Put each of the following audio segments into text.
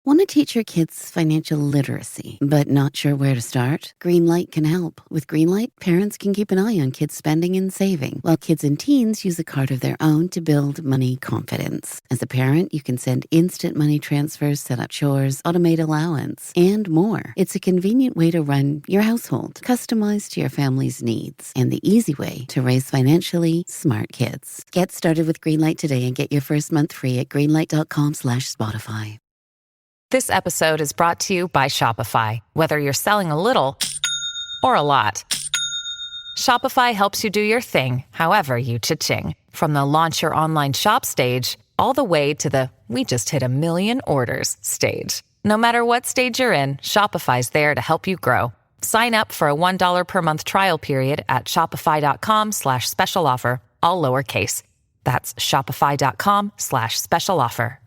Want to teach your kids financial literacy, but not sure where to start? Greenlight can help. With Greenlight, parents can keep an eye on kids' spending and saving, while kids and teens use a card of their own to build money confidence. As a parent, you can send instant money transfers, set up chores, automate allowance, and more. It's a convenient way to run your household, customized to your family's needs, and the easy way to raise financially smart kids. Get started with Greenlight today and get your first month free at greenlight.com/Spotify. This episode is brought to you by Shopify. Whether you're selling a little or a lot, Shopify helps you do your thing, however you cha-ching. From the launch your online shop stage, all the way to the we just hit 1 million orders stage. No matter what stage you're in, Shopify's there to help you grow. Sign up for a $1 per month trial period at shopify.com/special offer, all lowercase. That's shopify.com/special offer.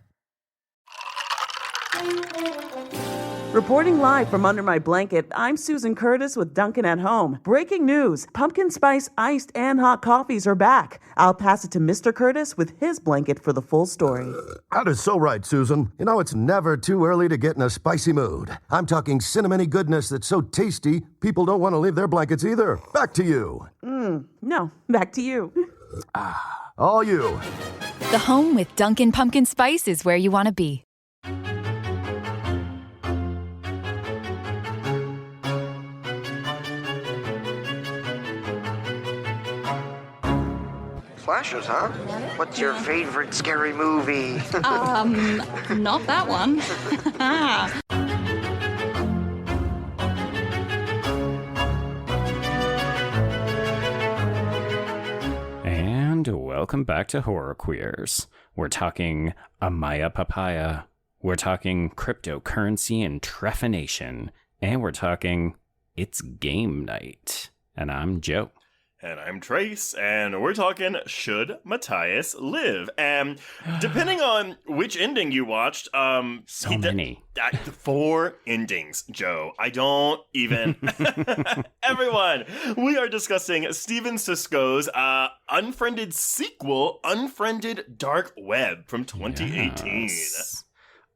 Reporting live from under my blanket, I'm Susan Curtis with Duncan at Home. Breaking news, pumpkin spice iced and hot coffees are back. I'll pass it to Mr. Curtis with his blanket for the full story. That is so right, Susan. You know, it's never too early to get in a spicy mood. I'm talking cinnamony goodness that's so tasty, people don't want to leave their blankets either. Back to you. No, back to you. All you. The home with Dunkin' Pumpkin Spice is where you want to be. Slashes, huh? What's your favorite scary movie? Not that one. And welcome back to Horror Queers. We're talking Amaya Papaya. We're talking cryptocurrency and trephination. And we're talking It's Game Night. And I'm Joe. And I'm Trace, and we're talking Should Matias Live? And depending on which ending you watched, So many. 4 endings, Joe. I don't even... Everyone, we are discussing Stephen Susco's Unfriended sequel, Unfriended Dark Web from 2018. Yes.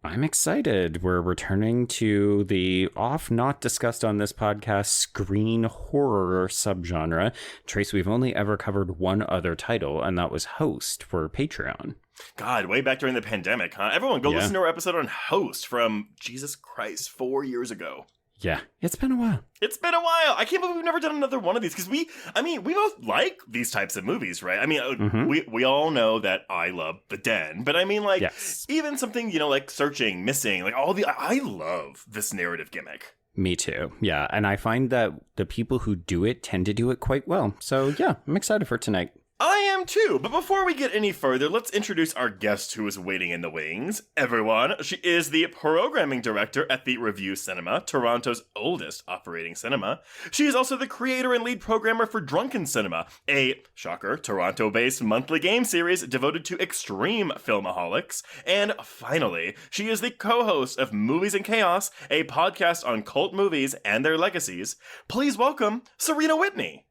I'm excited. We're returning to the not discussed on this podcast screen horror subgenre. Trace, we've only ever covered one other title, and that was Host for Patreon. God, way back during the pandemic, huh? Everyone, go listen to our episode on Host from, Jesus Christ, 4 years ago. Yeah, it's been a while. It's been a while. I can't believe we've never done another one of these because we both like these types of movies, right? I mean, we all know that I love The Den, but I mean, like, even something, like Searching, Missing, like I love this narrative gimmick. Me too. Yeah, and I find that the people who do it tend to do it quite well. So yeah, I'm excited for tonight. I am too, but before we get any further, let's introduce our guest who is waiting in the wings. Everyone, she is the programming director at the Review Cinema, Toronto's oldest operating cinema. She is also the creator and lead programmer for Drunken Cinema, a, shocker, Toronto-based monthly game series devoted to extreme filmaholics. And finally, she is the co-host of Movies and Chaos, a podcast on cult movies and their legacies. Please welcome Serena Whitney.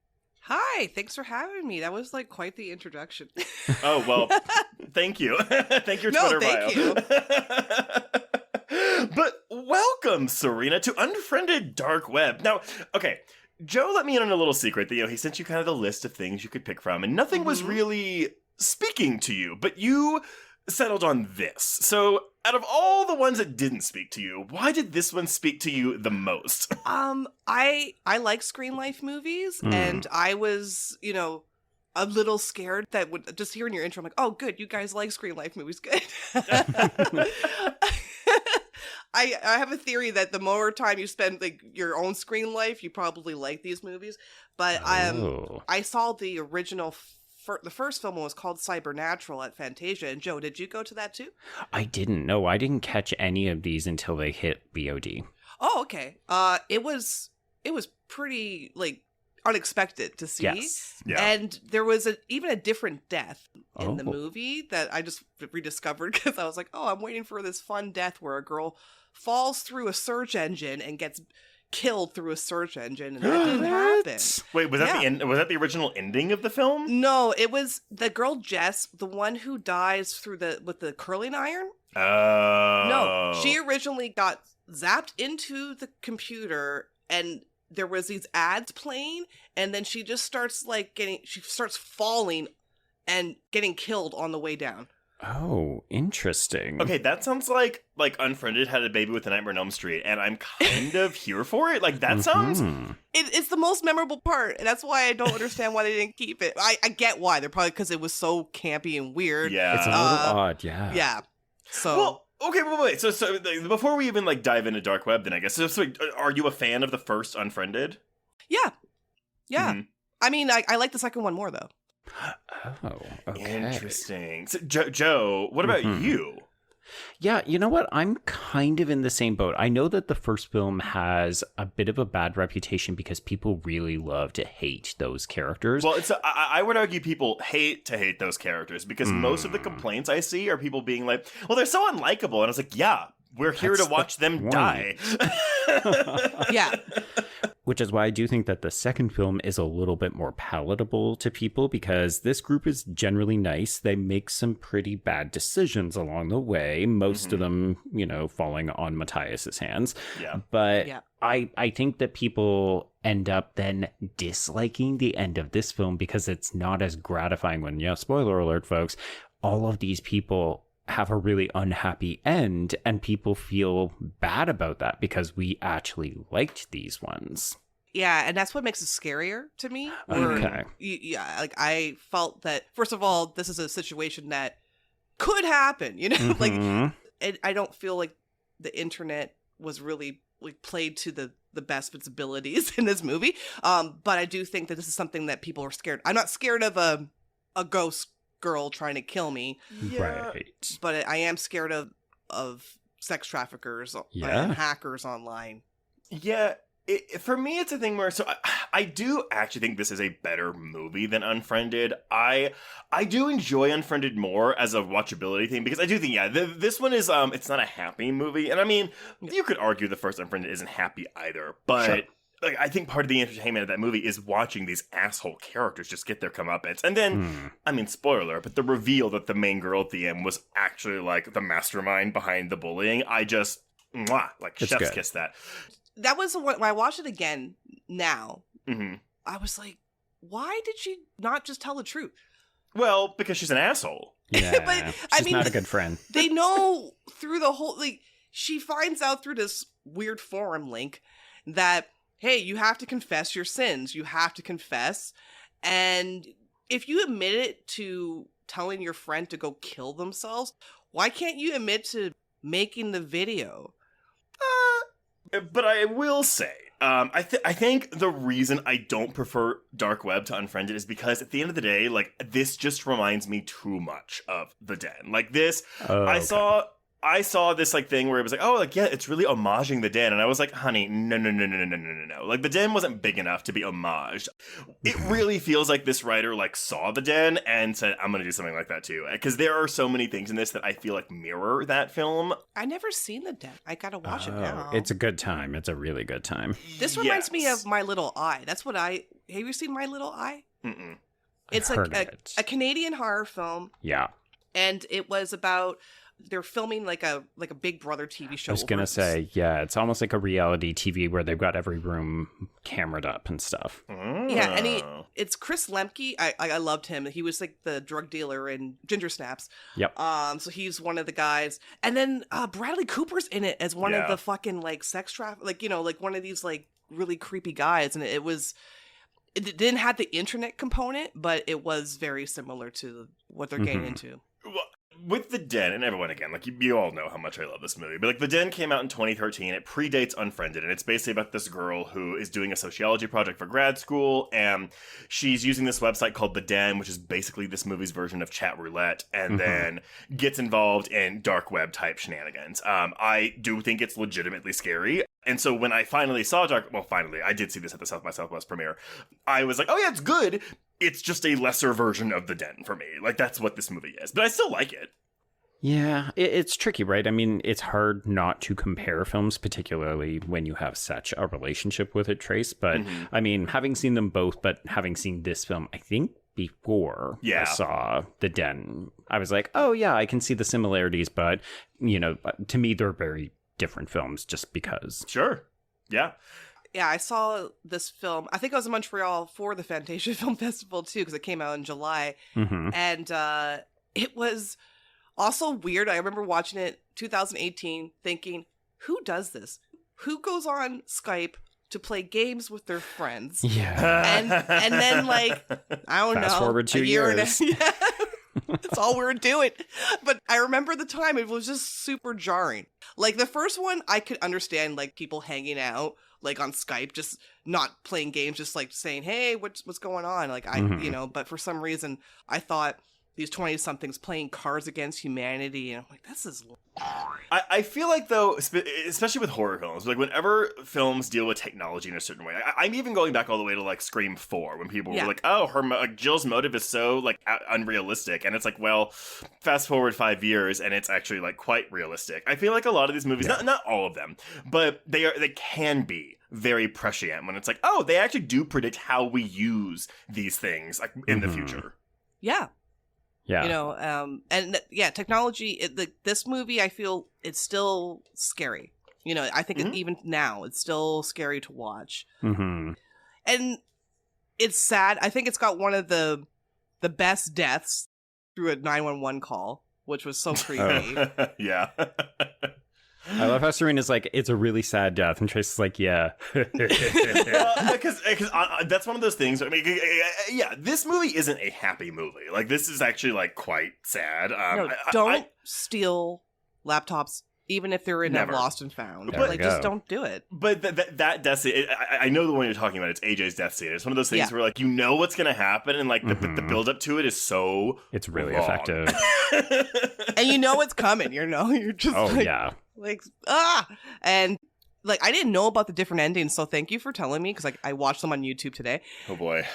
Hi, thanks for having me. That was like quite the introduction. Oh, well, thank you. Thank your Twitter bio. Thank you. But welcome, Serena, to Unfriended Dark Web. Now, okay, Joe let me in on a little secret that, he sent you kind of the list of things you could pick from, and nothing was really speaking to you, but you settled on this. So, out of all the ones that didn't speak to you, why did this one speak to you the most? I like Screenlife movies, and I was, a little scared that would just hearing your intro, I'm like, oh, good, you guys like Screenlife movies, good. I have a theory that the more time you spend like your own screen life, you probably like these movies. But I saw the original. The first film was called Cybernatural at Fantasia. And Joe, did you go to that too? I didn't. No, I didn't catch any of these until they hit VOD. Oh, okay. It was pretty like unexpected to see. Yes. Yeah. And there was even a different death in the movie that I just rediscovered because I was like, oh, I'm waiting for this fun death where a girl falls through a search engine and gets killed through a search engine, and that didn't happen. Wait, was that the end? Was that the original ending of the film? No, it was the girl Jess, the one who dies with the curling iron. Oh. No, she originally got zapped into the computer and there was these ads playing, and then she just starts falling and getting killed on the way down. Oh, interesting. Okay, that sounds like Unfriended had a baby with the Nightmare on Elm Street, and I'm kind of here for it. Like, that sounds... It's the most memorable part, and that's why I don't understand why they didn't keep it. I get why. They're probably because it was so campy and weird. Yeah. It's a little odd, yeah. Yeah. So... Well, okay, wait. So before we even dive into Dark Web, then I guess, so are you a fan of the first Unfriended? Yeah. Mm-hmm. I mean, I like the second one more, though. Oh, okay. Interesting. So, Joe, what about you? Yeah, you know what? I'm kind of in the same boat. I know that the first film has a bit of a bad reputation because people really love to hate those characters. Well, I would argue people hate those characters because most of the complaints I see are people being like, well, they're so unlikable. And I was like, yeah, we're here to watch them die. Yeah. Which is why I do think that the second film is a little bit more palatable to people because this group is generally nice. They make some pretty bad decisions along the way, most of them, falling on Matias's hands. Yeah. But I think that people end up then disliking the end of this film because it's not as gratifying when, spoiler alert, folks, all of these people have a really unhappy end and people feel bad about that because we actually liked these ones. Yeah, and that's what makes it scarier to me. Okay. Yeah, like I felt that, first of all, this is a situation that could happen, like I don't feel like the internet was really played to the best of its abilities in this movie. But I do think that this is something that people are scared. I'm not scared of a ghost girl trying to kill me, right? But I am scared of sex traffickers and hackers online. Yeah, for me, it's a thing where I do actually think this is a better movie than Unfriended. I do enjoy Unfriended more as a watchability thing because I do think this one is it's not a happy movie, and I mean you could argue the first Unfriended isn't happy either, but. Sure. Like, I think part of the entertainment of that movie is watching these asshole characters just get their comeuppance. And then, I mean, spoiler, but the reveal that the main girl at the end was actually, the mastermind behind the bullying, I just, chef's kiss that. That was when I watched it again now, I was like, why did she not just tell the truth? Well, because she's an asshole. Yeah, but, she's not a good friend. They know through the whole, she finds out through this weird forum link that, hey, you have to confess your sins. You have to confess. And if you admit it to telling your friend to go kill themselves, why can't you admit to making the video? But I will say, I think the reason I don't prefer Dark Web to Unfriended is because at the end of the day, this just reminds me too much of The Den. I saw this thing where it was it's really homaging The Den, and I was like, honey, no. The Den wasn't big enough to be homaged. It really feels like this writer saw The Den and said, I'm gonna do something like that too, because there are so many things in this that I feel mirror that film. I never seen The Den. I gotta watch it now. It's a good time. It's a really good time. This reminds me of My Little Eye. That's what have you seen My Little Eye? Mm-mm. It's a Canadian horror film. Yeah. And it was about they're filming like a Big Brother TV show. I was gonna say, it's almost like a reality TV where they've got every room camered up and stuff. Yeah, and it's Chris Lemke. I loved him. He was the drug dealer in Ginger Snaps. Yep. So he's one of the guys, and then Bradley Cooper's in it as one of the fucking sex traffic, one of these really creepy guys, and it didn't have the internet component, but it was very similar to what they're getting into. Well, with The Den, and everyone again, you all know how much I love this movie, but The Den came out in 2013. It predates Unfriended, and it's basically about this girl who is doing a sociology project for grad school, and she's using this website called The Den, which is basically this movie's version of chat roulette, and then gets involved in dark web type shenanigans. I do think it's legitimately scary. And so when I finally saw I did see this at the South by Southwest premiere. I was like, oh yeah, it's good. It's just a lesser version of The Den for me. That's what this movie is. But I still like it. Yeah, it's tricky, right? I mean, it's hard not to compare films, particularly when you have such a relationship with it, Trace. But I mean, having seen them both, but having seen this film, I think before I saw The Den. I was like, oh yeah, I can see the similarities, but, you know, to me, they're very different films just because. Sure. Yeah. Yeah, I saw this film. I think I was in Montreal for the Fantasia Film Festival, too, because it came out in July. Mm-hmm. And it was also weird. I remember watching it 2018 thinking, who does this? Who goes on Skype to play games with their friends? Yeah. And then, like, I don't know. Fast forward 2 years. Yeah. That's all we were doing. But I remember the time, it was just super jarring. Like, the first one, I could understand, like, people hanging out, like, on Skype, just not playing games, just, like, saying, hey, what's going on? Like, you know, but for some reason, I thought these 20-somethings playing Cards Against Humanity, and I'm like, this is... I feel like, though, especially with horror films, like, whenever films deal with technology in a certain way, I'm even going back all the way to, like, Scream 4, when people were like, oh, Jill's motive is so, like, unrealistic, and it's like, well, fast forward 5 years, and it's actually, like, quite realistic. I feel like a lot of these movies, not all of them, but they can be very prescient when it's like, oh, they actually do predict how we use these things, like, in the future. Yeah. Yeah. You know, technology, this movie, I feel it's still scary. You know, I think even now, it's still scary to watch. Mm-hmm. And it's sad. I think it's got one of the best deaths through a 911 call, which was so creepy. Yeah. I love how Serena's like, it's a really sad death, and Trace is like, yeah. Because that's one of those things. I mean, yeah, this movie isn't a happy movie. Like, this is actually, like, quite sad. Don't steal laptops, even if they're in a Lost and Found. But just don't do it. But that death scene, I know the one you're talking about. It's AJ's death scene. It's one of those things where, like, you know what's going to happen, and, like, the build up to it is so it's really wrong. effective. And you know it's coming, you know? You're just and like I didn't know about the different endings, so thank you for telling me, because I watched them on YouTube today. Oh boy.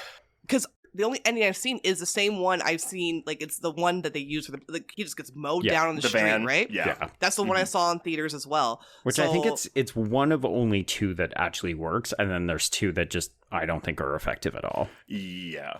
Because the only ending I've seen is the same one I've seen, like it's the one that they use for he just gets mowed down on the street, van. right? Yeah. That's the one I saw in theaters as well. Which I think it's one of only two that actually works, and then there's two that just I don't think are effective at all. Yeah.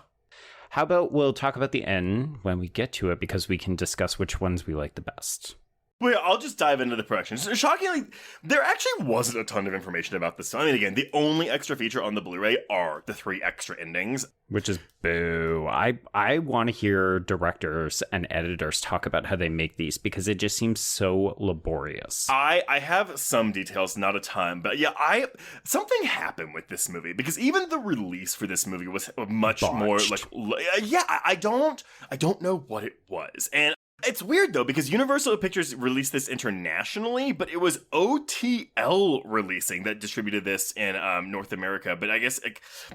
How about we'll talk about the end when we get to it, because we can discuss which ones we like the best. Well, yeah, I'll just dive into the productions. Shockingly, there actually wasn't a ton of information about this. I mean, again, the only extra feature on the Blu-ray are the 3 extra endings. Which is boo. I want to hear directors and editors talk about how they make these, because it just seems so laborious. I have some details, not a ton, but yeah, something happened with this movie, because even the release for this movie was much more like, I don't know what it was. And it's weird, though, because Universal Pictures released this internationally, but it was OTL releasing that distributed this in North America. But I guess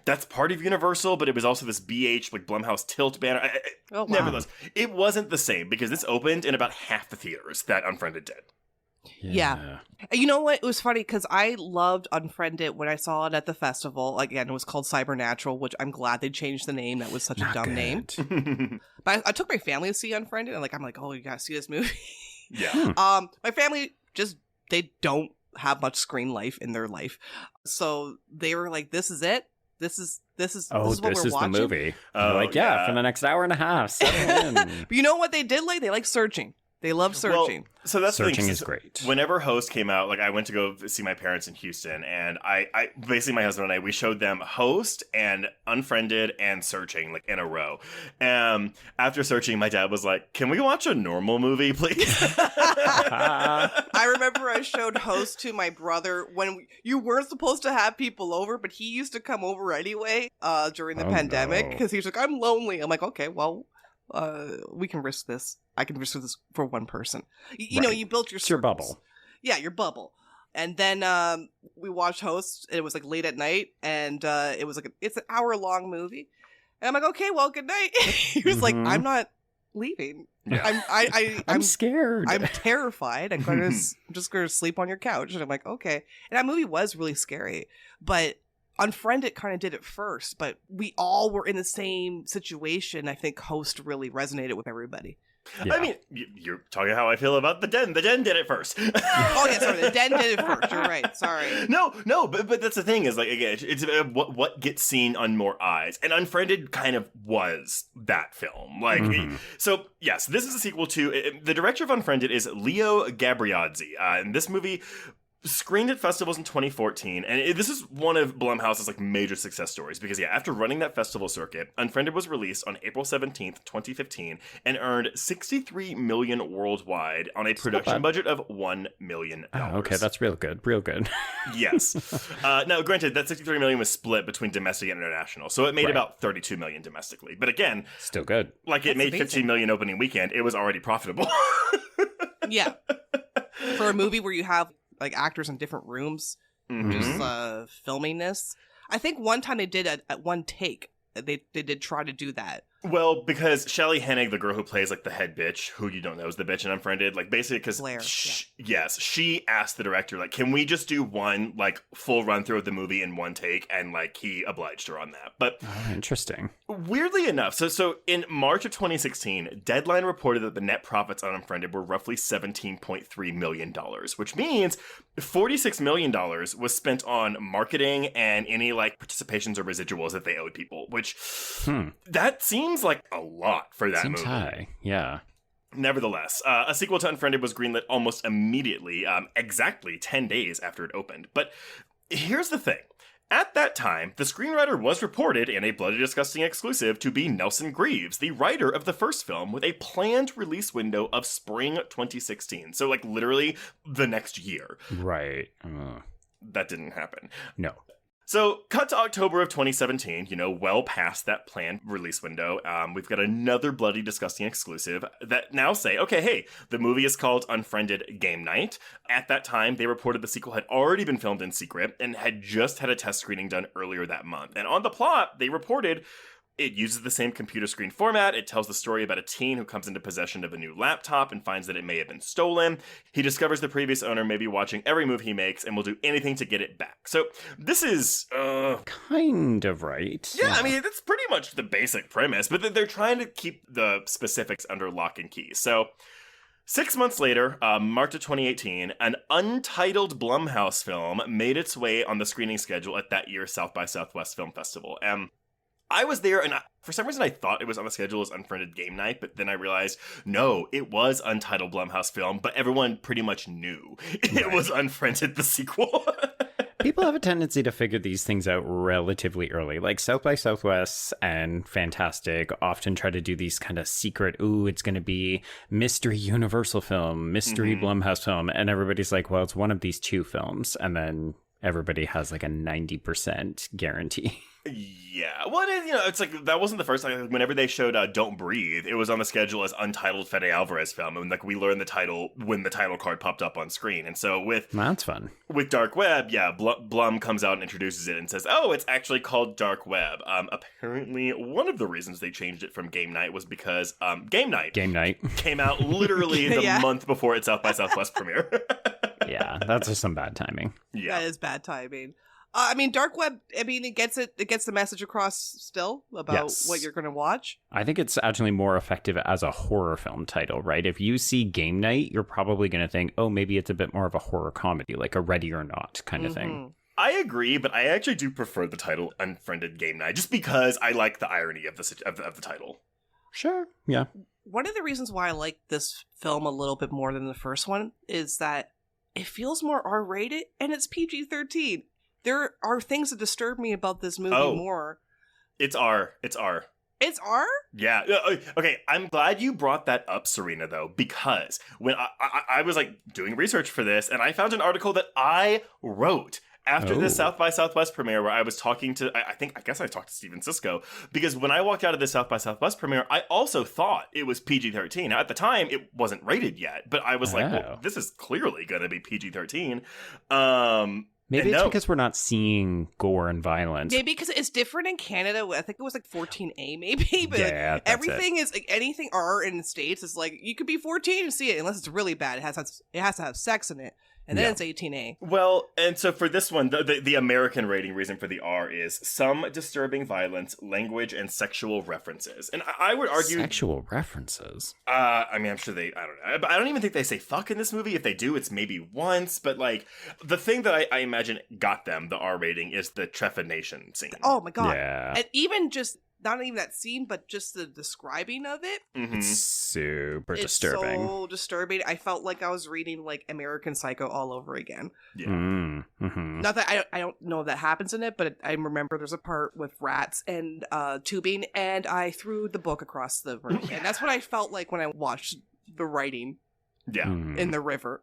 that's part of Universal, but it was also this BH, like Blumhouse Tilt banner. Nevertheless, it wasn't the same, because this opened in about half the theaters that Unfriended did. Yeah. You know what? It was funny because I loved Unfriended when I saw it at the festival. Again, it was called Cybernatural, which I'm glad they changed the name. That was such a dumb name. But I took my family to see Unfriended, and I'm like, oh, you gotta see this movie. Yeah. My family they don't have much screen life in their life, so they were like, "This is it. This is what we're watching." The movie. Like, yeah, for the next hour and a half. But you know what they did like? They like searching. They love searching. Well, so that's searching the thing. Is great. Whenever Host came out, like I went to go see my parents in Houston, and I basically my husband and I, we showed them Host and Unfriended and Searching like in a row. After Searching, my dad was like, "Can we watch a normal movie, please?" I remember I showed Host to my brother when you weren't supposed to have people over, but he used to come over anyway during the pandemic because he was like, "I'm lonely." I'm like, "Okay, well, we can risk this. I can risk this for one person." You know, you built your bubble. Yeah, your bubble. And then we watched Host, and it was like late at night, and it was like it's an hour-long movie. And I'm like, okay, well, good night. He was like, I'm not leaving. Yeah. I'm scared. I'm terrified. I'm just gonna sleep on your couch. And I'm like, okay. And that movie was really scary, but Unfriended kind of did it first. But we all were in the same situation. I think Host really resonated with everybody. I mean, you're talking how I feel about The Den. The Den did it first. Oh, yeah, sorry. The Den did it first. You're right. Sorry. No, but that's the thing is, like, again, it's what gets seen on more eyes. And Unfriended kind of was that film. Like, so, yes, this is a sequel to... the director of Unfriended is Leo Gabriadze. And this movie screened at festivals in 2014, and this is one of Blumhouse's like major success stories because after running that festival circuit, Unfriended was released on April 17th, 2015, and earned $63 million worldwide on a production budget of $1 million. Oh, okay, that's real good. Yes. Now, granted, that $63 million was split between domestic and international, so it made about $32 million domestically. But again, still good. Like it made $15 million opening weekend. It was already profitable. Yeah. For a movie where you have like actors in different rooms, just filming this. I think one time they did at one take. They did try to do that. Well, because Shelley Hennig, the girl who plays like the head bitch, who you don't know is the bitch in Unfriended, like basically because yes, she asked the director like, can we just do one like full run through of the movie in one take, and like he obliged her on that. But interesting. Weirdly enough, so in March of 2016, Deadline reported that the net profits on Unfriended were roughly $17.3 million, which means $46 million was spent on marketing and any like participations or residuals that they owed people, which that seems like a lot for that movie. High. Yeah. Nevertheless, a sequel to Unfriended was greenlit almost immediately, exactly 10 days after it opened. But here's the thing. At that time, the screenwriter was reported in a Bloody Disgusting exclusive to be Nelson Greaves, the writer of the first film, with a planned release window of spring 2016. So, like, literally the next year. Right. That didn't happen. No. So, cut to October of 2017, well past that planned release window, we've got another Bloody Disgusting exclusive that now say, okay, hey, the movie is called Unfriended Game Night. At that time, they reported the sequel had already been filmed in secret and had just had a test screening done earlier that month. And on the plot, they reported... it uses the same computer screen format. It tells the story about a teen who comes into possession of a new laptop and finds that it may have been stolen. He discovers the previous owner may be watching every move he makes and will do anything to get it back. So this is... kind of right. Yeah, I mean, that's pretty much the basic premise, but they're trying to keep the specifics under lock and key. So 6 months later, March of 2018, an untitled Blumhouse film made its way on the screening schedule at that year's South by Southwest Film Festival. I was there, and for some reason I thought it was on the schedule as Unfriended Game Night, but then I realized, no, it was untitled Blumhouse film, but everyone pretty much knew it was Unfriended, the sequel. People have a tendency to figure these things out relatively early. Like South by Southwest and Fantastic often try to do these kind of secret, it's going to be mystery Universal film, mystery Blumhouse film, and everybody's like, well, it's one of these two films, and then everybody has like a 90% guarantee. Yeah, well, it's like that wasn't the first time. Whenever they showed Don't Breathe, it was on the schedule as untitled Fede Alvarez film, and like we learned the title when the title card popped up on screen. And so that's fun. With Dark Web, Blum comes out and introduces it and says, "Oh, it's actually called Dark Web." Apparently, one of the reasons they changed it from Game Night was because Game Night came out literally the month before its South by Southwest premiere. Yeah, that's just some bad timing. Yeah, that is bad timing. I mean, Dark Web, it gets the message across still about what you're going to watch. I think it's actually more effective as a horror film title, right? If you see Game Night, you're probably going to think, oh, maybe it's a bit more of a horror comedy, like a Ready or Not kind of thing. I agree, but I actually do prefer the title Unfriended Game Night, just because I like the irony of the title. Sure, yeah. One of the reasons why I like this film a little bit more than the first one is that it feels more R-rated, and it's PG-13. There are things that disturb me about this movie more. It's R. It's R? Yeah. Okay, I'm glad you brought that up, Serena, though, because when I was like doing research for this, and I found an article that I wrote after the South by Southwest premiere where I was talking to, I guess I talked to Stephen Susco, because when I walked out of the South by Southwest premiere, I also thought it was PG-13. Now, at the time, it wasn't rated yet, but I was like, well, this is clearly going to be PG-13. Maybe it's because we're not seeing gore and violence. Maybe because it's different in Canada. I think it was like 14A maybe, but everything is like anything R in the States is like you could be 14 and see it unless it's really bad. It has to have sex in it. And then it's 18A. Well, and so for this one, the American rating reason for the R is some disturbing violence, language, and sexual references. And I would argue... Sexual references? I mean, I'm sure I don't know. I don't even think they say fuck in this movie. If they do, it's maybe once. But, like, the thing that I imagine got them the R rating is the trephination scene. Oh, my God. Yeah. And even just... Not even that scene, but just the describing of it. Mm-hmm. It's super disturbing. It's so disturbing. I felt like I was reading like American Psycho all over again. Yeah. Mm-hmm. Not that I don't know if that happens in it, but I remember there's a part with rats and tubing, and I threw the book across the room, and that's what I felt like when I watched the writing. Yeah. In the river.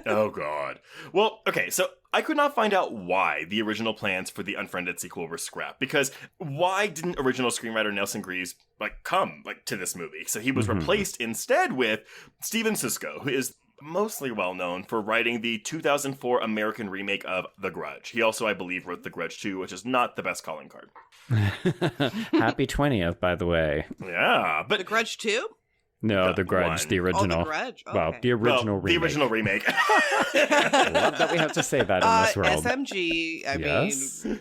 Oh, God. Well, okay, so I could not find out why the original plans for the Unfriended sequel were scrapped, because why didn't original screenwriter Nelson Greaves come to this movie? So he was replaced instead with Stephen Susco, who is mostly well known for writing the 2004 American remake of The Grudge. He also, I believe, wrote The Grudge 2, which is not the best calling card. Happy 20th, by the way. Yeah, but The Grudge 2? No, The Grudge, one. the original. Oh, The Grudge? Oh, well, okay. the original remake. The original remake. I love that we have to say that in this world. SMG, I mean,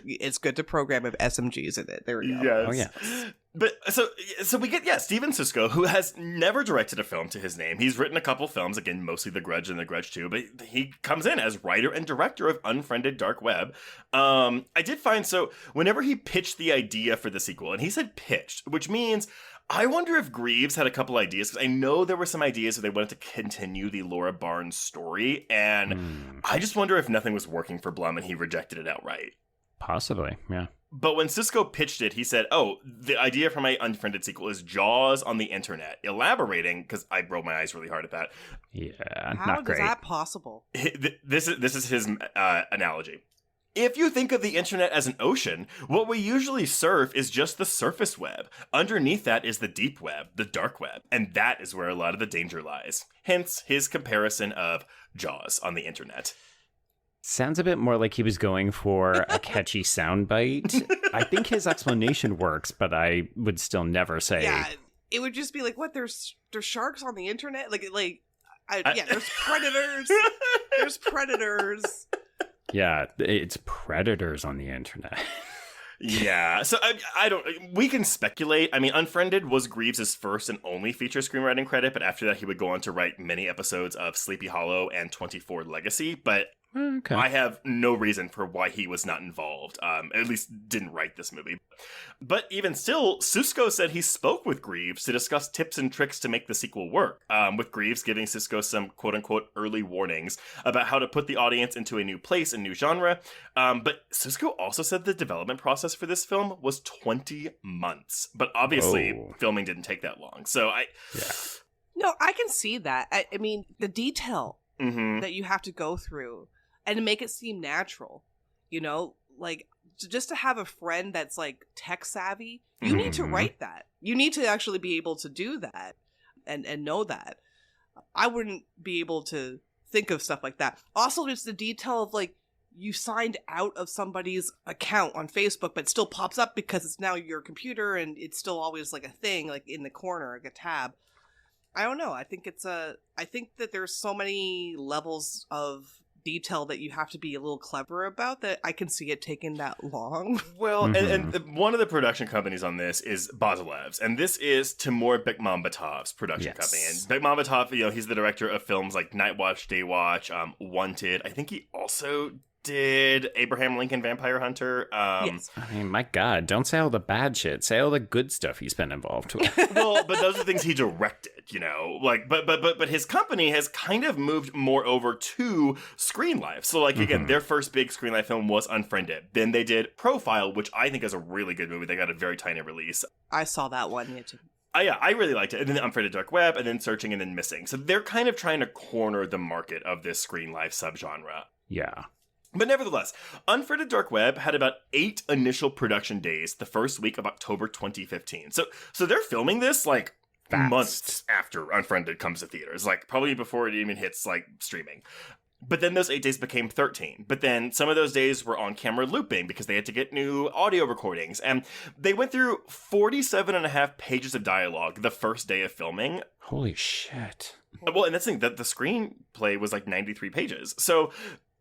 it's good to program if SMG's in it. There we go. Yes. Oh, yeah. But so we get, Stephen Susco, who has never directed a film to his name. He's written a couple films, again, mostly The Grudge and The Grudge 2, but he comes in as writer and director of Unfriended Dark Web. I did find, so whenever he pitched the idea for the sequel, and he said pitched, which means I wonder if Greaves had a couple ideas, because I know there were some ideas that they wanted to continue the Laura Barnes story, and I just wonder if nothing was working for Blum and he rejected it outright. Possibly, yeah. But when Susco pitched it, he said, the idea for my Unfriended sequel is Jaws on the internet. Elaborating, because I rolled my eyes really hard at that. Yeah, How not great. is that possible? This is his analogy. If you think of the internet as an ocean, what we usually surf is just the surface web. Underneath that is the deep web, the dark web, and that is where a lot of the danger lies. Hence his comparison of Jaws on the internet. Sounds a bit more like he was going for a catchy soundbite. I think his explanation works, but I would still never say. Yeah, it would just be like, what? There's sharks on the internet? There's predators. There's predators. Yeah, it's predators on the internet. Yeah, so I don't. We can speculate. I mean, Unfriended was Greaves' first and only feature screenwriting credit, but after that, he would go on to write many episodes of Sleepy Hollow and 24 Legacy. But okay. I have no reason for why he was not involved. At least didn't write this movie. But even still, Susco said he spoke with Greaves to discuss tips and tricks to make the sequel work, with Greaves giving Susco some quote-unquote early warnings about how to put the audience into a new place and new genre. But Susco also said the development process for this film was 20 months. But obviously, filming didn't take that long. So No, I can see that. I mean, the detail that you have to go through and to make it seem natural, just to have a friend that's like tech savvy, you need to write that. You need to actually be able to do that and know that. I wouldn't be able to think of stuff like that. Also, just the detail of you signed out of somebody's account on Facebook, but it still pops up because it's now your computer and it's still always like a thing, like in the corner, like a tab. I don't know. I think I think that there's so many levels of detail that you have to be a little clever about that I can see it taking that long. Well, and one of the production companies on this is Bazilev's, and this is Timur Bekmambetov's production company. And Bekmambetov, he's the director of films like Night Watch, Day Watch, Wanted. I think he also did Abraham Lincoln Vampire Hunter. Yes. I mean, my God, don't say all the bad shit. Say all the good stuff he's been involved with. Well, but those are things he directed, but his company has kind of moved more over to Screenlife. So again, their first big Screenlife film was Unfriended. Then they did Profile, which I think is a really good movie. They got a very tiny release. I saw that one. Yeah, I really liked it. And then Unfriended Dark Web, and then Searching, and then Missing. So they're kind of trying to corner the market of this Screenlife subgenre. Yeah. But nevertheless, Unfriended Dark Web had about 8 initial production days the first week of October 2015. So they're filming this months after Unfriended comes to theaters, probably before it even hits streaming. But then those 8 days became 13. But then some of those days were on camera looping because they had to get new audio recordings. And they went through 47 and a half pages of dialogue the first day of filming. Holy shit. Well, and that's the thing, that the screenplay was like 93 pages. So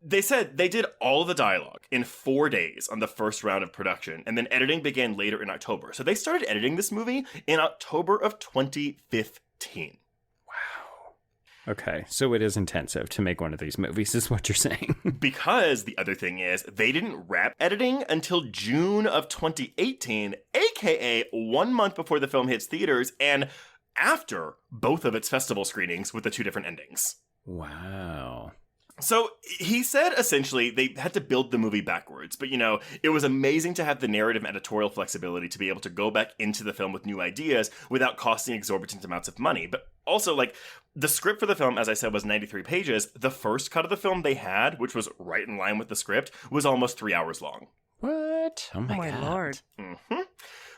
they said they did all the dialogue in 4 days on the first round of production, and then editing began later in October. So they started editing this movie in October of 2015. Okay, so it is intensive to make one of these movies, is what you're saying. Because the other thing is, they didn't wrap editing until June of 2018, aka 1 month before the film hits theaters, and after both of its festival screenings with the 2 different endings. Wow. So he said essentially they had to build the movie backwards, but it was amazing to have the narrative and editorial flexibility to be able to go back into the film with new ideas without costing exorbitant amounts of money. But also, the script for the film, as I said, was 93 pages. The first cut of the film they had, which was right in line with the script, was almost 3 hours long. What? Oh my God. Lord. Mm-hmm.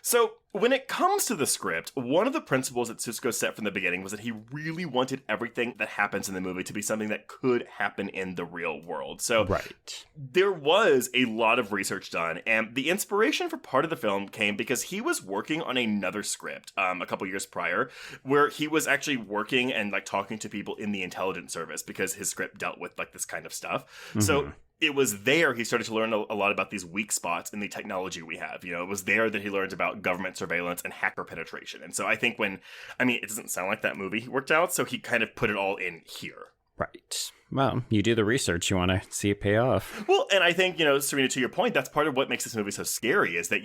So, when it comes to the script, one of the principles that Susco set from the beginning was that he really wanted everything that happens in the movie to be something that could happen in the real world. So, there was a lot of research done, and the inspiration for part of the film came because he was working on another script a couple years prior, where he was actually working and talking to people in the intelligence service because his script dealt with this kind of stuff. Mm-hmm. So it was there he started to learn a lot about these weak spots in the technology we have. It was there that he learned about government surveillance and hacker penetration. And so I think it doesn't sound like that movie worked out, so he kind of put it all in here. Right. Well, you do the research, you want to see it pay off. Well, and I think, Serena, to your point, that's part of what makes this movie so scary is that,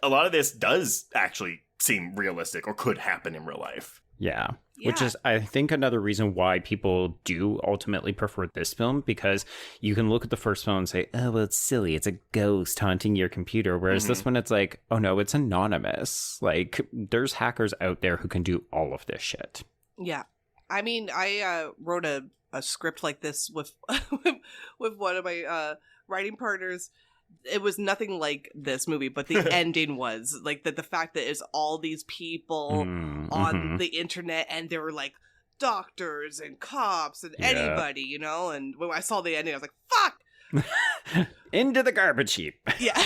a lot of this does actually seem realistic or could happen in real life. Yeah. Which is, I think, another reason why people do ultimately prefer this film, because you can look at the first film and say, oh, well, it's silly. It's a ghost haunting your computer. Whereas this one, it's like, oh, no, it's anonymous. There's hackers out there who can do all of this shit. Yeah. I mean, I wrote a script like this with with one of my writing partners. It was nothing like this movie, but the ending was the fact that it's all these people on the internet, and there were doctors and cops and anybody, and when I saw the ending, I was like, fuck! Into the garbage heap. Yeah.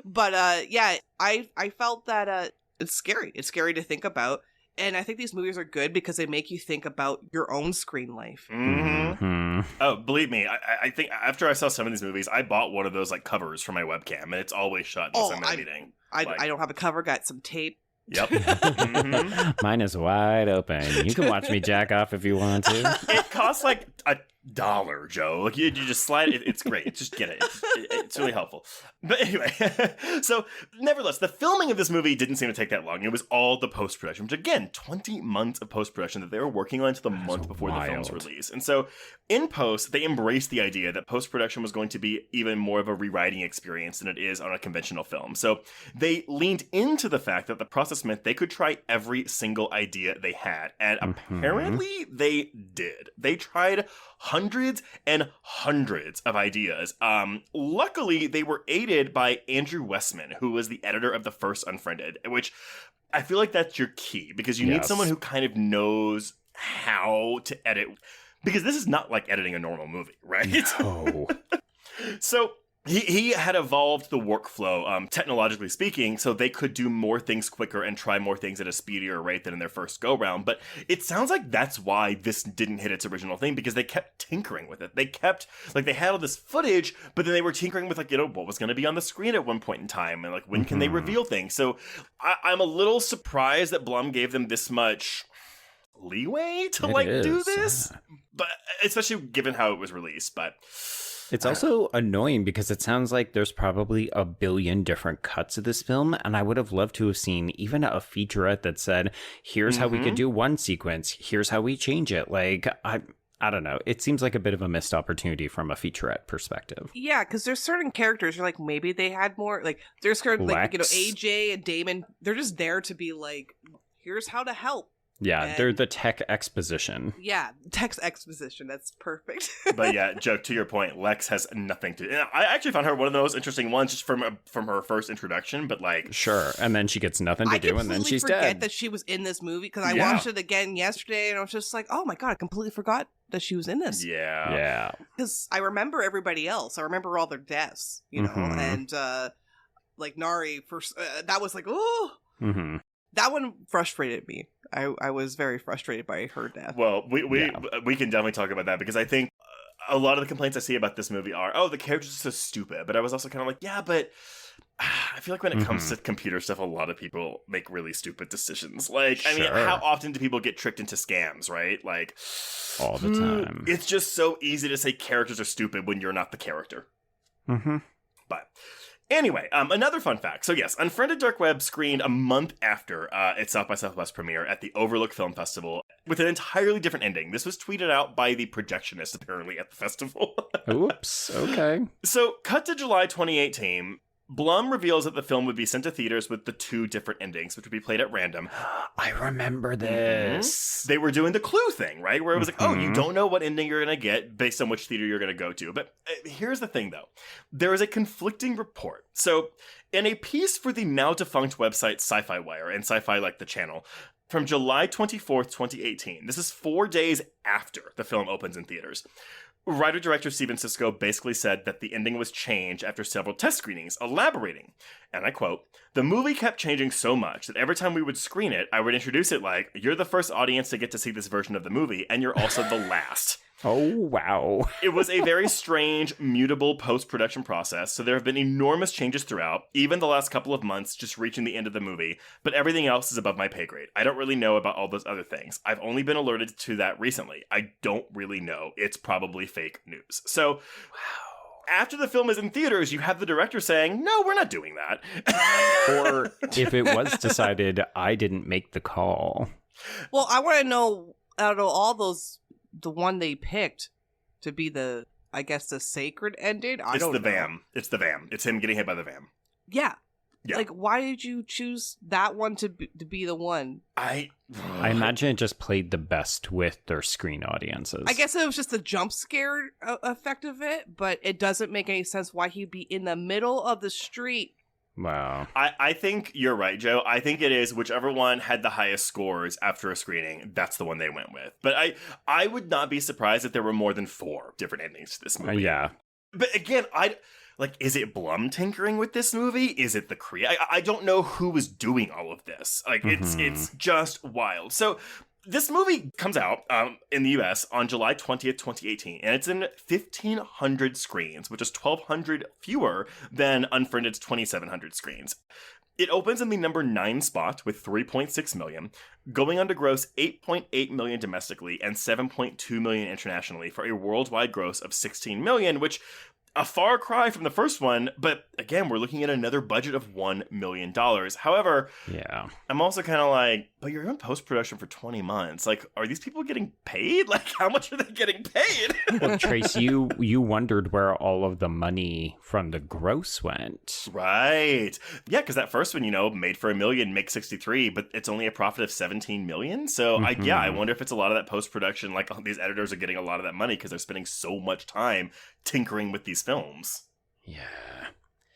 But I felt that it's scary. It's scary to think about. And I think these movies are good because they make you think about your own screen life. Mm-hmm. Oh, believe me, I think after I saw some of these movies, I bought one of those covers for my webcam, and it's always shut unless I'm in a meeting. I don't have a cover, got some tape. Yep. Mm-hmm. Mine is wide open. You can watch me jack off if you want to. It costs $1, Joe. You just slide it. It's great. Just get it. It's really helpful. But anyway, so nevertheless, the filming of this movie didn't seem to take that long. It was all the post-production, which again, 20 months of post-production that they were working on until the month before the film's release. And so in post, they embraced the idea that post-production was going to be even more of a rewriting experience than it is on a conventional film. So they leaned into the fact that the process meant they could try every single idea they had. And apparently they did. They tried hundreds and hundreds of ideas. Luckily, they were aided by Andrew Westman, who was the editor of the first Unfriended, which I feel like that's your key, because you need someone who kind of knows how to edit, because this is not like editing a normal movie, right? No. So he had evolved the workflow, technologically speaking, so they could do more things quicker and try more things at a speedier rate than in their first go-round. But it sounds like that's why this didn't hit its original thing, because they kept tinkering with it. They kept, they had all this footage, but then they were tinkering with, what was going to be on the screen at one point in time, and, when can they reveal things? So I'm a little surprised that Blum gave them this much leeway to, do this, but especially given how it was released, but... It's also annoying because it sounds like there's probably a billion different cuts of this film, and I would have loved to have seen even a featurette that said, here's how we could do one sequence, here's how we change it. I don't know. It seems like a bit of a missed opportunity from a featurette perspective. Yeah, because there's certain characters, you're maybe they had more, there's certain, AJ and Damon, they're just there to be here's how to help. Yeah, they're the tech exposition. Yeah, text exposition. That's perfect. But yeah, Joe, to your point, Lex has nothing to... And I actually found her one of the most interesting ones just from her first introduction, but like... Sure, and then she gets nothing to do, and then she's dead. I forget that she was in this movie, because I watched it again yesterday, and I was just like, oh my god, I completely forgot that she was in this. Yeah. Because I remember everybody else. I remember all their deaths, you know, and like Nari, that was like, oh... Mm-hmm. That one frustrated me. I was very frustrated by her death. Well, we can definitely talk about that, because I think a lot of the complaints I see about this movie are, oh, the characters are so stupid. But I was also kind of like, yeah, but I feel like when it comes to computer stuff, a lot of people make really stupid decisions. Like, I mean, how often do people get tricked into scams, right? Like, all the time. It's just so easy to say characters are stupid when you're not the character. Mm-hmm. But... Anyway, another fun fact. So yes, Unfriended Dark Web screened a month after its South by Southwest premiere at the Overlook Film Festival with an entirely different ending. This was tweeted out by the projectionist, apparently, at the festival. Oops, okay. So, cut to July 2018. Blum reveals that the film would be sent to theaters with the 2 different endings, which would be played at random. I remember this. They were doing the Clue thing, right? Where it was like, oh, you don't know what ending you're going to get based on which theater you're going to go to. But here's the thing, though. There is a conflicting report. So, in a piece for the now-defunct website Sci-Fi Wire, and Sci-Fi like the channel, from July 24th, 2018, this is 4 days after the film opens in theaters, writer-director Stephen Susco basically said that the ending was changed after several test screenings, elaborating, and I quote, "The movie kept changing so much that every time we would screen it, I would introduce it like, you're the first audience to get to see this version of the movie, and you're also the last." Oh, wow. It was a very strange, mutable post-production process, so there have been enormous changes throughout, even the last couple of months just reaching the end of the movie, but everything else is above my pay grade. I don't really know about all those other things. I've only been alerted to that recently. I don't really know. It's probably fake news. So, after the film is in theaters, you have the director saying, no, we're not doing that. Or if it was decided, I didn't make the call. Well, I want to know, out of all those, the one they picked to be the, I guess, the sacred ending. It's the vam. It's the vam. It's him getting hit by the vam. Yeah. Like, why did you choose that one to be the one? I imagine it just played the best with their screen audiences. I guess it was just the jump scare effect of it, but it doesn't make any sense why he'd be in the middle of the street. Wow. I think you're right, Joe. I think it is whichever one had the highest scores after a screening, that's the one they went with. But I would not be surprised if there were more than 4 different endings to this movie. Yeah. But again, is it Blum tinkering with this movie? Is it the I don't know who was doing all of this. Like, it's just wild. So this movie comes out in the US on July 20th, 2018, and it's in 1,500 screens, which is 1,200 fewer than Unfriended's 2,700 screens. It opens in the number 9 spot with 3.6 million, going on to gross 8.8 million domestically and 7.2 million internationally for a worldwide gross of 16 million, which a far cry from the first one, but again, we're looking at another budget of $1 million. However, I'm also kind of like, but you're in post-production for 20 months. Like, are these people getting paid? Like, how much are they getting paid? Well, Trace, you wondered where all of the money from the gross went. Right. Yeah, because that first one, made for $1 million, make 63, but it's only a profit of 17 million. So, I wonder if it's a lot of that post-production, like, these editors are getting a lot of that money because they're spending so much time tinkering with these films. Yeah.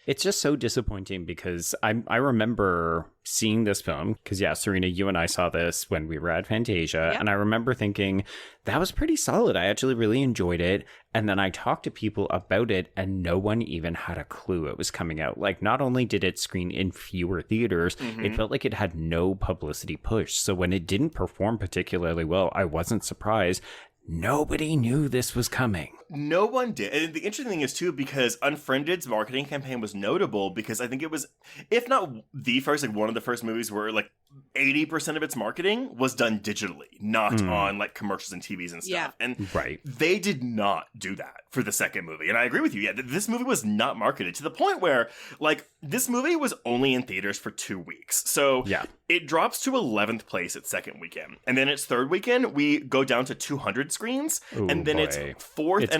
It's just so disappointing because I remember seeing this film because, Serena, you and I saw this when we were at Fantasia, and I remember thinking that was pretty solid. I actually really enjoyed it. And then I talked to people about it and no one even had a clue it was coming out. Like, not only did it screen in fewer theaters, it felt like it had no publicity push. So when it didn't perform particularly well, I wasn't surprised. Nobody knew this was coming. No one did. And the interesting thing is, too, because Unfriended's marketing campaign was notable because I think it was, if not the first, like one of the first movies where like 80% of its marketing was done digitally, not on like commercials and TVs and stuff. Yeah. And they did not do that for the second movie. And I agree with you. Yeah, this movie was not marketed to the point where like this movie was only in theaters for 2 weeks. So it drops to 11th place its second weekend. And then its third weekend, we go down to 200 screens. And then it's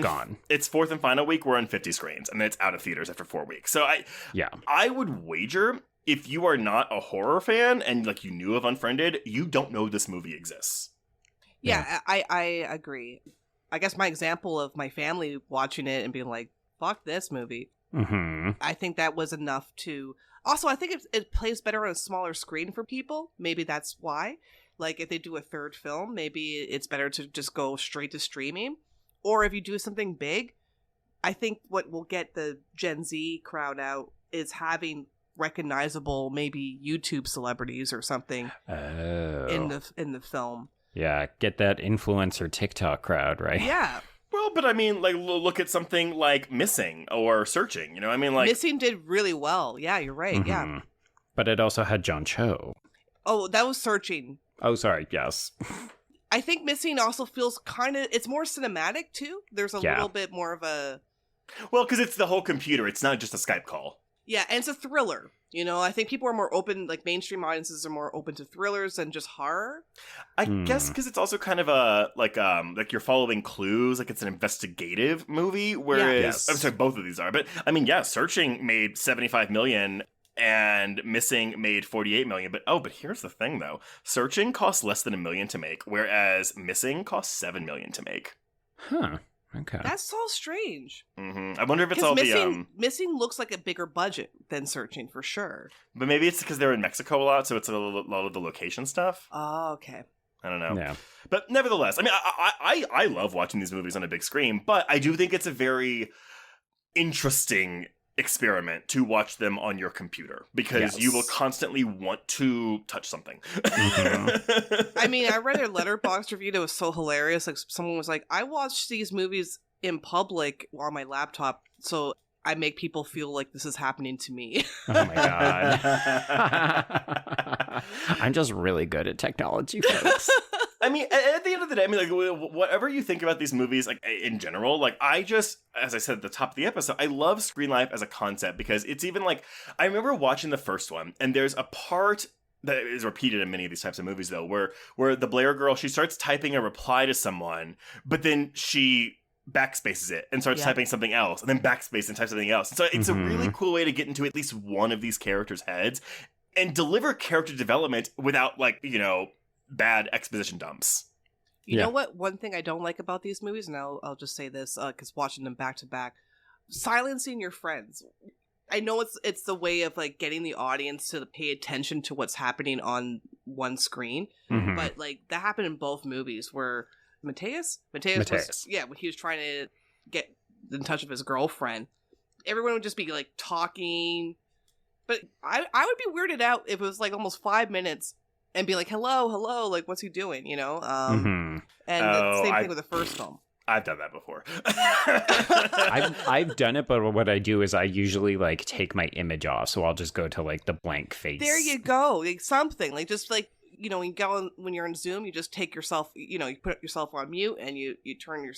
gone. It's fourth and final week, we're on 50 screens. And then it's out of theaters after 4 weeks. So I would wager if you are not a horror fan and like you knew of Unfriended, you don't know this movie exists. Yeah, I agree. I guess my example of my family watching it and being like, fuck this movie. Mm-hmm. I think that was enough to... Also, I think it plays better on a smaller screen for people. Maybe that's why. Like, if they do a third film, maybe it's better to just go straight to streaming. Or if you do something big, I think what will get the Gen Z crowd out is having recognizable, maybe YouTube celebrities or something in the film. Yeah, get that influencer TikTok crowd, right? Yeah. Well, but I mean, like, look at something like Missing or Searching, you know? I mean, like... Missing did really well. Yeah, you're right, Mm-hmm. yeah. But it also had John Cho. Oh, that was Searching. Oh, sorry, yes. I think Missing also feels kind of... It's more cinematic, too. There's a little bit more of a... Well, because it's the whole computer. It's not just a Skype call. Yeah, and it's a thriller. You know, I think people are more open, like mainstream audiences are more open to thrillers than just horror. I guess because it's also kind of a, like you're following clues, like it's an investigative movie, whereas, I'm sorry, both of these are, but I mean, yeah, Searching made $75 million and Missing made $48 million, but here's the thing though, Searching costs less than $1 million to make, whereas Missing costs $7 million to make. Huh. Okay. That's so strange. Mm-hmm. I wonder if it's all Missing looks like a bigger budget than Searching for sure. But maybe it's because they're in Mexico a lot, so it's a lot of the location stuff. Oh, okay. I don't know. Yeah. But nevertheless, I mean, I love watching these movies on a big screen, but I do think it's a very interesting experiment to watch them on your computer because you will constantly want to touch something. Mm-hmm. I mean, I read a Letterboxd review that was so hilarious. Like, someone was like, I watch these movies in public on my laptop, so I make people feel like this is happening to me. Oh my god. I'm just really good at technology, folks. I mean, at the end of the day, I mean, like, whatever you think about these movies, like, in general, like, I just, as I said at the top of the episode, I love Screenlife as a concept because it's even, like, I remember watching the first one, and there's a part that is repeated in many of these types of movies, though, where the Blair girl, she starts typing a reply to someone, but then she backspaces it and starts typing something else, and then backspace and types something else. And so it's a really cool way to get into at least one of these characters' heads and deliver character development without, like, you know, bad exposition dumps. You know what? One thing I don't like about these movies, and I'll just say this because watching them back to back, silencing your friends. I know it's the way of like getting the audience to pay attention to what's happening on one screen, but like that happened in both movies where Matias was, when he was trying to get in touch with his girlfriend, everyone would just be like talking, but I would be weirded out if it was like almost 5 minutes and be like, hello, like, what's he doing, you know? And the same thing with the first film. I've done that before. I've done it, but what I do is I usually, like, take my image off, so I'll just go to, like, the blank face. There you go. Like, something. Like, just, like, you know, when you're on Zoom, you just take yourself, you know, you put yourself on mute, and you turn your,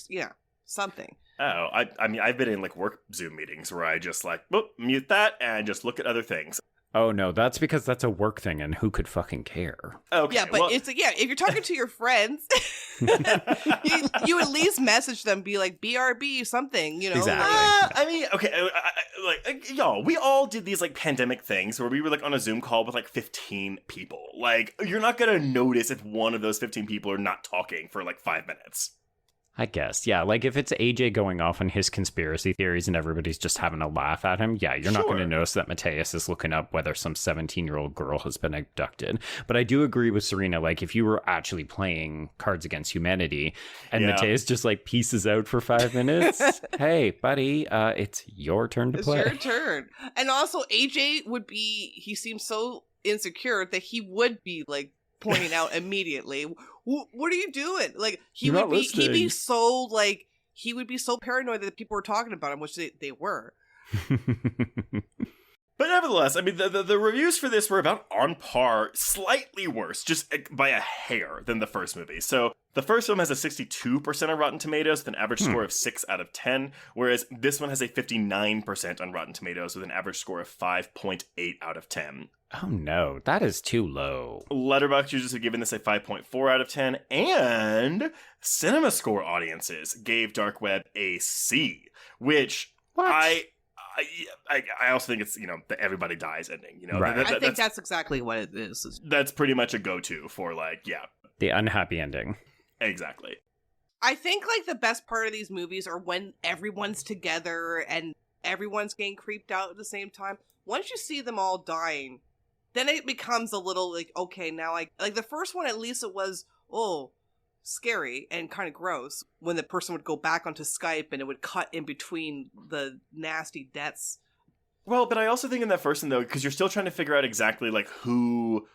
something. Oh, I mean, I've been in, like, work Zoom meetings where I just, like, whoop, mute that, and just look at other things. Oh, no, that's because that's a work thing, and who could fucking care? Okay, yeah, but if you're talking to your friends, you at least message them, be like, BRB, something, you know? Exactly. I mean, okay, y'all, we all did these, like, pandemic things where we were, like, on a Zoom call with, like, 15 people. Like, you're not gonna notice if one of those 15 people are not talking for, like, 5 minutes. I guess, yeah. Like, if it's AJ going off on his conspiracy theories and everybody's just having a laugh at him, yeah, you're not going to notice that Matias is looking up whether some 17-year-old girl has been abducted. But I do agree with Serena, like, if you were actually playing Cards Against Humanity and Matias just, like, pieces out for 5 minutes, hey, buddy, it's your turn to play. It's your turn. And also, AJ he seems so insecure that he would be, like, pointing out immediately, what are you doing? Like, he'd be so, like, he would be so paranoid that people were talking about him, which they were. But nevertheless, I mean, the reviews for this were about on par, slightly worse, just by a hair than the first movie. So the first film has a 62% on Rotten Tomatoes with an average score of 6 out of 10, whereas this one has a 59% on Rotten Tomatoes with an average score of 5.8 out of 10. Oh no, that is too low. Letterboxd users have given this a 5.4 out of 10, and CinemaScore audiences gave Dark Web a C, which I also think it's, the everybody dies ending, Right. I think that's exactly what it is. That's pretty much a go-to for the unhappy ending. Exactly. I think the best part of these movies are when everyone's together and everyone's getting creeped out at the same time. Once you see them all dying, then it becomes a little okay, now the first one, at least it was, scary and kind of gross when the person would go back onto Skype and it would cut in between the nasty deaths. Well, but I also think in that first one, though, because you're still trying to figure out exactly, who,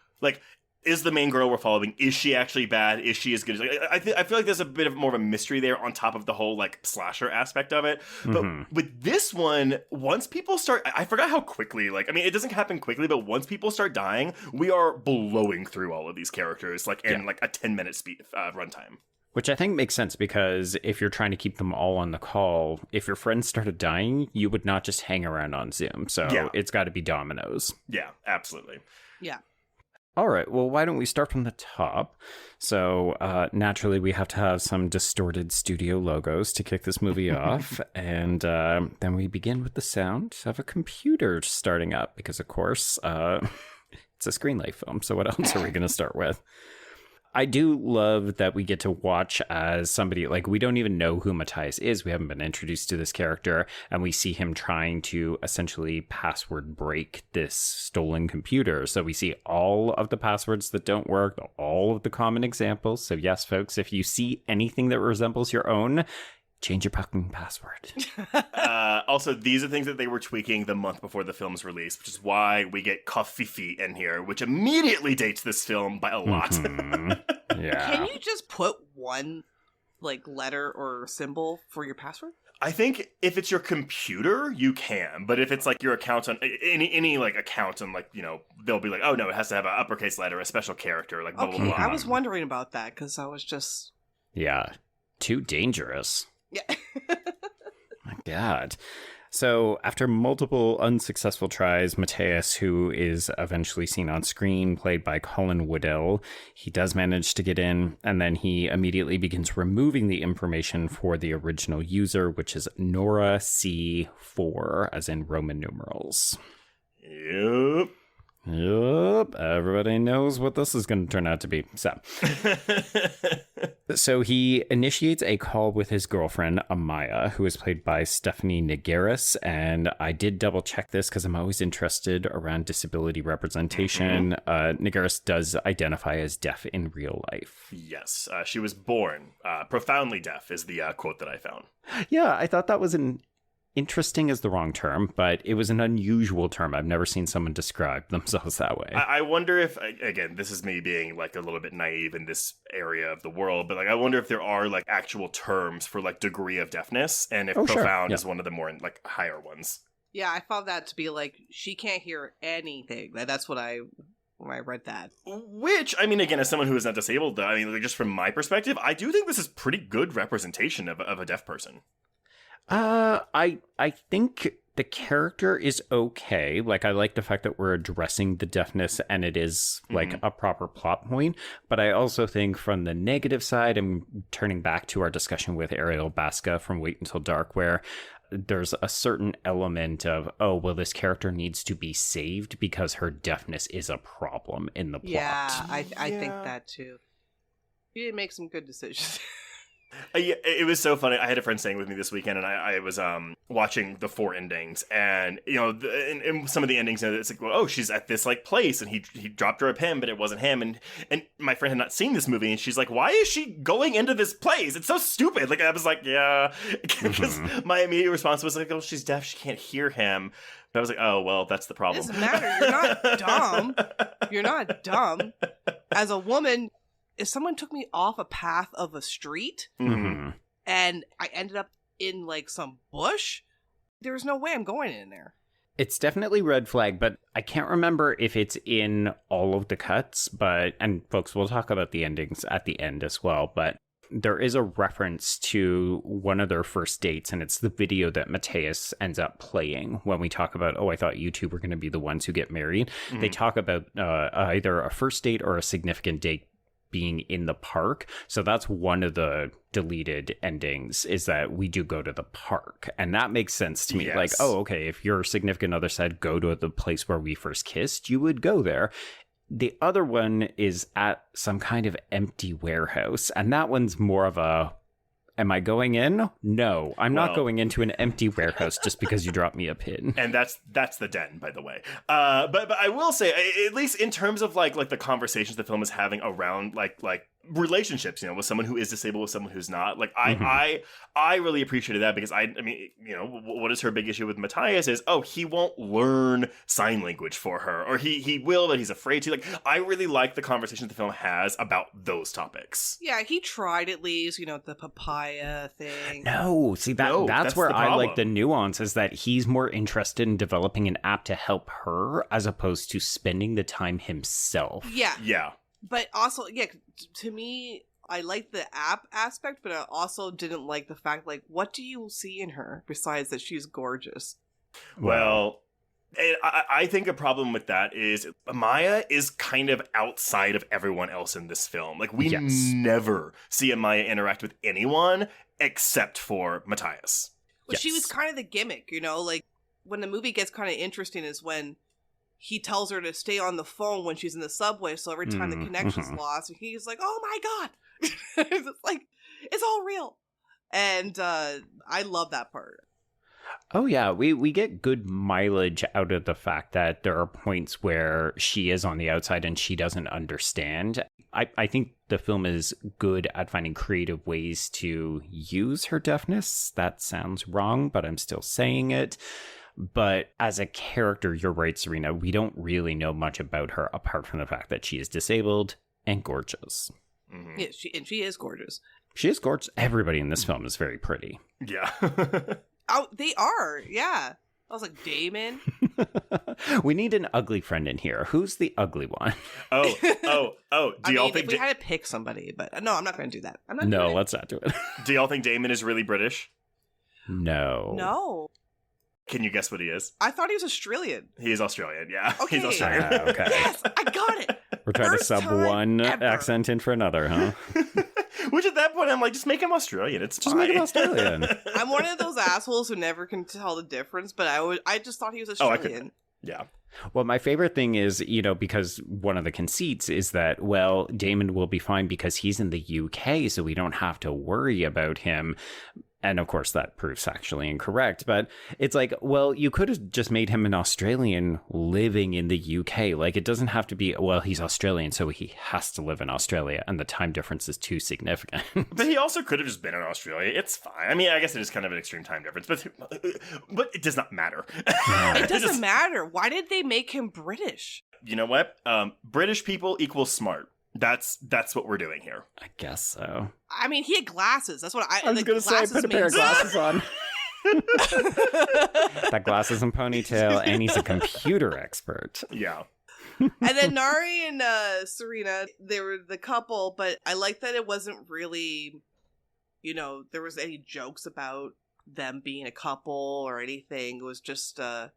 is the main girl we're following, is she actually bad? Is she as good as... I feel like there's a bit of more of a mystery there on top of the whole, slasher aspect of it. But with this one, once people start... I forgot how quickly, it doesn't happen quickly, but once people start dying, we are blowing through all of these characters, in, a 10-minute runtime. Which I think makes sense, because if you're trying to keep them all on the call, if your friends started dying, you would not just hang around on Zoom. So it's got to be dominoes. Yeah, absolutely. Yeah. All right, well, why don't we start from the top? So, naturally, we have to have some distorted studio logos to kick this movie off. And then we begin with the sound of a computer starting up, because, of course, it's a Screenlife film. So what else are we going to start with? I do love that we get to watch as somebody, we don't even know who Matias is. We haven't been introduced to this character, and we see him trying to essentially password break this stolen computer. So we see all of the passwords that don't work, all of the common examples. So yes, folks, if you see anything that resembles your own, change your fucking password. Also, these are things that they were tweaking the month before the film's release, which is why we get Coffee Feet in here, which immediately dates this film by a lot. Yeah. Can you just put one, letter or symbol for your password? I think if it's your computer, you can. But if it's, your account on any account on, they'll be oh, no, it has to have an uppercase letter, a special character, blah, blah, blah. I was wondering about that, because I was just... Yeah. Too dangerous. Yeah. My God. So after multiple unsuccessful tries, Matias, who is eventually seen on screen, played by Colin Woodell, he does manage to get in, and then he immediately begins removing the information for the original user, which is Nora C4, as in Roman numerals. Yep. Everybody knows what this is going to turn out to be. So he initiates a call with his girlfriend, Amaya, who is played by Stephanie Niggeris. And I did double check this because I'm always interested around disability representation. Niggeris does identify as deaf in real life. Yes, she was born profoundly deaf is the quote that I found. Yeah, I thought that was interesting is the wrong term, but it was an unusual term. I've never seen someone describe themselves that way. I wonder if, again, this is me being a little bit naive in this area of the world, but I wonder if there are actual terms for degree of deafness, and if profound is one of the more higher ones. Yeah, I found that to be she can't hear anything. That's what when I read that. Which, again, as someone who is not disabled, just from my perspective, I do think this is pretty good representation of a deaf person. I think the character is okay. I like the fact that we're addressing the deafness and it is a proper plot point. But I also think from the negative side, I'm turning back to our discussion with Ariel Basca from Wait Until Dark, where there's a certain element of, this character needs to be saved because her deafness is a problem in the plot. Yeah, I think that too. You did make some good decisions. It was so funny. I had a friend staying with me this weekend, and I was watching the 4 endings, and in some of the endings, it's she's at this place, and he dropped her a pin, but it wasn't him, and my friend had not seen this movie, and she's like, why is she going into this place? It's so stupid. I was like, yeah, because my immediate response was she's deaf, she can't hear him. But I was like, oh, well, that's the problem. It doesn't matter. You're not dumb. You're not dumb. As a woman, if someone took me off a path of a street and I ended up in some bush, there's no way I'm going in there. It's definitely red flag, but I can't remember if it's in all of the cuts, and folks, we'll talk about the endings at the end as well, but there is a reference to one of their first dates, and it's the video that Matias ends up playing when we talk about, I thought you two were going to be the ones who get married. They talk about either a first date or a significant date being in the park. So that's one of the deleted endings, is that we do go to the park. And that makes sense to me. Yes. Like, oh, okay, if your significant other said go to the place where we first kissed, you would go there. The other one is at some kind of empty warehouse. And that one's more of a, am I going in? No, I'm not going into an empty warehouse just because you dropped me a pin. And that's the den, by the way. But I will say, at least in terms of like the conversations the film is having around like relationships, with someone who is disabled, with someone who's not. Like I really appreciated that, because I mean, what is her big issue with Matias is, he won't learn sign language for her, or he will, but he's afraid to. Like, I really like the conversations the film has about those topics. Yeah, he tried at least, the papaya thing. No, see that's where I like the nuance, is that he's more interested in developing an app to help her as opposed to spending the time himself. Yeah. But also, to me, I like the app aspect, but I also didn't like the fact, like, what do you see in her besides that she's gorgeous? Well, I think a problem with that is Maya is kind of outside of everyone else in this film. Like, we never see Maya interact with anyone except for Matias. Well, she was kind of the gimmick, like, when the movie gets kind of interesting is when he tells her to stay on the phone when she's in the subway, so every time the connection's lost, and he's like, oh my god! It's like, it's all real. And I love that part. Oh yeah, we get good mileage out of the fact that there are points where she is on the outside and she doesn't understand. I think the film is good at finding creative ways to use her deafness. That sounds wrong, but I'm still saying it. But as a character, you're right, Serena, we don't really know much about her apart from the fact that she is disabled and gorgeous. Mm-hmm. Yeah, she is gorgeous. She is gorgeous. Everybody in this film is very pretty. Yeah. Oh, they are. Yeah. I was like, Damon. We need an ugly friend in here. Who's the ugly one? Oh. Do y'all think if we had to pick somebody, but no, I'm not going to do that. Let's not do it. Do y'all think Damon is really British? No. Can you guess what he is? I thought he was Australian. He is Australian, yeah. Okay. He's Australian. Okay. Yes, I got it. We're trying First to sub one accent in for another, huh? Which at that point, I'm like, just make him Australian. It's just make him Australian. I'm one of those assholes who never can tell the difference, but I just thought he was Australian. Yeah. Well, my favorite thing is, because one of the conceits is that, well, Damon will be fine because he's in the UK, so we don't have to worry about him. And of course, that proves actually incorrect. But it's like, well, you could have just made him an Australian living in the UK. Like, it doesn't have to be, well, he's Australian, so he has to live in Australia. And the time difference is too significant. But he also could have just been in Australia. It's fine. I mean, I guess it is kind of an extreme time difference, but it does not matter. It doesn't matter. Why did they make him British? You know what? British people equals smart. That's what we're doing here. I guess so. I mean, he had glasses. That's what I was going to say. Put a pair of glasses on. That glasses and ponytail, and he's a computer expert. Yeah. And then Nari and Serena, they were the couple, but I like that it wasn't really, there was any jokes about them being a couple or anything. It was just there.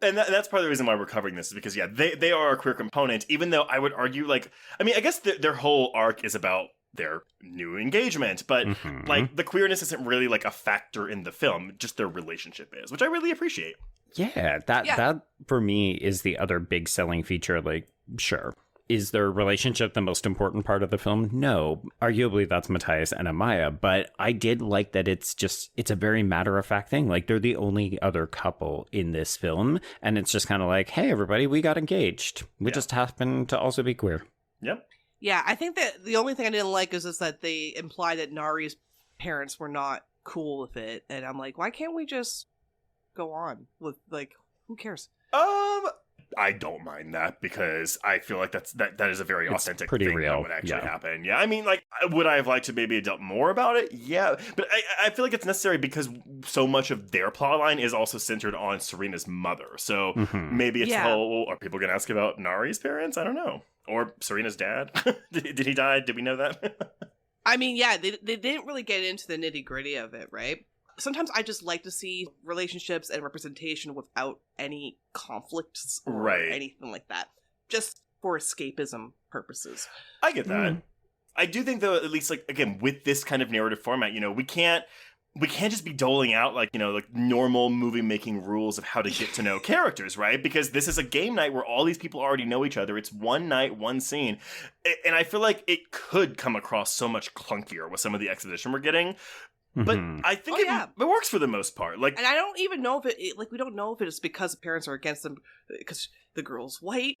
And that's part of the reason why we're covering this, is because, they are a queer component, even though I would argue, I guess their whole arc is about their new engagement, but the queerness isn't really a factor in the film, just their relationship is, which I really appreciate. Yeah, that for me is the other big selling feature. Sure. Is their relationship the most important part of the film? No. Arguably, that's Matias and Amaya, but I did like that it's a very matter-of-fact thing. They're the only other couple in this film, and it's just kind of like, hey, everybody, we got engaged. We just happen to also be queer. Yep. Yeah, I think that the only thing I didn't like is that they imply that Nari's parents were not cool with it, and I'm like, why can't we just go on with, who cares? I don't mind that, because I feel like that is a very authentic pretty thing real. That would actually happen. Yeah, I mean, would I have liked to maybe adopt more about it? Yeah, but I feel like it's necessary because so much of their plotline is also centered on Serena's mother. So maybe it's are people going to ask about Nari's parents? I don't know. Or Serena's dad? Did he die? Did we know that? I mean, yeah, they didn't really get into the nitty gritty of it, right? Sometimes I just like to see relationships and representation without any conflicts or anything like that. Just for escapism purposes. I get that. I do think, though, at least, like, again, with this kind of narrative format, you know, we can't just be doling out, like, you know, like normal movie making rules of how to get to know characters, right? Because this is a game night where all these people already know each other. It's one night, one scene. And I feel like it could come across so much clunkier with some of the exposition we're getting. But I think it works for the most part. Like, and I don't even know if we don't know if it is because the parents are against them because the girl's white.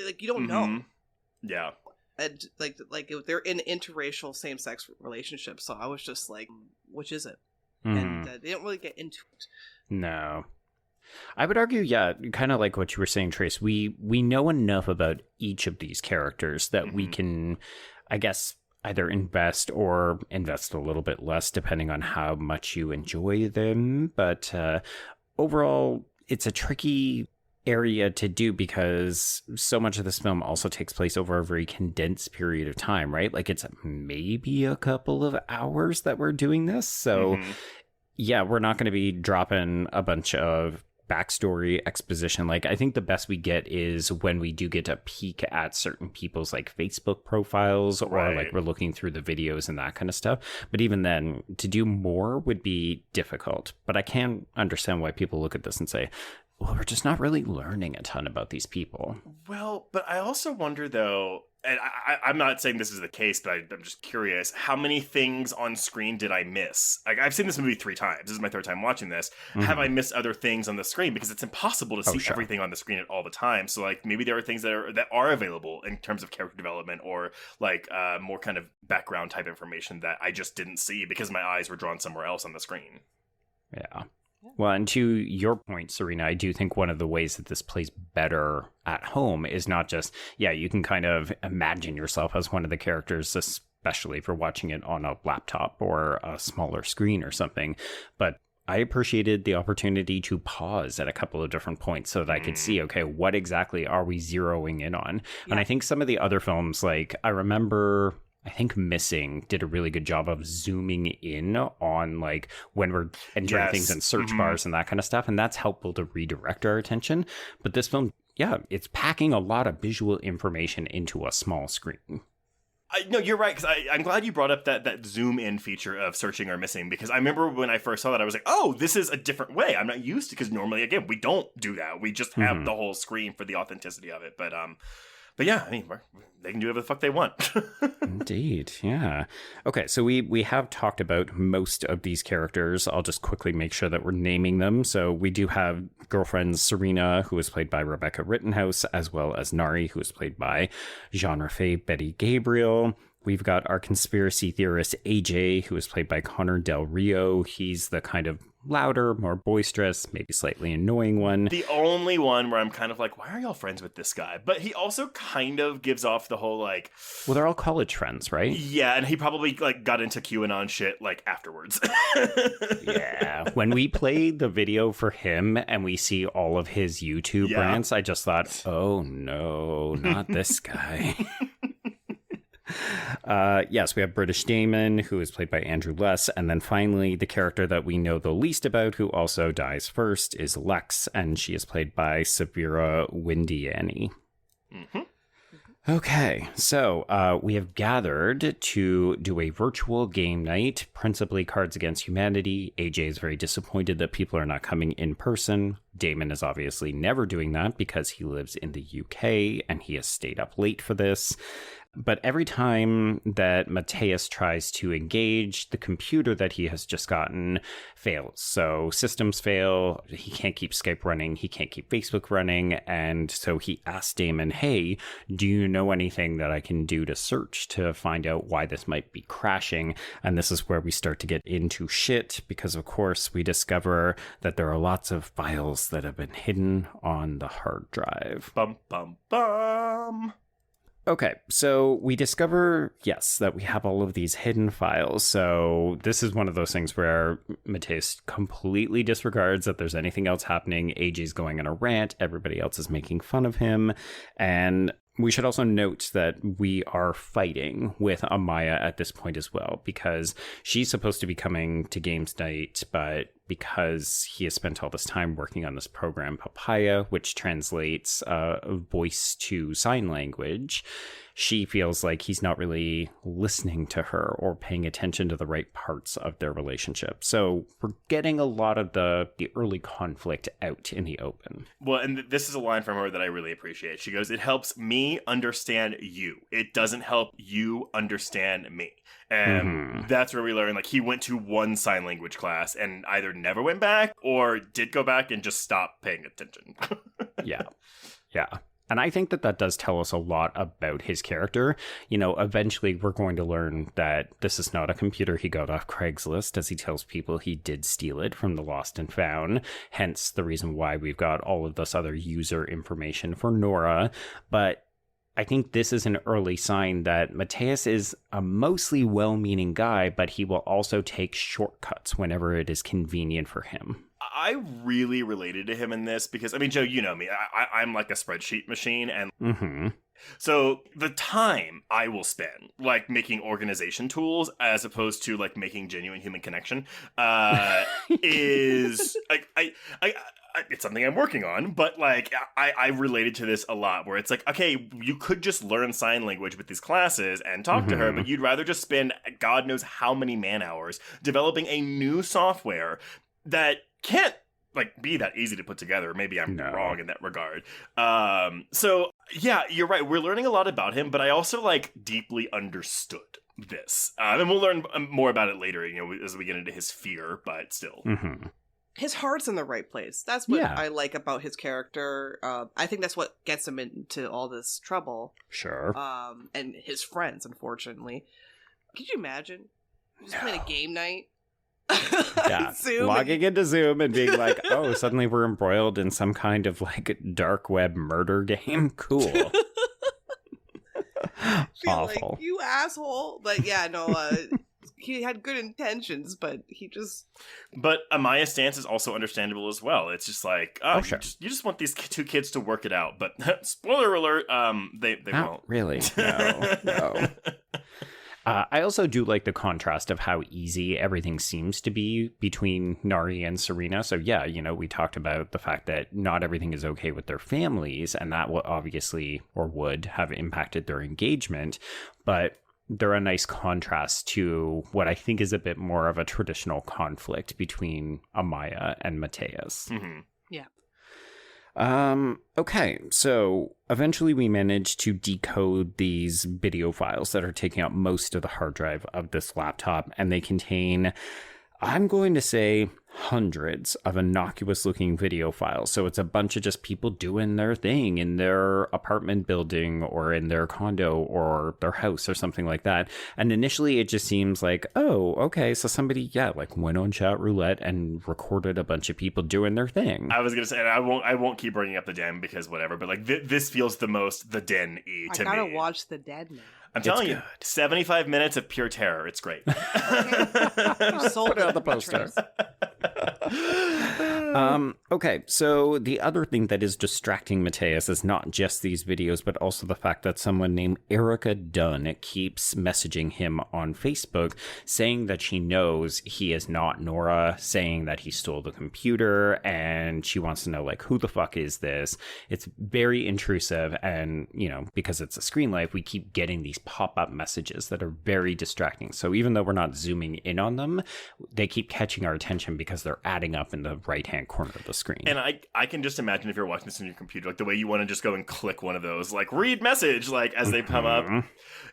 Like, you don't know. Yeah. And like they're in interracial same-sex relationships, so I was just like, which is it? And they didn't really get into it. No. I would argue, kind of like what you were saying, Trace. We know enough about each of these characters that we can, I guess, either invest or invest a little bit less, depending on how much you enjoy them. But overall, it's a tricky area to do because so much of this film also takes place over a very condensed period of time, right? Like, it's maybe a couple of hours that we're doing this. So yeah, we're not going to be dropping a bunch of backstory exposition. Like, I think the best we get is when we do get a peek at certain people's like Facebook profiles, or like we're looking through the videos and that kind of stuff. But even then, to do more would be difficult. But I can understand why people look at this and say, well, we're just not really learning a ton about these people. Well, but I also wonder, though, and I'm not saying this is the case, but I'm just curious, how many things on screen did I miss? Like, I've seen this movie 3 times. This is my 3rd time watching this. Have I missed other things on the screen? Because it's impossible to see everything on the screen at all the time. So, like, maybe there are things that are available in terms of character development, or, like, more kind of background type information that I just didn't see because my eyes were drawn somewhere else on the screen. Yeah. Well, and to your point, Serena, I do think one of the ways that this plays better at home is not just, you can kind of imagine yourself as one of the characters, especially if you're watching it on a laptop or a smaller screen or something. But I appreciated the opportunity to pause at a couple of different points so that I could see, okay, what exactly are we zeroing in on? Yeah. And I think some of the other films, like, I think Missing did a really good job of zooming in on, like, when we're entering things in search bars and that kind of stuff. And that's helpful to redirect our attention. But this film, it's packing a lot of visual information into a small screen. No, you're right, because I'm glad you brought up that zoom in feature of searching or missing, because I remember when I first saw that, I was like, oh, this is a different way. I'm not used to, because normally, again, we don't do that. We just have the whole screen for the authenticity of it. But yeah, I mean, they can do whatever the fuck they want. Indeed, yeah. Okay, so we have talked about most of these characters. I'll just quickly make sure that we're naming them. So we do have girlfriend Serena, who is played by Rebecca Rittenhouse, as well as Nari, who is played by genre-fey Betty Gabriel. We've got our conspiracy theorist AJ, who is played by Connor Del Rio. He's the kind of louder, more boisterous, maybe slightly annoying one. The only one where I'm kind of like, why are y'all friends with this guy? But he also kind of gives off the whole, like... Well, they're all college friends, right? Yeah, and he probably, like, got into QAnon shit, like, afterwards. Yeah. When we played the video for him and we see all of his YouTube rants, I just thought, oh no, not this guy. Yes, we have British Damon, who is played by Andrew Less, and then finally the character that we know the least about, who also dies first, is Lex, and she is played by Severa Windiani. Okay, so we have gathered to do a virtual game night, principally Cards Against Humanity. AJ is very disappointed that people are not coming in person. Damon is obviously never doing that because he lives in the UK and he has stayed up late for this. But every time that Matias tries to engage, the computer that he has just gotten fails. So systems fail, he can't keep Skype running, he can't keep Facebook running, and so he asks Damon, hey, do you know anything that I can do to search to find out why this might be crashing? And this is where we start to get into shit, because of course we discover that there are lots of files that have been hidden on the hard drive. Bum, bum, bum. Okay, so we discover, yes, that we have all of these hidden files. So this is one of those things where Matias completely disregards that there's anything else happening. AJ's going on a rant. Everybody else is making fun of him. And we should also note that we are fighting with Amaya at this point as well, because she's supposed to be coming to games night, but because he has spent all this time working on this program, Papaya, which translates voice to sign language, she feels like he's not really listening to her or paying attention to the right parts of their relationship. So we're getting a lot of the early conflict out in the open. Well, and this is a line from her that I really appreciate. She goes, "It helps me understand you. It doesn't help you understand me." And that's where we learn, like, he went to one sign language class and either never went back or did go back and just stopped paying attention. Yeah. And I think that does tell us a lot about his character. You know, eventually we're going to learn that this is not a computer he got off Craigslist, as he tells people he did steal it from the Lost and Found. Hence the reason why we've got all of this other user information for Nora. But I think this is an early sign that Matias is a mostly well-meaning guy, but he will also take shortcuts whenever it is convenient for him. I really related to him in this because, I mean, Joe, you know me. I'm like a spreadsheet machine. And so the time I will spend, like, making organization tools as opposed to, like, making genuine human connection is, like, it's something I'm working on, but, like, I related to this a lot, where it's like, okay, you could just learn sign language with these classes and talk to her, but you'd rather just spend God knows how many man-hours developing a new software that can't, like, be that easy to put together. Maybe I'm wrong in that regard. So, yeah, you're right. We're learning a lot about him, but I also, like, deeply understood this. And we'll learn more about it later, you know, as we get into his fear, but still. His heart's in the right place. That's what I like about his character. I think that's what gets him into all this trouble. Sure. And his friends, unfortunately. Could you imagine? Just playing a game night? Yeah, logging into Zoom and being like, oh, suddenly we're embroiled in some kind of, like, dark web murder game. Cool. Awful. Like, you asshole. But yeah, no, he had good intentions, but he just... But Amaya's stance is also understandable as well. It's just like, sure. You just want these two kids to work it out. But spoiler alert, they won't. Really? No. I also do like the contrast of how easy everything seems to be between Nari and Serena. So yeah, you know, we talked about the fact that not everything is okay with their families, and that will obviously, or would, have impacted their engagement. But they're a nice contrast to what I think is a bit more of a traditional conflict between Amaya and Matias. Yeah. Okay, so eventually we managed to decode these video files that are taking up most of the hard drive of this laptop, and they contain, I'm going to say, hundreds of innocuous looking video files. So it's a bunch of just people doing their thing in their apartment building or in their condo or their house or something like that. And initially it just seems like, oh, okay, so somebody, like, went on chat roulette and recorded a bunch of people doing their thing. I was gonna say, and I won't keep bringing up the den because whatever, but, like, this feels the most the den-y to me. I gotta watch the den now. I'm telling you, 75 minutes of pure terror. It's great. You sold Put it on the poster. Okay, so the other thing that is distracting Matias is not just these videos, but also the fact that someone named Erica Dunn keeps messaging him on Facebook saying that she knows he is not Nora, saying that he stole the computer, and she wants to know, like, who the fuck is this? It's very intrusive, and, you know, because it's a Screenlife, we keep getting these pop-up messages that are very distracting. So even though we're not zooming in on them, they keep catching our attention because they're adding up in the right-hand corner of the screen. And I can just imagine if you're watching this on your computer, like, the way you want to just go and click one of those, like, read message, like, as they come up.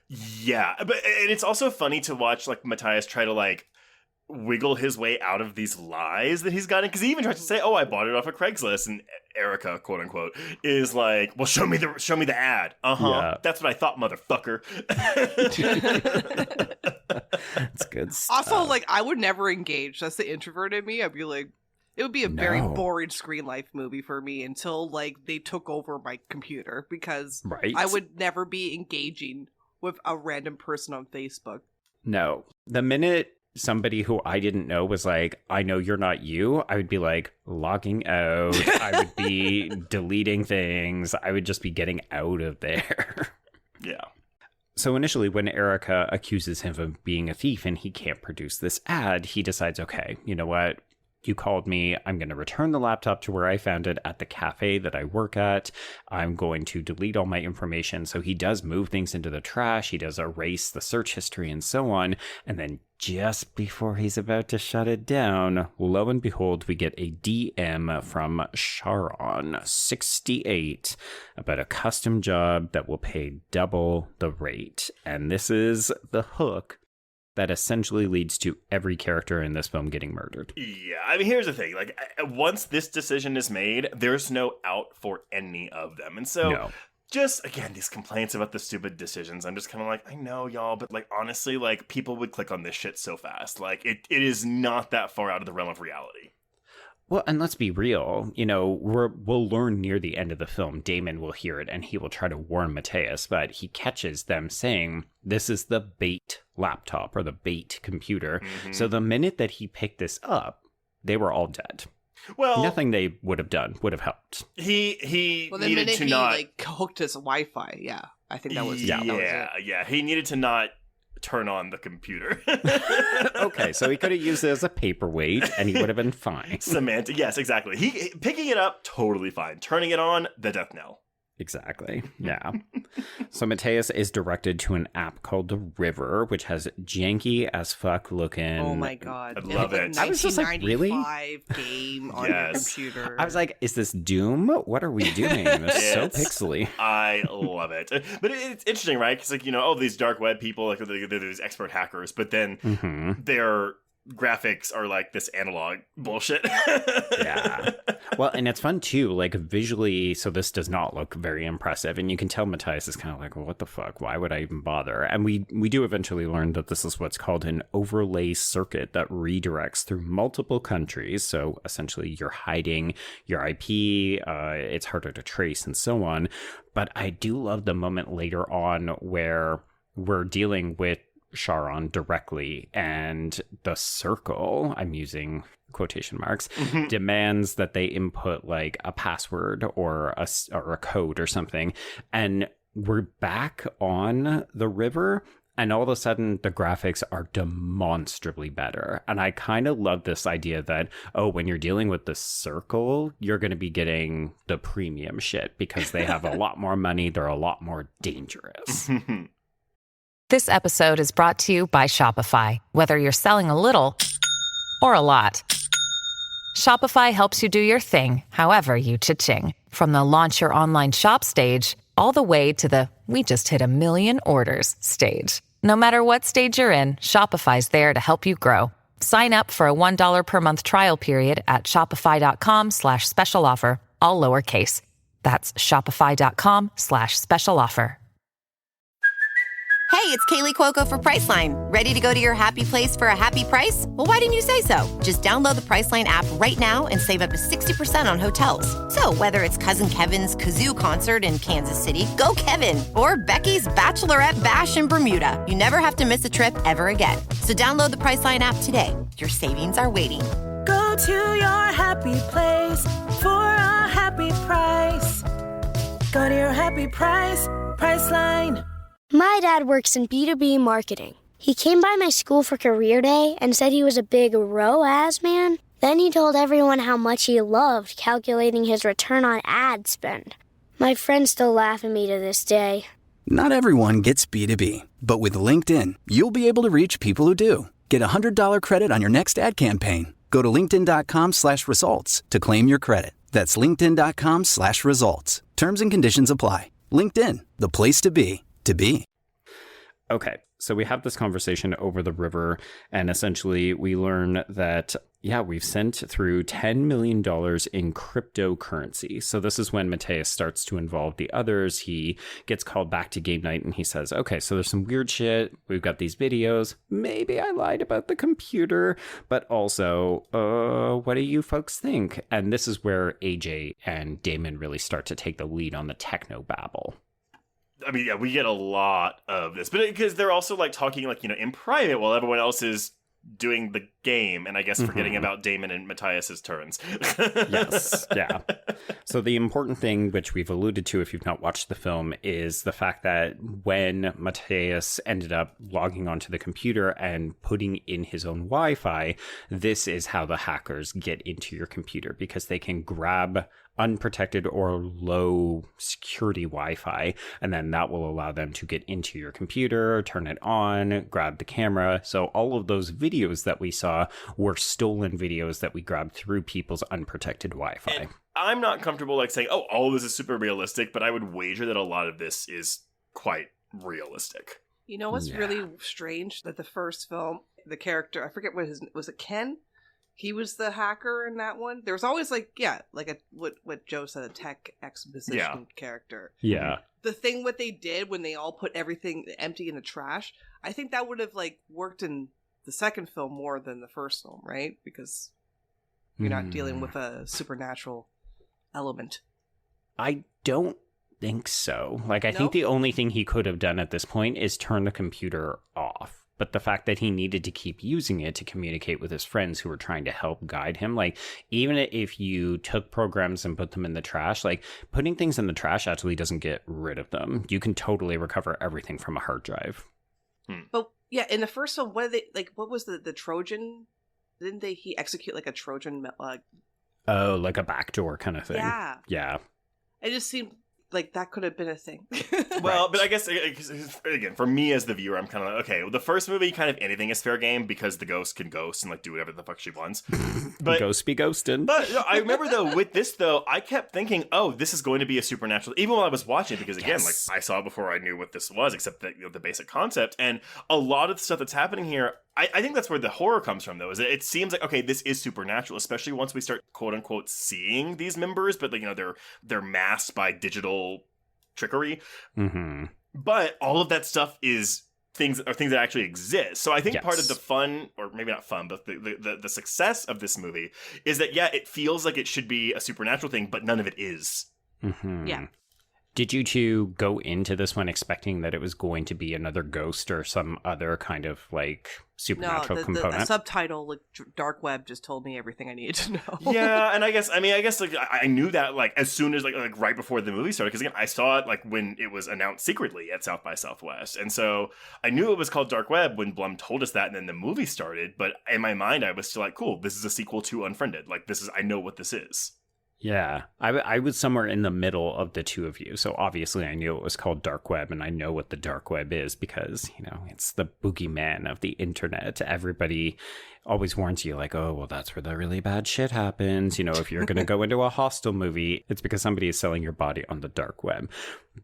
Yeah. And it's also funny to watch, like, Matias try to, like, wiggle his way out of these lies that he's gotten, because he even tries to say, oh, I bought it off of Craigslist, and Erica, quote unquote, is like, well, show me the ad. Yeah. That's what I thought, motherfucker. It's good stuff. Also, like, I would never engage. That's the introvert in me. I'd be like, it would be a very boring Screenlife movie for me until, like, they took over my computer, because I would never be engaging with a random person on Facebook. No. The minute somebody who I didn't know was like, I know you're not you, I would be like logging out. I would be deleting things. I would just be getting out of there. Yeah. So initially, when Erica accuses him of being a thief and he can't produce this ad, he decides, okay, you know what? you called me. I'm going to return the laptop to where I found it at the cafe that I work at. I'm going to delete all my information. So he does move things into the trash. He does erase the search history and so on. And then just before he's about to shut it down, lo and behold, we get a DM from Sharon, 68, about a custom job that will pay double the rate. And this is the hook that essentially leads to every character in this film getting murdered. Yeah, I mean, here's the thing. Like, once this decision is made, there's no out for any of them. And so, just, again, these complaints about the stupid decisions, I'm just kind of like, I know, y'all, but, like, honestly, like, people would click on this shit so fast. Like, it is not that far out of the realm of reality. Well, and let's be real, you know, we'll learn near the end of the film, Damon will hear it and he will try to warn Matias, but he catches them saying, this is the bait laptop or the bait computer. Mm-hmm. So the minute that he picked this up, they were all dead. Well, nothing they would have done would have helped. He needed to not like hooked his Wi-Fi. Yeah, I think that was He needed to not turn on the computer. Okay, so he could have used it as a paperweight and he would have been fine. Semantic, yes, exactly. He picking it up, totally fine. Turning it on, the death knell. Exactly. Yeah. So Matias is directed to an app called The River, which has janky as fuck looking. Oh my god. I love it. I was just like, really? Game on your computer. I was like, is this Doom? What are we doing? It's so pixely. I love it. But it's interesting, right? Because, like, you know, all these dark web people, like, they're these expert hackers, but then they're graphics are like this analog bullshit. Yeah. Well, and it's fun too, like visually, so this does not look very impressive. And you can tell Matias is kind of like, well, what the fuck? Why would I even bother? And we do eventually learn that this is what's called an overlay circuit that redirects through multiple countries. So essentially you're hiding your IP, it's harder to trace and so on. But I do love the moment later on where we're dealing with Sharon directly, and the circle, I'm using quotation marks, demands that they input like a password or a code or something, and we're back on the river, and all of a sudden the graphics are demonstrably better. And I kind of love this idea that, oh, when you're dealing with the circle, you're going to be getting the premium shit because they have a lot more money, they're a lot more dangerous. This episode is brought to you by Shopify. Whether you're selling a little or a lot, Shopify helps you do your thing, however you cha-ching. From the launch your online shop stage, all the way to the we just hit 1 million orders stage. No matter what stage you're in, Shopify's there to help you grow. Sign up for a $1 per month trial period at shopify.com/special offer, all lowercase. That's shopify.com/special offer. Hey, it's Kaylee Cuoco for Priceline. Ready to go to your happy place for a happy price? Well, why didn't you say so? Just download the Priceline app right now and save up to 60% on hotels. So whether it's Cousin Kevin's Kazoo Concert in Kansas City, go Kevin, or Becky's Bachelorette Bash in Bermuda, you never have to miss a trip ever again. So download the Priceline app today. Your savings are waiting. Go to your happy place for a happy price. Go to your happy price, Priceline. My dad works in B2B marketing. He came by my school for career day and said he was a big ROAS man. Then he told everyone how much he loved calculating his return on ad spend. My friends still laugh at me to this day. Not everyone gets B2B, but with LinkedIn, you'll be able to reach people who do. Get a $100 credit on your next ad campaign. Go to linkedin.com/results to claim your credit. That's linkedin.com/results. Terms and conditions apply. LinkedIn, the place to be. Okay, so we have this conversation over the river, and essentially we learn that, we've sent through $10 million in cryptocurrency. So this is when Matias starts to involve the others. He gets called back to game night and he says, okay, so there's some weird shit. We've got these videos. Maybe I lied about the computer, but also, what do you folks think? And this is where AJ and Damon really start to take the lead on the techno babble. I mean, we get a lot of this, but because they're also like talking like, in private while everyone else is doing the game, and I guess forgetting about Damon and Matias's turns. Yes, yeah. So the important thing, which we've alluded to if you've not watched the film, is the fact that when Matias ended up logging onto the computer and putting in his own Wi-Fi, this is how the hackers get into your computer, because they can grab unprotected or low security Wi-Fi, and then that will allow them to get into your computer, turn it on, grab the camera. So all of those videos that we saw were stolen videos that we grabbed through people's unprotected Wi-Fi. And I'm not comfortable like saying, oh, all of this is super realistic, but I would wager that a lot of this is quite realistic. You know what's really strange? That the first film, the character, I forget was it Ken? He was the hacker in that one. There was always what Joe said, a tech exposition character. Yeah. The thing what they did when they all put everything empty in the trash, I think that would have worked in the second film more than the first film, right? Because you're not dealing with a supernatural element. I don't think so. I think the only thing he could have done at this point is turn the computer off. But the fact that he needed to keep using it to communicate with his friends who were trying to help guide him, even if you took programs and put them in the trash, putting things in the trash actually doesn't get rid of them. You can totally recover everything from a hard drive. But yeah, in the first one, what was the Trojan? Didn't he execute a Trojan? A backdoor kind of thing. Yeah. Yeah. It just seemed like that could have been a thing. Well, but I guess, again, for me as the viewer, I'm kind of okay, the first movie, kind of anything is fair game because the ghost can ghost and do whatever the fuck she wants. But ghost be ghosting. But I remember though, with this though, I kept thinking, oh, this is going to be a supernatural, even while I was watching, because again, I saw it before I knew what this was, except that the basic concept, and a lot of the stuff that's happening here, I think that's where the horror comes from, though, is it seems like, okay, this is supernatural, especially once we start, quote-unquote, seeing these members, but, they're masked by digital trickery. Mm-hmm. But all of that stuff is things that actually exist. So I think part of the fun, or maybe not fun, but the success of this movie is that, it feels like it should be a supernatural thing, but none of it is. Mm-hmm. Yeah. Did you two go into this one expecting that it was going to be another ghost or some other kind of supernatural component? The subtitle, Dark Web, just told me everything I needed to know. Yeah, and I guess I knew that as soon as right before the movie started, because again I saw it when it was announced secretly at South by Southwest, and so I knew it was called Dark Web when Blum told us that, and then the movie started. But in my mind, I was still cool. This is a sequel to Unfriended. I know what this is. Yeah, I was somewhere in the middle of the two of you. So obviously I knew it was called Dark Web, and I know what the Dark Web is because, it's the boogeyman of the internet. Everybody always warns you oh, well, that's where the really bad shit happens. If you're going to go into a Hostel movie, it's because somebody is selling your body on the Dark Web.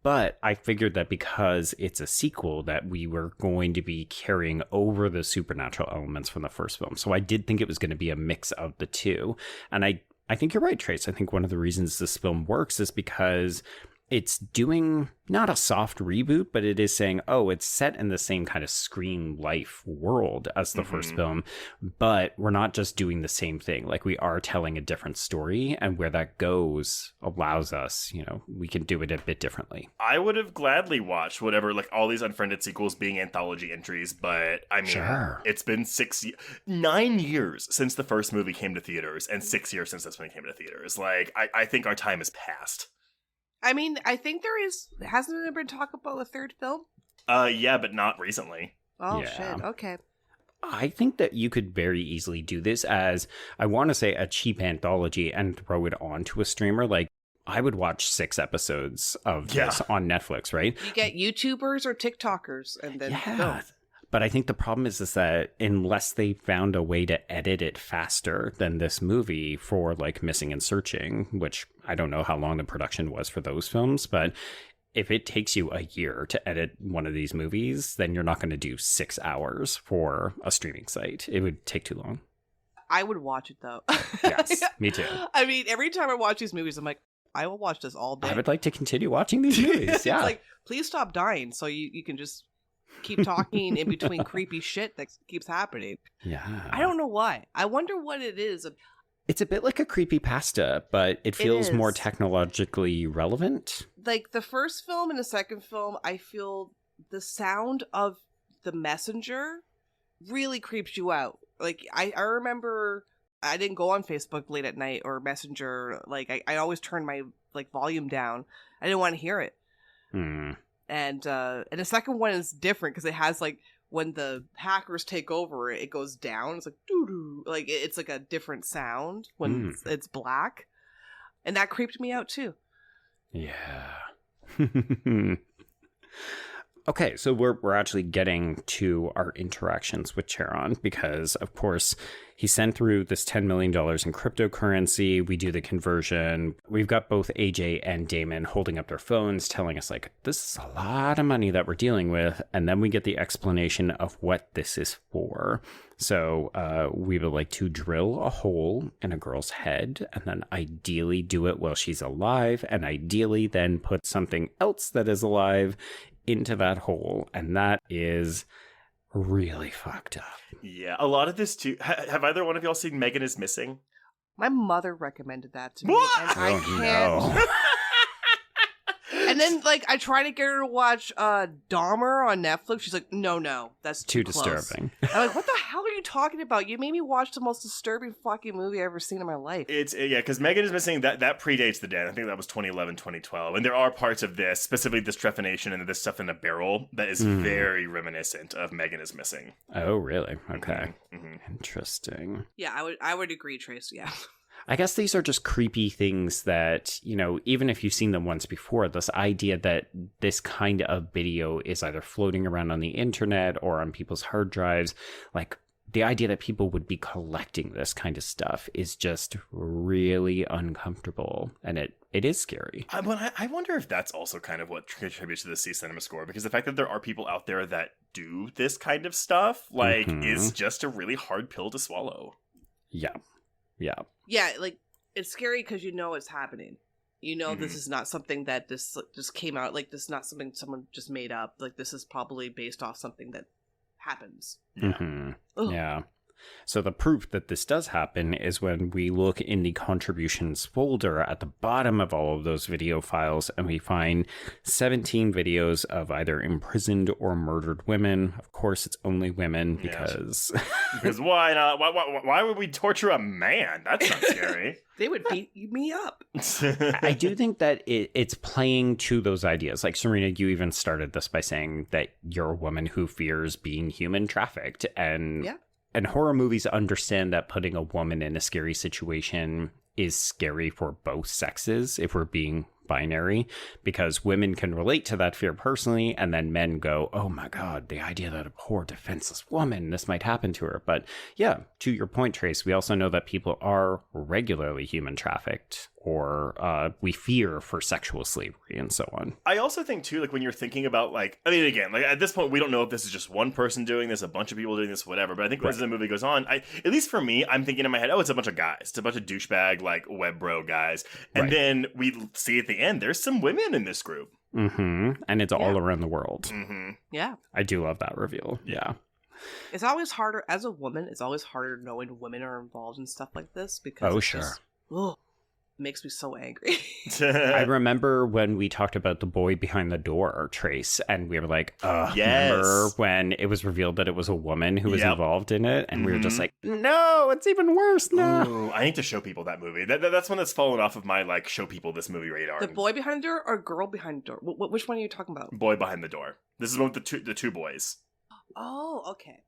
But I figured that because it's a sequel that we were going to be carrying over the supernatural elements from the first film. So I did think it was going to be a mix of the two. And I think you're right, Trace. I think one of the reasons this film works is because it's doing not a soft reboot, but it is saying, oh, it's set in the same kind of Screenlife world as the first film, but we're not just doing the same thing. We are telling a different story, and where that goes allows us, we can do it a bit differently. I would have gladly watched whatever, all these Unfriended sequels being anthology entries, but I mean, It's been 9 years since the first movie came to theaters, and 6 years since this one came to theaters. I think our time is past. I mean, I think hasn't there been talk about a third film? Yeah, but not recently. Oh, yeah. Shit, okay. I think that you could very easily do this as, I want to say, a cheap anthology and throw it onto a streamer. I would watch 6 episodes of this on Netflix, right? You get YouTubers or TikTokers, and then go. But I think the problem is that unless they found a way to edit it faster than this movie for missing and searching, which I don't know how long the production was for those films, but if it takes you a year to edit one of these movies, then you're not going to do 6 hours for a streaming site. It would take too long. I would watch it though. Yes, me too. I mean, every time I watch these movies, I'm I will watch this all day. I would like to continue watching these movies. Yeah. It's please stop dying so you can just keep talking in between creepy shit that keeps happening. Yeah. I don't know why. I wonder what it is. It's a bit like a creepypasta, but it feels more technologically relevant. The first film and the second film, I feel the sound of the messenger really creeps you out. Like, I remember I didn't go on Facebook late at night or Messenger. Like, I always turned my, like, volume down. I didn't want to hear it. And the second one is different because it has, like, when the hackers take over, it goes down. It's like, doo-doo. Like, it's like a different sound when it's black. And that creeped me out, too. Yeah. Okay, so we're actually getting to our interactions with Charon because, of course, he sent through this $10 million in cryptocurrency. We do the conversion. We've got both AJ and Damon holding up their phones, telling us, like, this is a lot of money that we're dealing with. And then we get the explanation of what this is for. So we would like to drill a hole in a girl's head and then ideally do it while she's alive and ideally then put something else that is alive into that hole, and that is really fucked up. Yeah, a lot of this too. Have either one of y'all seen Megan is Missing? My mother recommended that to me, what? And I can't. No. And then, like, I try to get her to watch Dahmer on Netflix. She's like, no, that's too close. Disturbing. I'm like, what the hell are you talking about? You made me watch the most disturbing fucking movie I've ever seen in my life. Yeah, because Megan is Missing, that predates the dead. I think that was 2011, 2012. And there are parts of this, specifically this trephination and this stuff in a barrel, that is very reminiscent of Megan is Missing. Oh, really? Okay. Interesting. Yeah, I would agree, Trace, yeah. I guess these are just creepy things that, you know, even if you've seen them once before, this idea that this kind of video is either floating around on the internet or on people's hard drives, like the idea that people would be collecting this kind of stuff is just really uncomfortable. And it is scary. But I wonder if that's also kind of what contributes to the C Cinema score, because the fact that there are people out there that do this kind of stuff, like, is just a really hard pill to swallow. Yeah. Yeah, like, it's scary because you know it's happening. You know this is not something that just came out. Like, this is not something someone just made up. Like, this is probably based off something that happens. Yeah. So the proof that this does happen is when we look in the contributions folder at the bottom of all of those video files and we find 17 videos of either imprisoned or murdered women. Of course, it's only women because... Because why not? Why would we torture a man? That's not scary. They would beat me up. I do think that it's playing to those ideas. Like, Serena, you even started this by saying that you're a woman who fears being human trafficked. And horror movies understand that putting a woman in a scary situation is scary for both sexes, if we're being binary, because women can relate to that fear personally, and then men go, oh my god, the idea that a poor defenseless woman, this might happen to her. But yeah, to your point, Trace, we also know that people are regularly human trafficked, or we fear for sexual slavery and so on. I also think too, like, when you're thinking about, like, I mean, again, like, at this point we don't know if this is just one person doing this, a bunch of people doing this, whatever, but I think as the movie goes on, at least for me, I'm thinking in my head, oh, it's a bunch of guys, it's a bunch of douchebag, like, web bro guys, and then we see at the end there's some women in this group, and it's all around the world. Yeah, I do love that reveal. Yeah, it's always harder as a woman. It's always harder knowing women are involved in stuff like this because makes me so angry. I remember when we talked about The Boy Behind the Door, Trace, and we were like, remember when it was revealed that it was a woman who was involved in it? And we were just like, no, it's even worse now. Ooh, I need to show people that movie. That's one that's fallen off of my, like, show people this movie radar. The Boy Behind the Door or Girl Behind the Door? Which one are you talking about? Boy Behind the Door. This is one with the two boys. Oh, okay.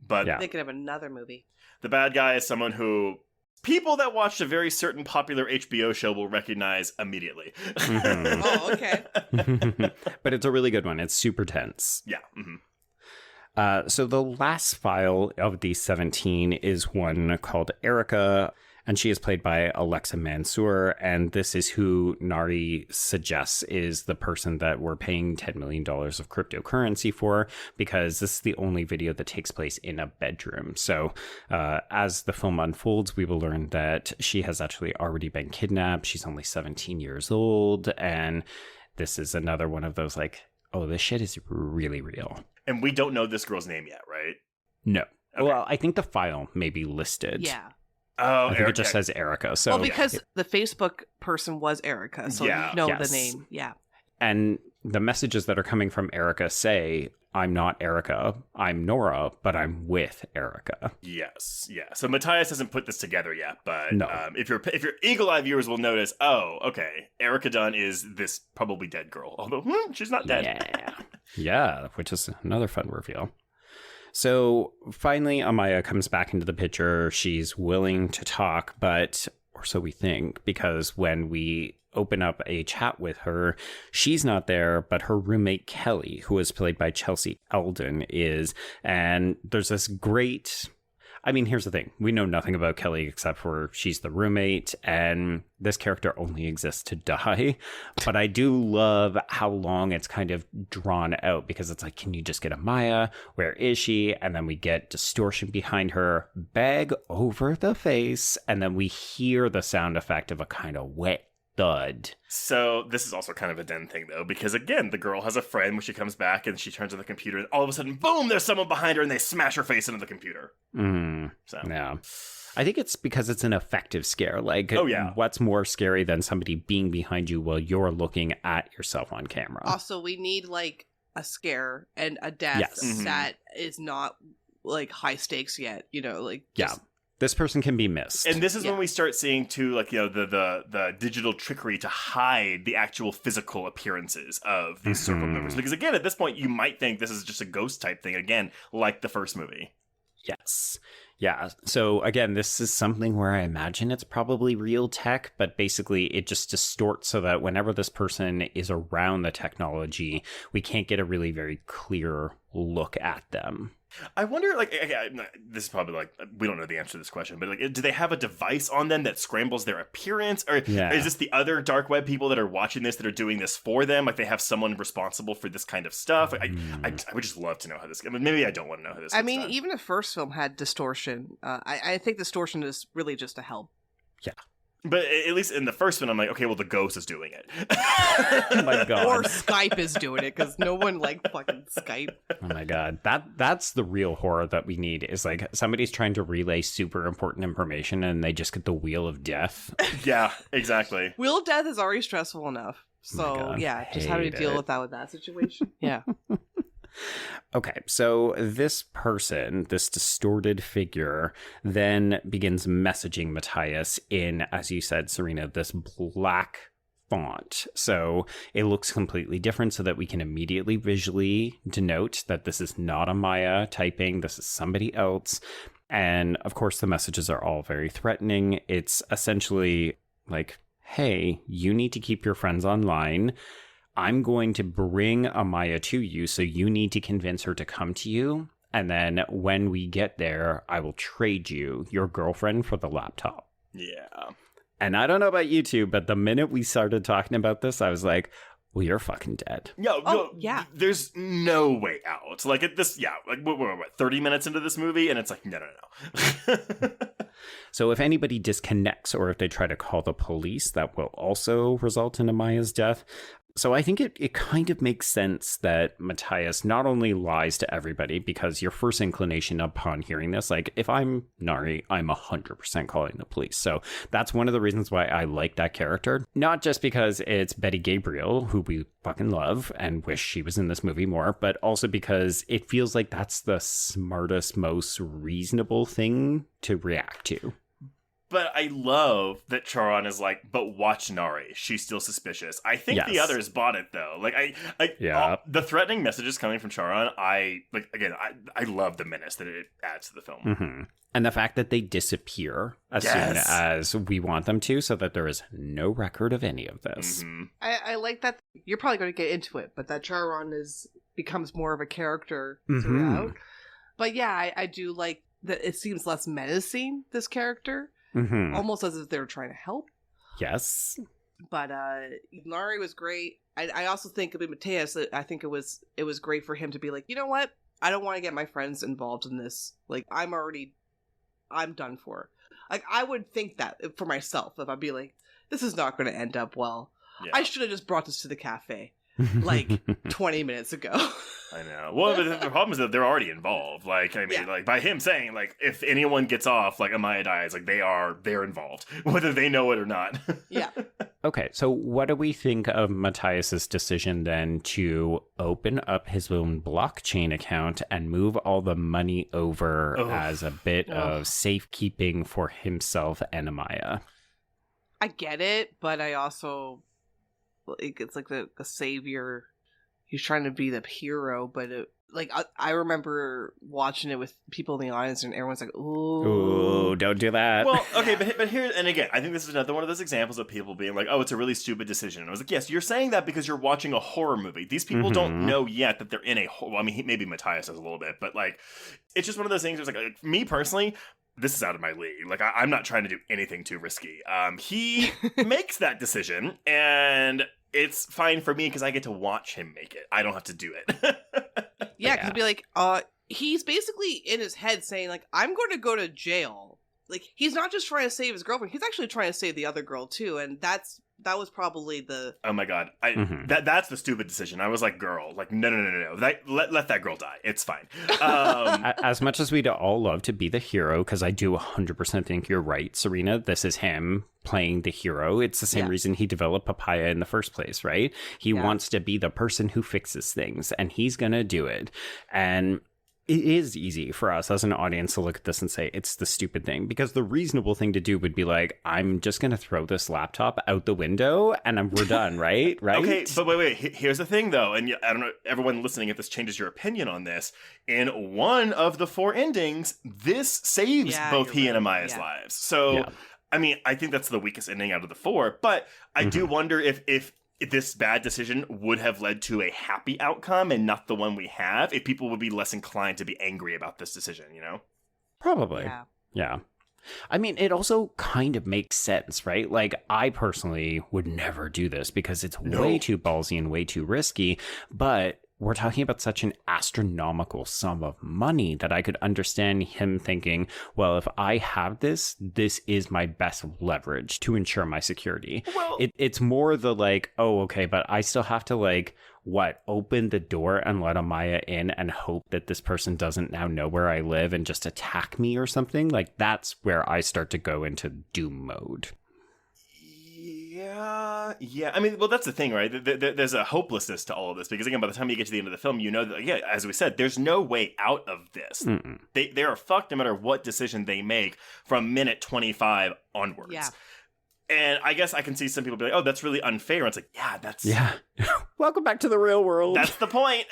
But I'm thinking of another movie. The bad guy is someone who people that watched a very certain popular HBO show will recognize immediately. Oh, okay. But it's a really good one. It's super tense. Yeah. So the last file of these 17 is one called Erica, and she is played by Alexa Mansour, and this is who Nari suggests is the person that we're paying $10 million of cryptocurrency for, because this is the only video that takes place in a bedroom. So as the film unfolds, we will learn that she has actually already been kidnapped. She's only 17 years old, and this is another one of those, like, oh, this shit is really real. And we don't know this girl's name yet, right? No. Okay. Well, I think the file may be listed. Yeah. Oh, I think it just says Erica. So because the Facebook person was Erica, so you know the name. Yeah. And the messages that are coming from Erica say, I'm not Erica. I'm Nora, but I'm with Erica. Yes, yeah. So Matias hasn't put this together yet, but no. If your eagle-eye viewers will notice, oh, okay, Erica Dunn is this probably dead girl, although she's not dead. Yeah, which is another fun reveal. So finally, Amaya comes back into the picture. She's willing to talk, but, or so we think, because when we open up a chat with her, she's not there, but her roommate Kelly, who is played by Chelsea Eldon, is. And there's this great... I mean, here's the thing. We know nothing about Kelly except for she's the roommate, and this character only exists to die. But I do love how long it's kind of drawn out, because it's like, can you just get Amaya? Where is she? And then we get distortion behind her, bag over the face, and then we hear the sound effect of a kind of wet thud. So this is also kind of a Den thing, though, because again, the girl has a friend when she comes back and she turns on the computer and all of a sudden, boom, there's someone behind her and they smash her face into the computer. So yeah. I think it's because it's an effective scare. Like, what's more scary than somebody being behind you while you're looking at yourself on camera? Also, we need like a scare and a death that is not like high stakes yet, you know, like just... This person can be missed. And this is when we start seeing, too, like, you know, the digital trickery to hide the actual physical appearances of these circle movers. Because, again, at this point, you might think this is just a ghost type thing, again, like the first movie. Yes. Yeah. So, again, this is something where I imagine it's probably real tech, but basically it just distorts so that whenever this person is around the technology, we can't get a really very clear look at them. I wonder, like, this is probably like, we don't know the answer to this question, but like, do they have a device on them that scrambles their appearance? Or is this the other dark web people that are watching this that are doing this for them? Like, they have someone responsible for this kind of stuff? Like, I would just love to know how this, I mean, maybe I don't want to know how this I mean, done. Even the first film had distortion. I think distortion is really just to help. Yeah. But at least in the first one, I'm like, okay, well, the ghost is doing it. Oh my God. Or Skype is doing it, because no one like fucking Skype. Oh my God. That's the real horror that we need, is like somebody's trying to relay super important information and they just get the wheel of death. Yeah, exactly. Wheel of death is already stressful enough. So, just having to deal with that situation. Yeah. Okay, so this person, this distorted figure, then begins messaging Matias in, as you said, Serena, this black font. So it looks completely different so that we can immediately visually denote that this is not Amaya typing, this is somebody else. And of course, the messages are all very threatening. It's essentially like, hey, you need to keep your friends online. I'm going to bring Amaya to you, so you need to convince her to come to you. And then when we get there, I will trade you your girlfriend for the laptop. Yeah. And I don't know about you two, but the minute we started talking about this, I was like, well, you're fucking dead. No, there's no way out. Like, at this, like, we're 30 minutes into this movie, and it's like, no. So if anybody disconnects or if they try to call the police, that will also result in Amaya's death. So I think it kind of makes sense that Matias not only lies to everybody, because your first inclination upon hearing this, like, if I'm Nari, I'm 100% calling the police. So that's one of the reasons why I like that character. Not just because it's Betty Gabriel, who we fucking love and wish she was in this movie more, but also because it feels like that's the smartest, most reasonable thing to react to. But I love that Charon is like, but watch Nari. She's still suspicious. I think the others bought it, though. Like, the threatening messages coming from Charon, I love the menace that it adds to the film. Mm-hmm. And the fact that they disappear as soon as we want them to, so that there is no record of any of this. Mm-hmm. I like that. You're probably going to get into it, but that Charon becomes more of a character throughout. But yeah, I do like that it seems less menacing, this character. Mm-hmm. Almost as if they were trying to help. Yes. But Nari was great. I also think with Matias, I think it was great for him to be like, you know what? I don't want to get my friends involved in this. Like, I'm done for. Like, I would think that for myself, if I'd be like, this is not going to end up well. Yeah. I should have just brought this to the cafe. like 20 minutes ago. I know. Well, but the problem is that they're already involved. Like, I mean, like by him saying, like, if anyone gets off, like Amaya dies, like they're involved, whether they know it or not. Yeah. Okay, so what do we think of Matias's decision then to open up his own blockchain account and move all the money over as a bit of safekeeping for himself and Amaya? I get it, but I also, like, it's like the savior. He's trying to be the hero, but I remember watching it with people in the audience, and everyone's like, "Ooh, don't do that." Well, okay, but here, and again, I think this is another one of those examples of people being like, "Oh, it's a really stupid decision." And I was like, "Yes, you're saying that because you're watching a horror movie. These people don't know yet that they're in a. Well, I mean, maybe Matias does a little bit, but like, it's just one of those things. Where it's like me personally." This is out of my league. Like, I'm not trying to do anything too risky. He makes that decision, and it's fine for me because I get to watch him make it. I don't have to do it. Yeah, because be like, he's basically in his head saying, like, I'm going to go to jail. Like, he's not just trying to save his girlfriend. He's actually trying to save the other girl, too. And that was probably the... Oh, my God. That's the stupid decision. I was like, girl. Like, no. Let that girl die. It's fine. As much as we'd all love to be the hero, because I do 100% think you're right, Serena, this is him playing the hero. It's the same reason he developed Papaya in the first place, right? He wants to be the person who fixes things, and he's going to do it. And... it is easy for us as an audience to look at this and say it's the stupid thing, because the reasonable thing to do would be like, I'm just going to throw this laptop out the window and we're done, right? Right? Okay, but wait. Here's the thing, though, and I don't know, everyone listening, if this changes your opinion on this, in one of the 4 endings, this saves both he and Amaya's lives. So, I mean, I think that's the weakest ending out of the 4, but I do wonder if this bad decision would have led to a happy outcome and not the one we have, if people would be less inclined to be angry about this decision, you know? Probably. Yeah. I mean, it also kind of makes sense, right? Like, I personally would never do this because it's way too ballsy and way too risky, but we're talking about such an astronomical sum of money that I could understand him thinking, well, if I have this is my best leverage to ensure my security. Well, it's more the like, oh, okay, but I still have to like, open the door and let Amaya in and hope that this person doesn't now know where I live and just attack me or something. Like, that's where I start to go into doom mode. Yeah. I mean, well, that's the thing, right? There's a hopelessness to all of this because, again, by the time you get to the end of the film, you know that, as we said, there's no way out of this. They are fucked no matter what decision they make from minute 25 onwards. Yeah. And I guess I can see some people be like, oh, that's really unfair. And it's like, that's... Yeah. Welcome back to the real world. That's the point.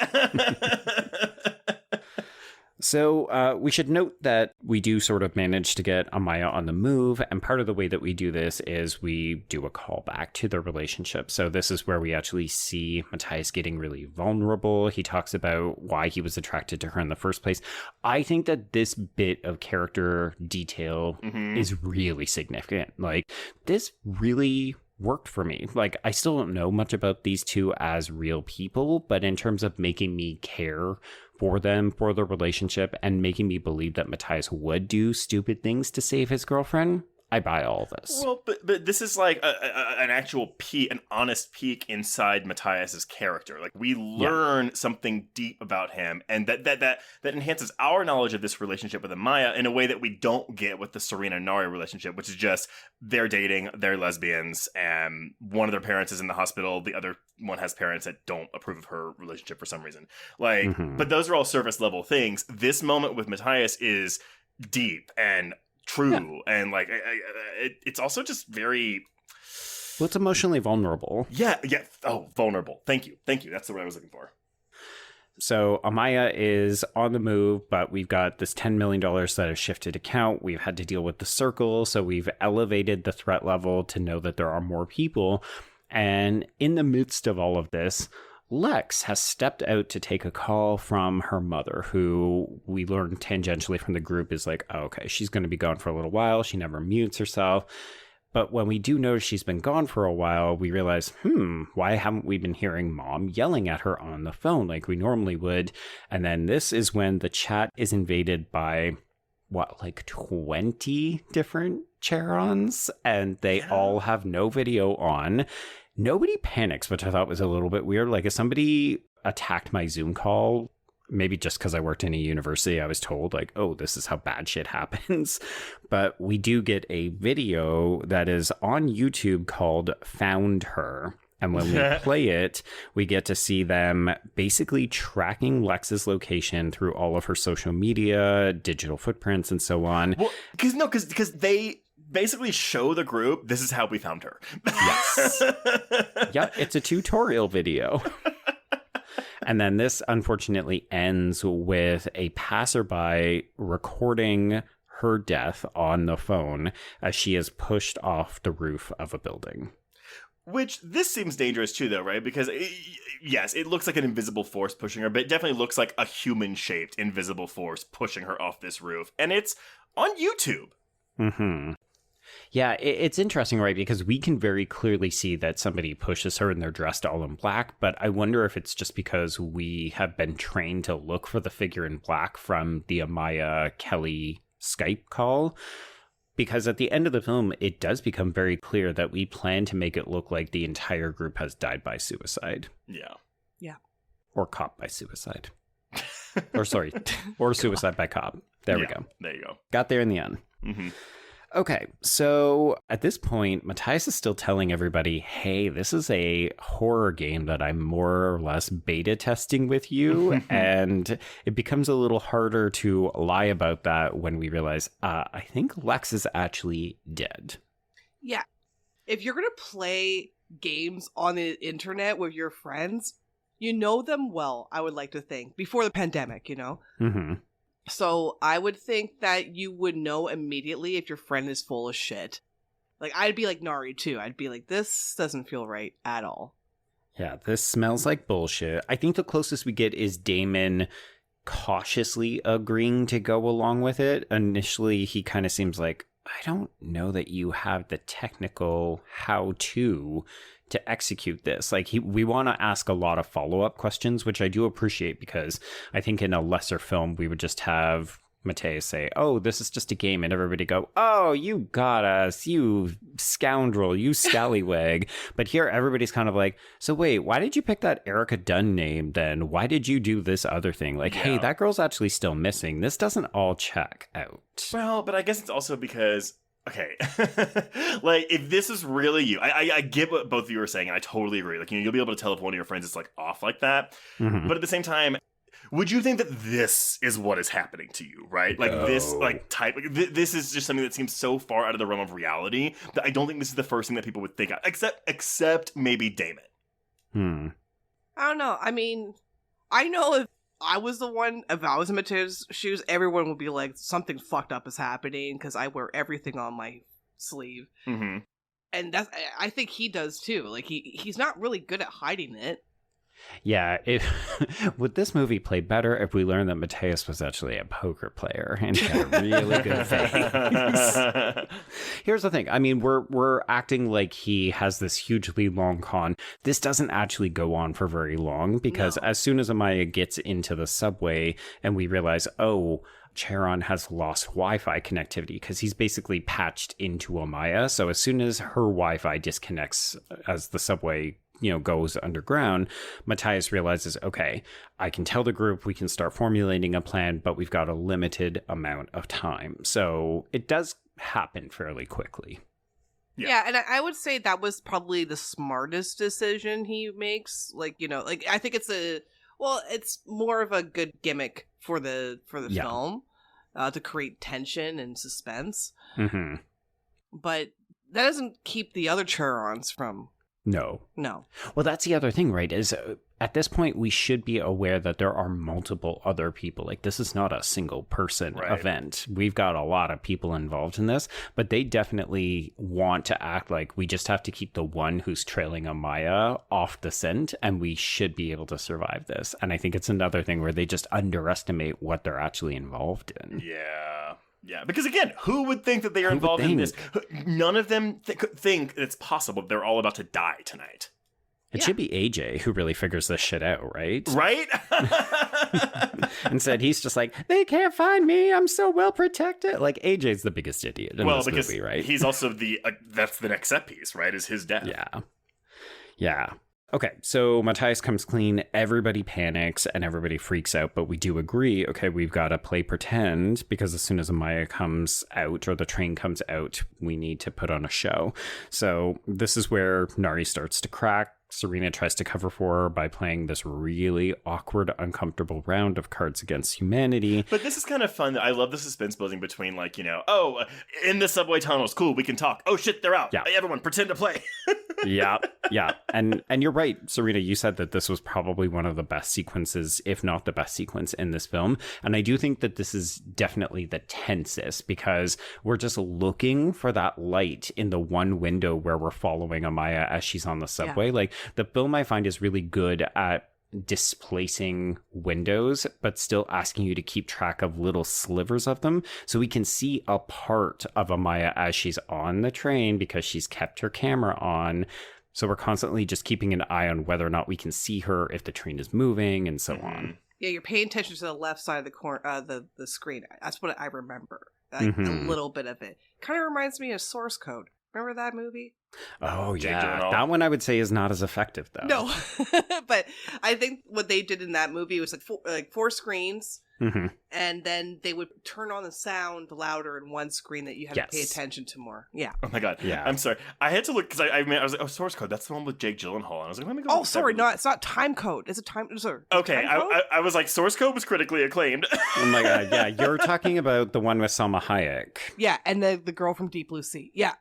So we should note that we do sort of manage to get Amaya on the move, and part of the way that we do this is we do a callback to the relationship. So this is where we actually see Matias getting really vulnerable. He talks about why he was attracted to her in the first place. I think that this bit of character detail is really significant. Like, this really worked for me. Like, I still don't know much about these two as real people, but in terms of making me care for them, for the relationship, and making me believe that Matias would do stupid things to save his girlfriend, I buy all this. Well, but this is like an actual peek, an honest peek inside Matias's character. Like, we learn something deep about him, and that enhances our knowledge of this relationship with Amaya in a way that we don't get with the Serena Nari relationship, which is just they're dating, they're lesbians, and one of their parents is in the hospital, the other one has parents that don't approve of her relationship for some reason. Like, but those are all surface level things. This moment with Matias is deep and true, and like it's also just very... Well, it's emotionally vulnerable. Yeah. Oh, vulnerable. Thank you. That's the word I was looking for. So Amaya is on the move, but we've got this $10 million that has shifted account. We've had to deal with the circle, so we've elevated the threat level to know that there are more people. And in the midst of all of this, Lex has stepped out to take a call from her mother, who we learned tangentially from the group is like, oh, okay, she's going to be gone for a little while. She never mutes herself. But when we do notice she's been gone for a while, we realize, why haven't we been hearing Mom yelling at her on the phone like we normally would? And then this is when the chat is invaded by, 20 different Charons, and they all have no video on. Nobody panics, which I thought was a little bit weird. Like, if somebody attacked my Zoom call, maybe just because I worked in a university, I was told, like, oh, this is how bad shit happens. But we do get a video that is on YouTube called Found Her. And when we play it, we get to see them basically tracking Lex's location through all of her social media, digital footprints, and so on. Well, because they basically show the group, this is how we found her. Yes. Yep, it's a tutorial video. And then this unfortunately ends with a passerby recording her death on the phone as she is pushed off the roof of a building. Which, this seems dangerous too, though, right? Because, yes, it looks like an invisible force pushing her, but it definitely looks like a human-shaped invisible force pushing her off this roof. And it's on YouTube. Mm-hmm. Yeah, it's interesting, right? Because we can very clearly see that somebody pushes her and they're dressed all in black, but I wonder if it's just because we have been trained to look for the figure in black from the Amaya Kelly Skype call. Because at the end of the film, it does become very clear that we plan to make it look like the entire group has died by suicide. Yeah. Yeah. Or cop by suicide. Or sorry, or suicide by cop. There we go. There you go. Got there in the end. Mm-hmm. Okay, so at this point, Matias is still telling everybody, hey, this is a horror game that I'm more or less beta testing with you. And it becomes a little harder to lie about that when we realize, I think Lex is actually dead. Yeah. If you're going to play games on the internet with your friends, you know them well, I would like to think, before the pandemic, you know? Mm-hmm. So I would think that you would know immediately if your friend is full of shit. Like, I'd be like Nari, too. I'd be like, this doesn't feel right at all. Yeah, this smells like bullshit. I think the closest we get is Damon cautiously agreeing to go along with it. Initially, he kind of seems like, I don't know that you have the technical how-to execute this. Like, we want to ask a lot of follow-up questions, which I do appreciate, because I think in a lesser film we would just have Matias say, oh, this is just a game, and everybody go, oh, you got us, you scoundrel, you scallywag. But here everybody's kind of like, so wait, why did you pick that Erica Dunn name then? Why did you do this other thing? Like, hey, that girl's actually still missing. This doesn't all check out. Well, but I guess it's also because, okay, like, if this is really you, I get what both of you are saying, and I totally agree. Like, you'll be able to tell if one of your friends is, like, off like that. Mm-hmm. But at the same time, would you think that this is what is happening to you, right? Like, this, like, type, like, this is just something that seems so far out of the realm of reality that I don't think this is the first thing that people would think of, except maybe Damon. I don't know. I mean, I know if I was in Matias' shoes, everyone would be like, something fucked up is happening, because I wear everything on my sleeve. Mm-hmm. And I think he does too. Like, he's not really good at hiding it. Yeah, would this movie play better if we learned that Matias was actually a poker player and he had a really good face? Here's the thing. I mean, we're acting like he has this hugely long con. This doesn't actually go on for very long, because as soon as Amaya gets into the subway and we realize, oh, Charon has lost Wi-Fi connectivity, because he's basically patched into Amaya. So as soon as her Wi-Fi disconnects as the subway goes underground, Matias realizes, okay, I can tell the group we can start formulating a plan, but we've got a limited amount of time. So it does happen fairly quickly. Yeah, and I would say that was probably the smartest decision he makes. Like, like, I think it's more of a good gimmick for the film to create tension and suspense. Mm-hmm. But that doesn't keep the other Charons from... No. Well, that's the other thing, right? Is at this point, we should be aware that there are multiple other people. Like, this is not a single person event. We've got a lot of people involved in this, but they definitely want to act like we just have to keep the one who's trailing Amaya off the scent, and we should be able to survive this. And I think it's another thing where they just underestimate what they're actually involved in. Yeah, because again, who would think that they are involved in this? None of them think it's possible they're all about to die tonight. It should be AJ who really figures this shit out, right? Right? Instead, he's just like, they can't find me. I'm so well protected. Like, AJ's the biggest idiot in this movie, right? He's also that's the next set piece, right? Is his death. Yeah. Okay, so Matias comes clean, everybody panics, and everybody freaks out, but we do agree, okay, we've got to play pretend, because as soon as Amaya comes out, or the train comes out, we need to put on a show. So this is where Nari starts to crack. Serena tries to cover for her by playing this really awkward, uncomfortable round of Cards Against Humanity. But this is kind of fun. I love the suspense building between, like, oh, in the subway tunnels, cool, we can talk. Oh, shit, they're out. Yeah. Everyone, pretend to play. Yeah. And you're right, Serena, you said that this was probably one of the best sequences, if not the best sequence in this film. And I do think that this is definitely the tensest, because we're just looking for that light in the one window where we're following Amaya as she's on the subway. Yeah. Like, the film, I find, is really good at displacing windows, but still asking you to keep track of little slivers of them, so we can see a part of Amaya as she's on the train, because she's kept her camera on. So we're constantly just keeping an eye on whether or not we can see her, if the train is moving, and so on. Yeah, you're paying attention to the left side of the corner, the screen. That's what I remember. Like, a little bit of it. Kind of reminds me of Source Code. Remember that movie? Oh, yeah. That one I would say is not as effective, though. No. But I think what they did in that movie was like four screens. Mm-hmm. And then they would turn on the sound louder in one screen that you had to pay attention to more. Yeah. Oh my god. Yeah. I'm sorry. I had to look, because I was like, oh, Source Code. That's the one with Jake Gyllenhaal. And I was like, let me go. Oh, sorry. No, it's not Time Code. It's a time. Sorry. Okay. I was like, Source Code was critically acclaimed. Oh my god. Yeah. You're talking about the one with Salma Hayek. Yeah. And the girl from Deep Blue Sea. Yeah.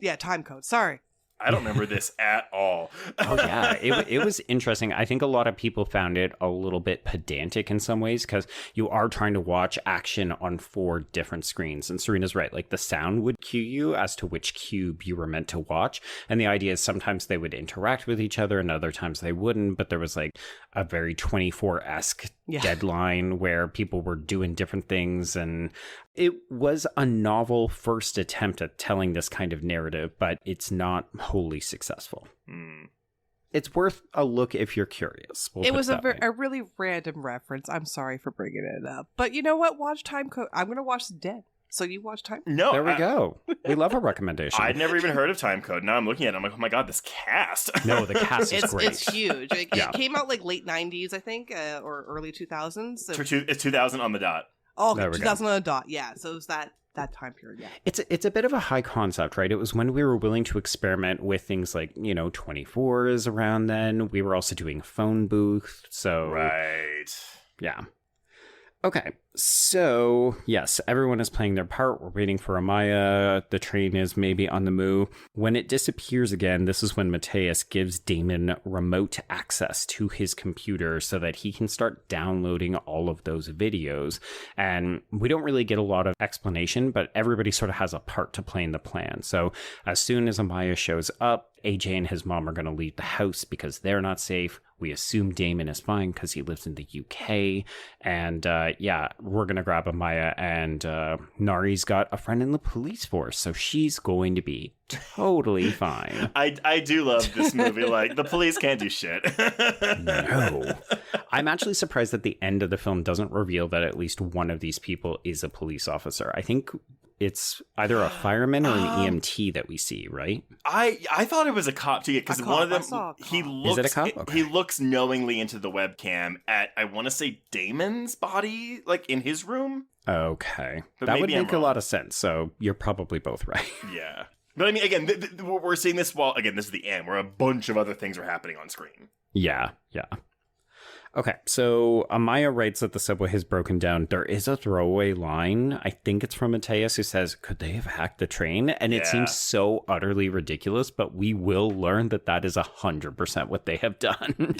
Yeah. Time Code. Sorry. I don't remember this at all. Oh, yeah. It was interesting. I think a lot of people found it a little bit pedantic in some ways, because you are trying to watch action on 4 different screens. And Serena's right. Like, the sound would cue you as to which cube you were meant to watch. And the idea is sometimes they would interact with each other and other times they wouldn't. But there was like a very 24-esque deadline where people were doing different things. And it was a novel first attempt at telling this kind of narrative, but it's not wholly successful. It's worth a look if you're curious. It was a really random reference. I'm sorry for bringing it up. But you know what? Watch Time Code. I'm going to watch Dead. So you watch Time Code? No. There we go. We love a recommendation. I'd never even heard of Time Code. Now I'm looking at it. I'm like, oh my god, this cast. No, the cast is great. It's huge. It came out like late 90s, I think, or early 2000s. So... It's 2000 on the dot. Oh, okay, 2000 on the dot. Yeah, so it was that time period. Yeah, it's a bit of a high concept, right? It was when we were willing to experiment with things like 24s around then. We were also doing phone booth, so right. Yeah. Okay, so yes, everyone is playing their part. We're waiting for Amaya. The train is maybe on the move. When it disappears again, this is when Matias gives Damon remote access to his computer so that he can start downloading all of those videos. And we don't really get a lot of explanation, but everybody sort of has a part to play in the plan. So as soon as Amaya shows up, AJ and his mom are going to leave the house because they're not safe. We assume Damon is fine because he lives in the UK. And we're going to grab Amaya, and Nari's got a friend in the police force, so she's going to be totally fine. I do love this movie. Like, the police can't do shit. No. I'm actually surprised that the end of the film doesn't reveal that at least one of these people is a police officer. I think it's either a fireman or an EMT that we see, right? I thought it was a cop too, because one of them Is it a cop? Okay. He looks knowingly into the webcam at, I want to say, Damon's body, like in his room. Okay, but that would make a lot of sense. So you're probably both right. Yeah, but I mean, again, we're seeing this while, again, this is the end where a bunch of other things are happening on screen. Yeah. Okay, so Amaya writes that the subway has broken down. There is a throwaway line, I think it's from Matias, who says, could they have hacked the train? And it seems so utterly ridiculous, but we will learn that that is 100% what they have done.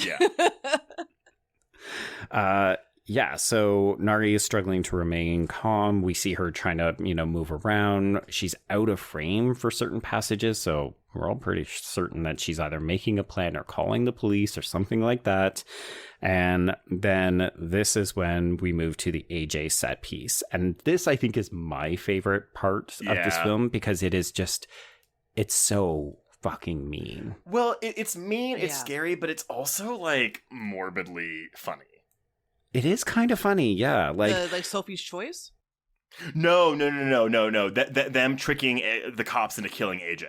Yeah. So Nari is struggling to remain calm. We see her trying to, move around. She's out of frame for certain passages, so we're all pretty certain that she's either making a plan or calling the police or something like that. And then this is when we move to the AJ set piece. And this, I think, is my favorite part of this film, because it is just, it's so fucking mean. Well, it's mean, it's scary, but it's also, like, morbidly funny. It is kind of funny, yeah. Like Sophie's Choice? No. Them tricking the cops into killing AJ.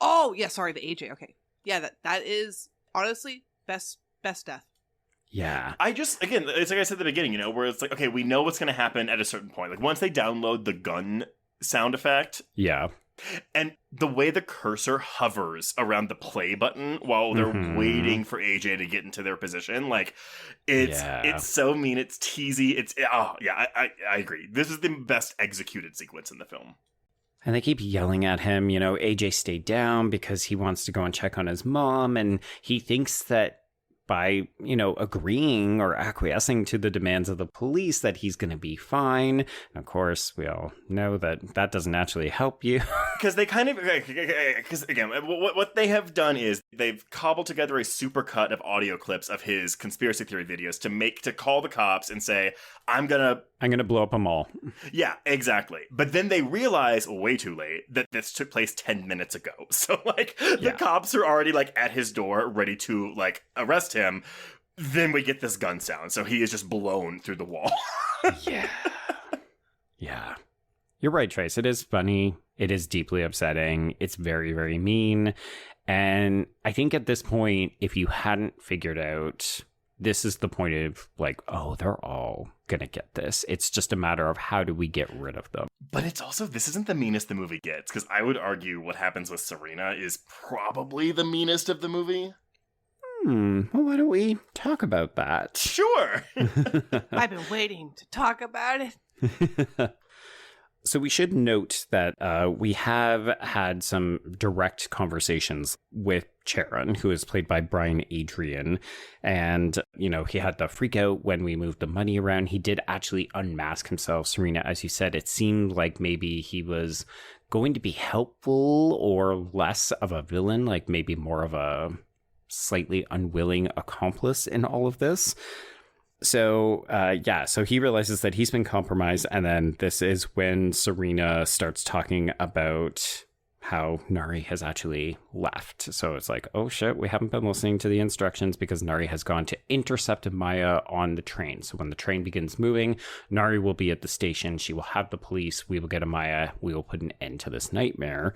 Oh, yeah, sorry, the AJ, okay. Yeah, that is honestly best death. Yeah. I just, again, it's like I said at the beginning, you know, where it's like, okay, we know what's going to happen at a certain point. Like, once they download the gun sound effect. Yeah. And the way the cursor hovers around the play button while they're waiting for AJ to get into their position, like, it's so mean, it's teasy, I agree. This is the best executed sequence in the film. And they keep yelling at him, you know, AJ stayed down because he wants to go and check on his mom, and he thinks that by, you know, agreeing or acquiescing to the demands of the police that he's going to be fine. And of course, we all know that that doesn't actually help you. Because they kind of, because again, what they have done is they've cobbled together a supercut of audio clips of his conspiracy theory videos to call the cops and say, I'm going to blow up a mall. Yeah, exactly. But then they realize way too late that this took place 10 minutes ago. So like the cops are already like at his door ready to like arrest him. Then we get this gun sound. So he is just blown through the wall. Yeah. You're right, Trace. It is funny. It is deeply upsetting. It's very, very mean. And I think at this point, if you hadn't figured out, this is the point of like, oh, they're all going to get this. It's just a matter of how do we get rid of them. But it's also, this isn't the meanest the movie gets, because I would argue what happens with Serena is probably the meanest of the movie. Well, why don't we talk about that? Sure. I've been waiting to talk about it. So we should note that we have had some direct conversations with Charon, who is played by Brian Adrian. And, you know, he had the freak out when we moved the money around. He did actually unmask himself. Serena, as you said, it seemed like maybe he was going to be helpful or less of a villain, like maybe more of a slightly unwilling accomplice in all of this. So, so he realizes that he's been compromised, and then this is when Serena starts talking about how Nari has actually left. So it's like, oh shit, we haven't been listening to the instructions because Nari has gone to intercept Maya on the train. So when the train begins moving, Nari will be at the station. She will have the police. We will get Maya. We will put an end to this nightmare.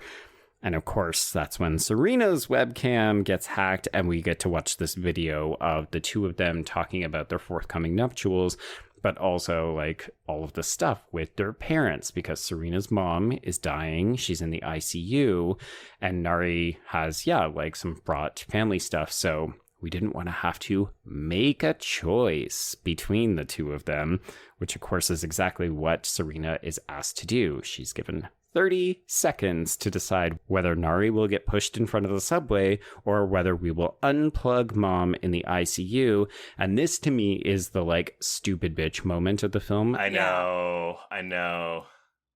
And of course, that's when Serena's webcam gets hacked and we get to watch this video of the two of them talking about their forthcoming nuptials, but also like all of the stuff with their parents because Serena's mom is dying. She's in the ICU and Nari has, like some fraught family stuff. So we didn't want to have to make a choice between the two of them, which of course is exactly what Serena is asked to do. She's given 30 seconds to decide whether Nari will get pushed in front of the subway or whether we will unplug mom in the ICU. And this to me is the like stupid bitch moment of the film. I know.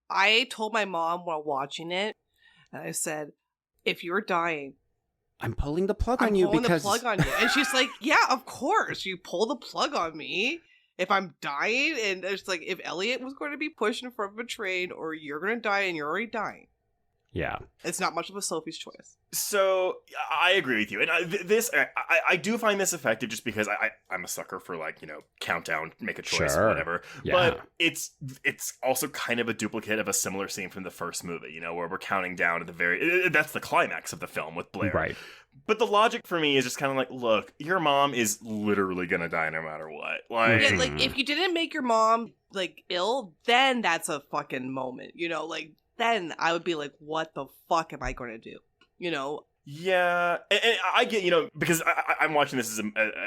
I told my mom while watching it, and I said, if you're dying, I'm pulling the plug on you because... I'm pulling the plug on you. And she's like, yeah, of course. You pull the plug on me. If I'm dying, and it's like, if Elliot was going to be pushed in front of a train, or you're going to die and you're already dying. Yeah. It's not much of a Sophie's choice. So, I agree with you. And I do find this effective just because I'm a sucker for, like, you know, countdown, make a choice, or whatever. Yeah. But it's also kind of a duplicate of a similar scene from the first movie, you know, where we're counting down at the very... That's the climax of the film with Blair. Right. But the logic for me is just kind of like, look, your mom is literally gonna die no matter what. Like, yeah, like if you didn't make your mom like ill, then that's a fucking moment, you know. Like then I would be like, what the fuck am I gonna do, you know? Yeah, and I get, you know, because I'm watching this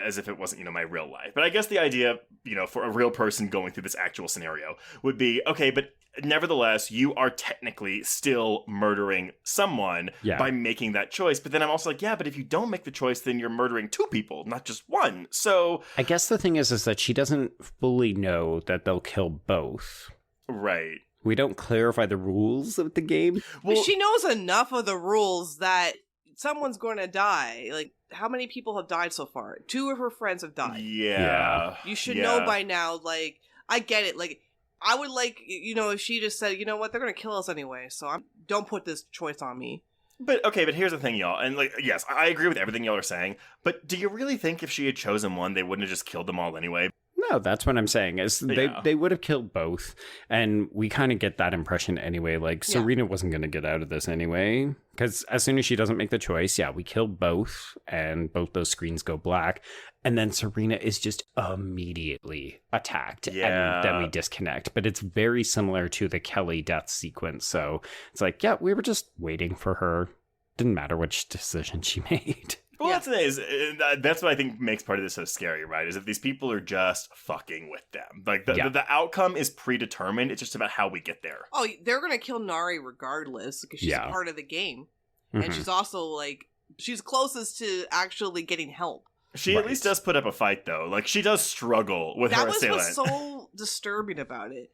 as if it wasn't, you know, my real life. But I guess the idea, you know, for a real person going through this actual scenario would be, okay, but nevertheless, you are technically still murdering someone by making that choice. But then I'm also like, yeah, but if you don't make the choice, then you're murdering two people, not just one. So I guess the thing is that she doesn't fully know that they'll kill both. Right. We don't clarify the rules of the game. Well, she knows enough of the rules that someone's going to die. Like, how many people have died so far? 2 of her friends have died. Yeah. You should know by now, like, I get it. Like, I would like, you know, if she just said, you know what, they're going to kill us anyway, so don't put this choice on me. But here's the thing, y'all. And, like, yes, I agree with everything y'all are saying, but do you really think if she had chosen one, they wouldn't have just killed them all anyway? No, that's what I'm saying is they would have killed both. And we kind of get that impression anyway. Like Serena wasn't going to get out of this anyway. Because as soon as she doesn't make the choice, we kill both and both those screens go black. And then Serena is just immediately attacked. And then we disconnect. But it's very similar to the Kelly death sequence. So it's like, we were just waiting for her. Didn't matter which decision she made. Well, that's what I think makes part of this so scary, right? Is that these people are just fucking with them. Like, the outcome is predetermined. It's just about how we get there. Oh, they're going to kill Nari regardless because she's a part of the game. And she's also, like, she's closest to actually getting help. She at least does put up a fight, though. Like, she does struggle with her assailant. That was what's so disturbing about it.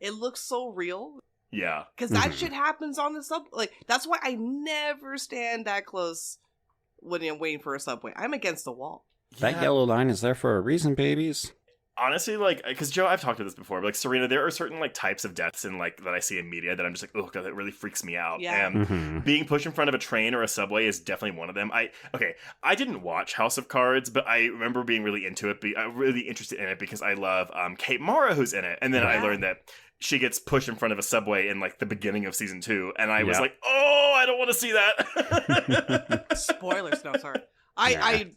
It looks so real. Yeah. Because that shit happens on the sub. Like, that's why I never stand that close when I'm waiting for a subway. I'm against the wall. That yellow line is there for a reason, babies. Honestly, like, because Joe, I've talked about this before, but like Serena, there are certain like types of deaths in like that I see in media that I'm just like, oh god, that really freaks me out. Yeah. And being pushed in front of a train or a subway is definitely one of them. I didn't watch House of Cards, but I remember being really into it, really interested in it because I love Kate Mara, who's in it, and then I learned that she gets pushed in front of a subway in like the beginning of season 2, and I was like, oh, I don't want to see that. Spoilers, no, sorry.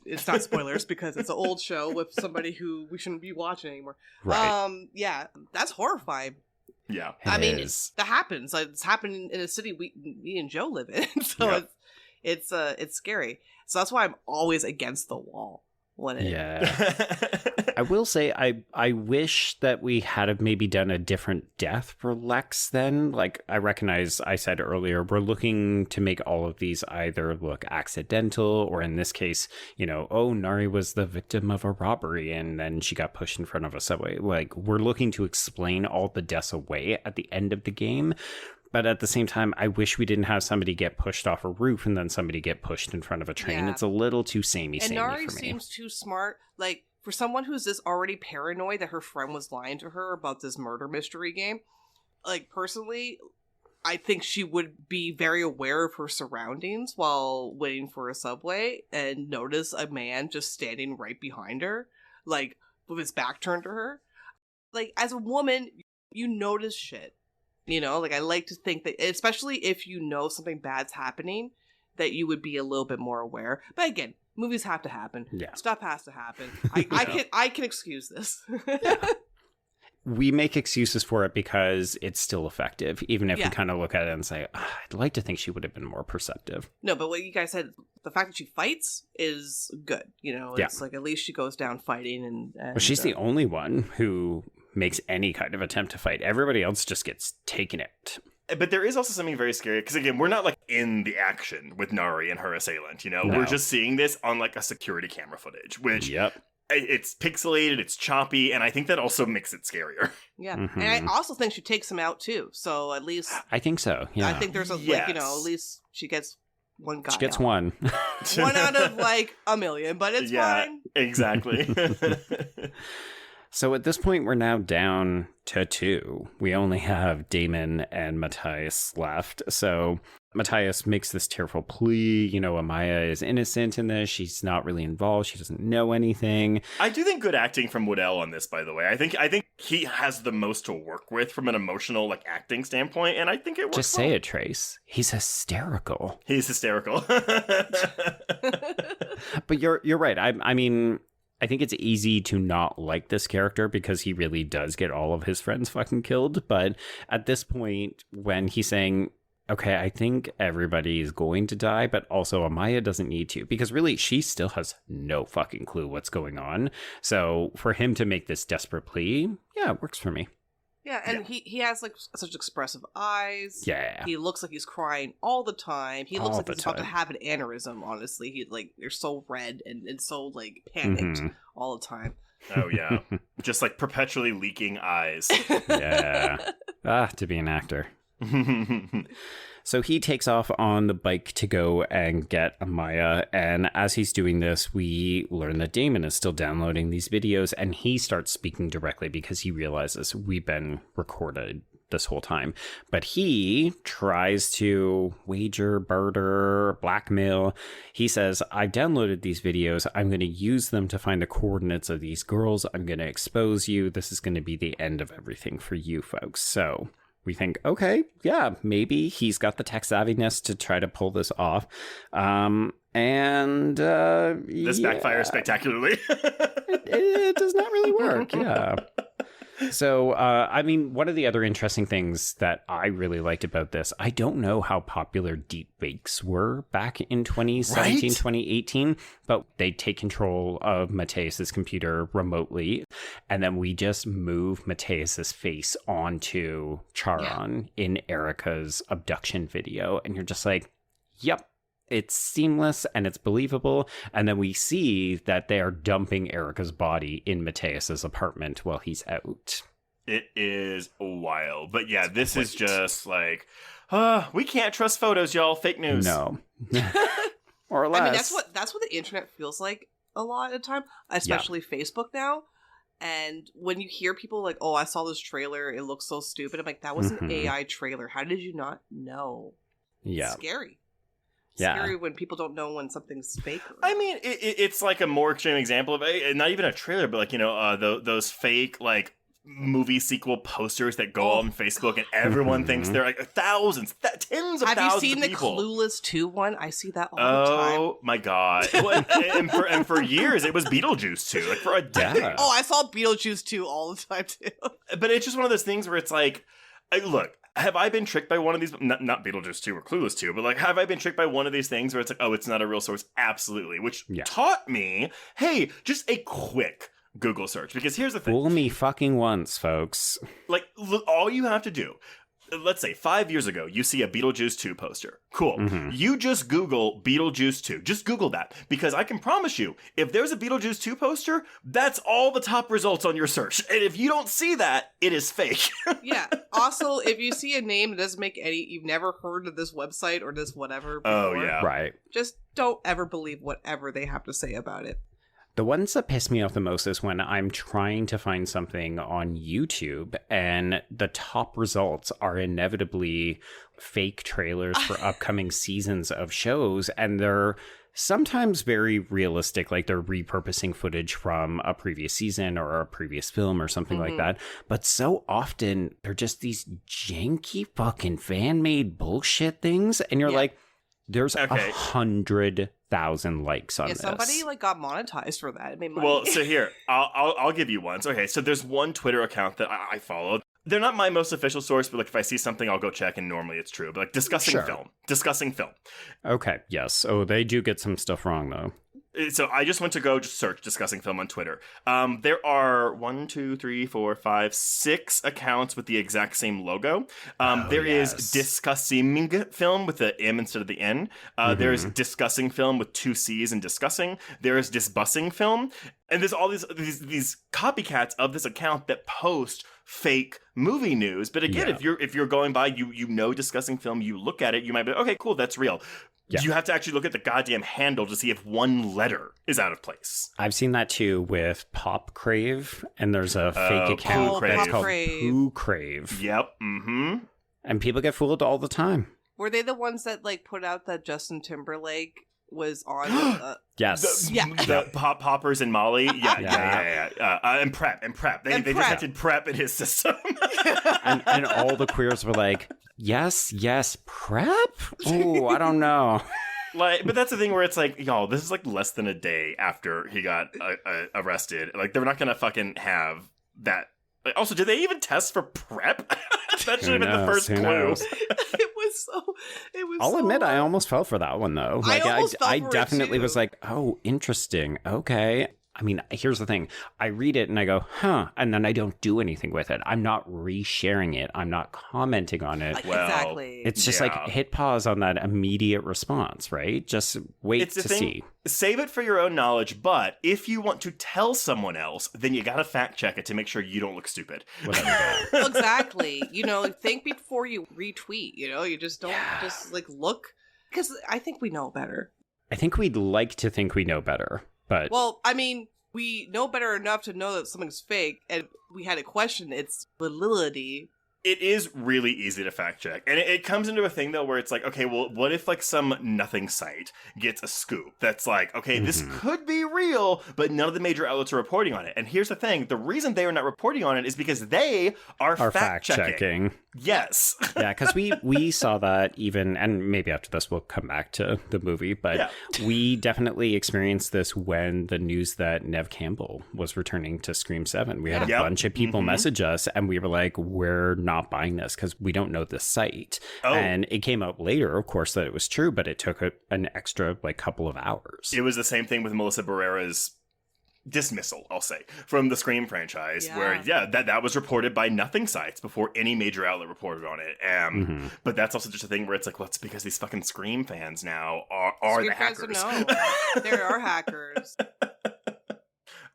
It's not spoilers because it's an old show with somebody who we shouldn't be watching anymore. Right. That's horrifying. Yeah. I mean, that happens. Like, it's happening in a city me and Joe live in. So it's scary. So that's why I'm always against the wall. I will say I wish that we had have maybe done a different death for Lex then. Like, I recognize I said earlier, we're looking to make all of these either look accidental or in this case, Nari was the victim of a robbery and then she got pushed in front of a subway. Like, we're looking to explain all the deaths away at the end of the game. But at the same time, I wish we didn't have somebody get pushed off a roof and then somebody get pushed in front of a train. Yeah. It's a little too samey for me. And Nari seems too smart. Like, for someone who's this already paranoid that her friend was lying to her about this murder mystery game, like, personally, I think she would be very aware of her surroundings while waiting for a subway and notice a man just standing right behind her, like, with his back turned to her. Like, as a woman, you notice shit. Like, I like to think that, especially if you know something bad's happening, that you would be a little bit more aware. But again, movies have to happen. Yeah. Stuff has to happen. I can excuse this. We make excuses for it because it's still effective, even if we kind of look at it and say, I'd like to think she would have been more perceptive. No, but what you guys said, the fact that she fights is good. It's like, at least she goes down fighting. And well, she's the only one who makes any kind of attempt to fight. Everybody else just gets taken out. But there is also something very scary, because again, we're not like in the action with Nari and her assailant, No. We're just seeing this on like a security camera footage, which it's pixelated, it's choppy, and I think that also makes it scarier. Yeah, and I also think she takes him out too, so at least... I think so, yeah. I think there's at least she gets one guy. She gets one. One out of like a million, but it's fine. Exactly. So at this point, we're now down to 2. We only have Damon and Matias left. So Matias makes this tearful plea. Amaya is innocent in this. She's not really involved. She doesn't know anything. I do think good acting from Woodell on this, by the way. I think he has the most to work with from an emotional like acting standpoint, and I think it works. Just say it, Trace. He's hysterical. He's hysterical. But you're right. I mean, I think it's easy to not like this character because he really does get all of his friends fucking killed. But at this point, when he's saying, okay, I think everybody's going to die, but also Amaya doesn't need to, because really she still has no fucking clue what's going on. So for him to make this desperate plea, it works for me. Yeah, and he has like such expressive eyes. Yeah. He looks like he's crying all the time. He looks like he's about to have an aneurysm, honestly. They're so red and so like panicked all the time. Oh yeah. Just like perpetually leaking eyes. Yeah. To be an actor. So he takes off on the bike to go and get Amaya, and as he's doing this, we learn that Damon is still downloading these videos, and he starts speaking directly because he realizes we've been recorded this whole time. But he tries to wager, barter, blackmail. He says, I've downloaded these videos. I'm going to use them to find the coordinates of these girls. I'm going to expose you. This is going to be the end of everything for you folks. So we think, okay, yeah, maybe he's got the tech savviness to try to pull this off. This backfires spectacularly. it does not really work. Yeah. So, one of the other interesting things that I really liked about this, I don't know how popular deep fakes were back in 2017, 2018, but they take control of Matias's computer remotely. And then we just move Matias's face onto Charon in Erica's abduction video. And you're just like, yep. It's seamless and it's believable. And then we see that they are dumping Erica's body in Matias's apartment while he's out. It is wild. But yeah, this is just like, we can't trust photos, y'all. Fake news. No. Or less. I mean, that's what the internet feels like a lot of the time, especially Facebook now. And when you hear people like, oh, I saw this trailer, it looks so stupid. I'm like, that was an AI trailer. How did you not know? Yeah. It's scary. Yeah. Scary when people don't know when something's fake. I mean, it's like a more extreme example of not even a trailer, but like, those fake like movie sequel posters that go on Facebook and everyone thinks they're like thousands, tens of thousands of people. Have you seen the Clueless 2 one? I see that all the time. Oh my God. Well, and for years, it was Beetlejuice 2, like for a decade. Yeah. Oh, I saw Beetlejuice 2 all the time too. But it's just one of those things where it's like, look, have I been tricked by one of these? Not Beetlejuice 2 or Clueless 2, but like, have I been tricked by one of these things where it's like, oh, it's not a real source? Absolutely. Which taught me, hey, just a quick Google search. Because here's the thing. Fool me fucking once, folks. Like, look, all you have to do, let's say 5 years ago, you see a Beetlejuice 2 poster. Cool. You just Google Beetlejuice 2. Just Google that. Because I can promise you, if there's a Beetlejuice 2 poster, that's all the top results on your search. And if you don't see that, it is fake. Yeah. Also, if you see a name that doesn't make you've never heard of this website or this whatever before, oh, yeah. Right. just don't ever believe whatever they have to say about it. The ones that piss me off the most is when I'm trying to find something on YouTube and the top results are inevitably fake trailers for upcoming seasons of shows, and they're sometimes very realistic, like they're repurposing footage from a previous season or a previous film or something like that. But so often they're just these janky fucking fan-made bullshit things, and you're like, there's 100,000 likes on this. Somebody like got monetized for that. It made money. Well, so here, I'll give you one. So, okay, so there's one Twitter account that I follow. They're not my most official source, but like if I see something, I'll go check, and normally it's true. But like discussing film. Okay, yes. Oh, they do get some stuff wrong though. So I just went to go just search discussing film on Twitter. There are 6 accounts with the exact same logo. There is discussing film with the M instead of the N. There is discussing film with 2 C's and discussing. There is disbussing film. And there's all these copycats of this account that post fake movie news. But again, if you're going by, you know discussing film, you look at it, you might be, okay, cool, that's real. Yeah. You have to actually look at the goddamn handle to see if one letter is out of place. I've seen that too with Pop Crave, and there's a fake account that's called Poo Crave. Yep. And people get fooled all the time. Were they the ones that like put out that Justin Timberlake was on? Yes. The poppers and Molly. Yeah. And Prep. They detected Prep in his system. and all the queers were like, yes, Prep? Oh, I don't know. But that's the thing where it's like, y'all, this is like less than a day after he got arrested. Like, they're not gonna fucking have that. Like, also, did they even test for Prep? That should have been the first clue. I'll admit, I almost fell for that one though. Like, I definitely was like, oh, interesting. Okay. I mean, here's the thing. I read it and I go, huh, and then I don't do anything with it. I'm not resharing it. I'm not commenting on it. Exactly. It's just like hit pause on that immediate response, right? Just wait to see. Save it for your own knowledge, but if you want to tell someone else, then you gotta fact check it to make sure you don't look stupid. Exactly. Think before you retweet. You just don't just like look, because I think we know better. I think we'd like to think we know better. But well, I mean, we know better enough to know that something's fake, and we had to question its validity It is really easy to fact check. And it comes into a thing, though, where it's like, okay, well, what if, like, some nothing site gets a scoop that's like, okay, this could be real, but none of the major outlets are reporting on it. And here's the thing. The reason they are not reporting on it is because they are fact-checking. Yes. Yeah, because we saw that even, and maybe after this we'll come back to the movie, but we definitely experienced this when the news that Neve Campbell was returning to Scream 7. We had a bunch of people message us, and we were like, we're not buying this because we don't know the site. And it came out later, of course, that it was true, but it took an extra like couple of hours. It was the same thing with Melissa Barrera's dismissal, I'll say, from the Scream franchise, where that was reported by nothing sites before any major outlet reported on it. But that's also just a thing where it's like, well, it's because these fucking Scream fans now are the hackers. There are hackers.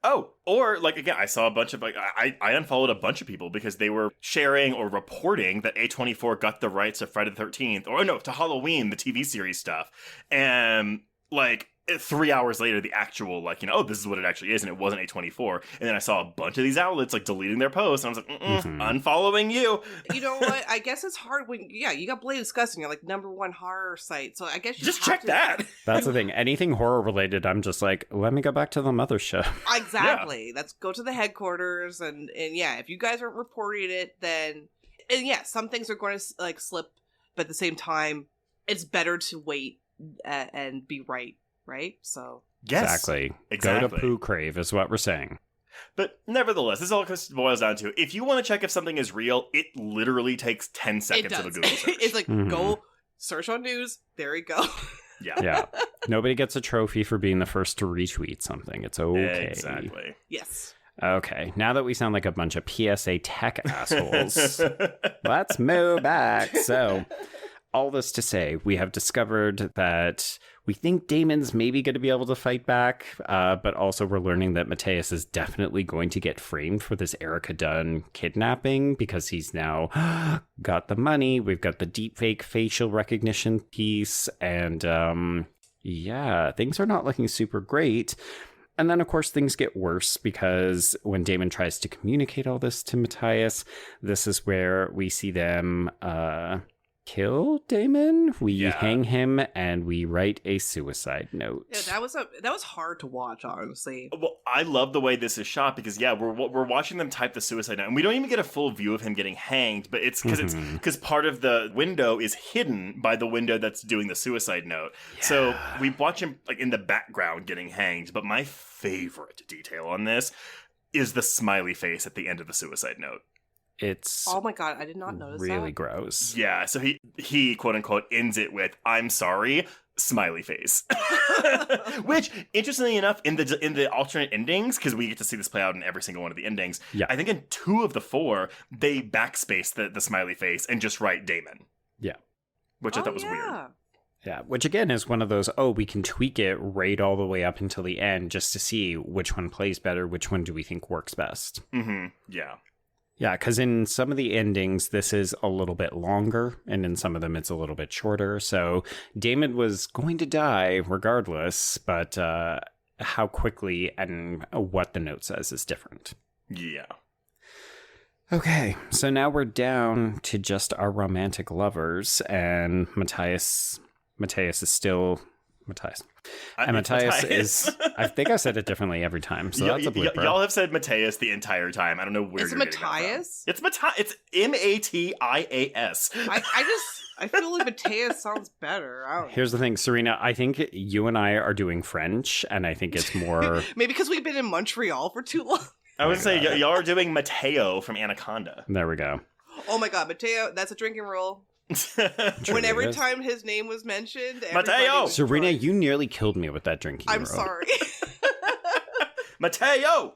Oh, or like, again, I saw a bunch of, like, I unfollowed a bunch of people because they were sharing or reporting that A24 got the rights to Friday the 13th, or no, to Halloween, the TV series stuff. And like 3 hours later, the actual, like, you know, oh, this is what it actually is, and it wasn't A24. And then I saw a bunch of these outlets like deleting their posts, and I was like, unfollowing you. You know what? I guess it's hard when, you got Blade Disgusting, you're like #1 horror site, so I guess you just check that. That's the thing. Anything horror related, I'm just like, let me go back to the mothership. Exactly. Let's go to the headquarters, and if you guys aren't reporting it, then, and some things are going to like slip, but at the same time, it's better to wait and be right. So exactly. Go to Pooh Crave is what we're saying. But nevertheless, this all boils down to, if you want to check if something is real, it literally takes 10 seconds of a Google search. It's like, go search on news. There you go. Yeah. Nobody gets a trophy for being the first to retweet something. It's okay. Exactly. Yes. Okay, now that we sound like a bunch of PSA tech assholes, let's move back. So, all this to say, we have discovered that we think Damon's maybe going to be able to fight back, but also we're learning that Matias is definitely going to get framed for this Erica Dunn kidnapping because he's now got the money. We've got the deepfake facial recognition piece, and things are not looking super great. And then, of course, things get worse because when Damon tries to communicate all this to Matias, this is where we see them kill Damon. We hang him and we write a suicide note. Yeah, that was hard to watch, honestly. Well, I love the way this is shot because we're watching them type the suicide note, and we don't even get a full view of him getting hanged. But it's because part of the window is hidden by the window that's doing the suicide note. Yeah. So we watch him like in the background getting hanged. But my favorite detail on this is the smiley face at the end of the suicide note. It's oh my god, I did not notice that. Really gross. Yeah, so he quote unquote ends it with "I'm sorry," smiley face. Which, interestingly enough, in the alternate endings, because we get to see this play out in every single one of the endings, I think in 2 of the 4 they backspace the smiley face and just write Damon. Yeah, which I thought was weird. Yeah, which again is one of those, we can tweak it right all the way up until the end just to see which one plays better, which one do we think works best. Yeah. Yeah, because in some of the endings, this is a little bit longer, and in some of them, it's a little bit shorter. So Damon was going to die regardless, but how quickly and what the note says is different. Yeah. Okay, so now we're down to just our romantic lovers, and Matias is still... Matias. And Matias is... I think I said it differently every time, so that's a blooper. Y'all have said Matias the entire time. I don't know where you're getting that from. It's Matias. It's Matias. I feel like Matias sounds better. Here's the thing, Serena. I think you and I are doing French, and I think it's more... Maybe because we've been in Montreal for too long. I would say y'all are doing Mateo from Anaconda. There we go. Oh my god, Mateo, that's a drinking rule. When every time his name was mentioned, Mateo! Serena, you nearly killed me with that drinking I'm sorry. Mateo!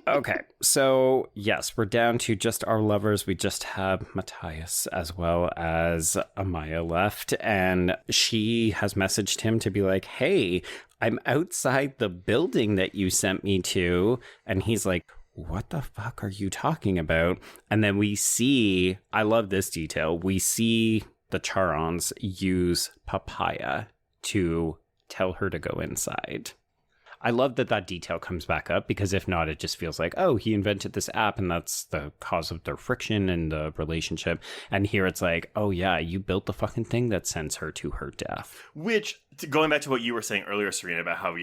Okay, so yes, we're down to just our lovers. We just have Matias as well as Amaya left, and she has messaged him to be like, hey, I'm outside the building that you sent me to, and he's like, what the fuck are you talking about? And then we see, I love this detail, we see the Charons use papaya to tell her to go inside. I love that detail comes back up, because if not, it just feels like, oh, he invented this app and that's the cause of their friction in the relationship. And here it's like, oh yeah, you built the fucking thing that sends her to her death. Which, going back to what you were saying earlier, Serena, about how,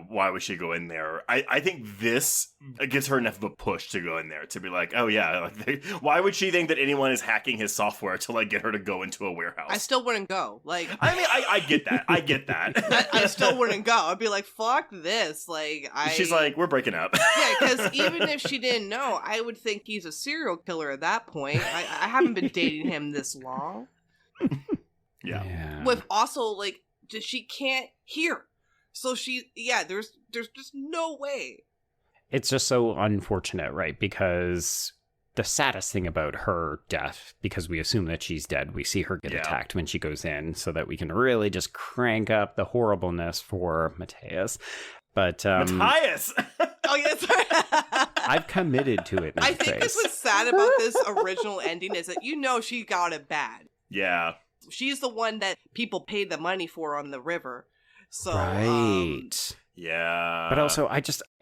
why would she go in there? I think this gives her enough of a push to go in there, to be like, oh yeah, why would she think that anyone is hacking his software to get her to go into a warehouse? I still wouldn't go. I get that. I get that. I still wouldn't go. I'd be like, fuck this. She's like, we're breaking up. Yeah, because even if she didn't know, I would think he's a serial killer at that point. I haven't been dating him this long. Yeah. With also, she can't hear. So there's just no way. It's just so unfortunate, right? Because the saddest thing about her death, because we assume that she's dead, we see her get attacked when she goes in, so that we can really just crank up the horribleness for Matias. But Matias! Oh, yes. I've committed to it. I think this was sad about this original ending is that she got it bad. Yeah. She's the one that people paid the money for on the river. So right. Yeah. But also,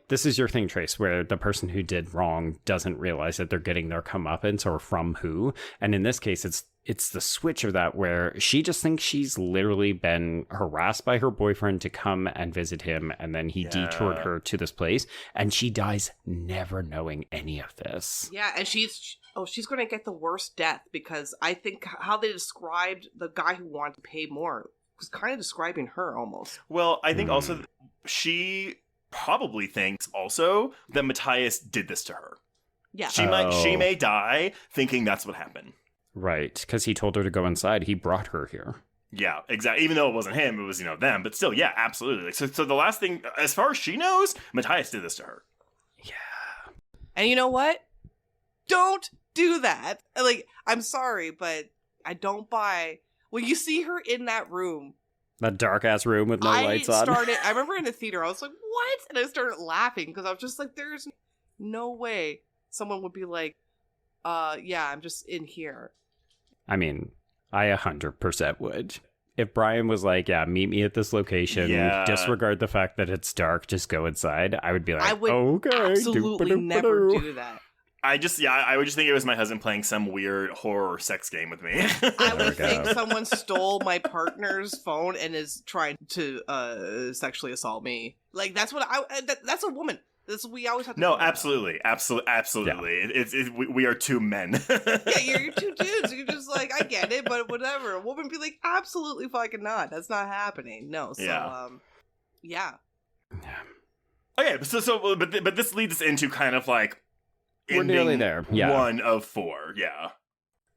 this is your thing, Trace, where the person who did wrong doesn't realize that they're getting their comeuppance, or from who. And in this case, it's the switch of that, where she just thinks she's literally been harassed by her boyfriend to come and visit him, and then he detoured her to this place, and she dies never knowing any of this. Yeah, and she's going to get the worst death, because I think how they described the guy who wanted to pay more was kind of describing her almost. Well, I think also she probably thinks also that Matias did this to her. Yeah. She may die thinking that's what happened. Right, because he told her to go inside. He brought her here. Yeah, exactly. Even though it wasn't him, it was, them. But still, yeah, absolutely. So the last thing, as far as she knows, Matias did this to her. Yeah. And you know what? Don't do that. I'm sorry, but I don't buy... When you see her in that room... That dark-ass room with no lights on. I remember in the theater, I was like, what? And I started laughing, because I was just like, there's no way someone would be like, yeah, I'm just in here. I mean, I 100% would. If Brian was like, yeah, meet me at this location, disregard the fact that it's dark, just go inside, I would be like, I would okay, absolutely never do that. I would just think it was my husband playing some weird horror sex game with me. I would think someone stole my partner's phone and is trying to sexually assault me. That's what that's a woman. We always have to. No, absolutely. Yeah. We are two men. Yeah, you're two dudes. You're just like, I get it, but whatever. A woman be like, absolutely fucking not. That's not happening. No. So, yeah. Okay, but this leads us into kind of we're nearly there. Yeah. 1 of 4. Yeah.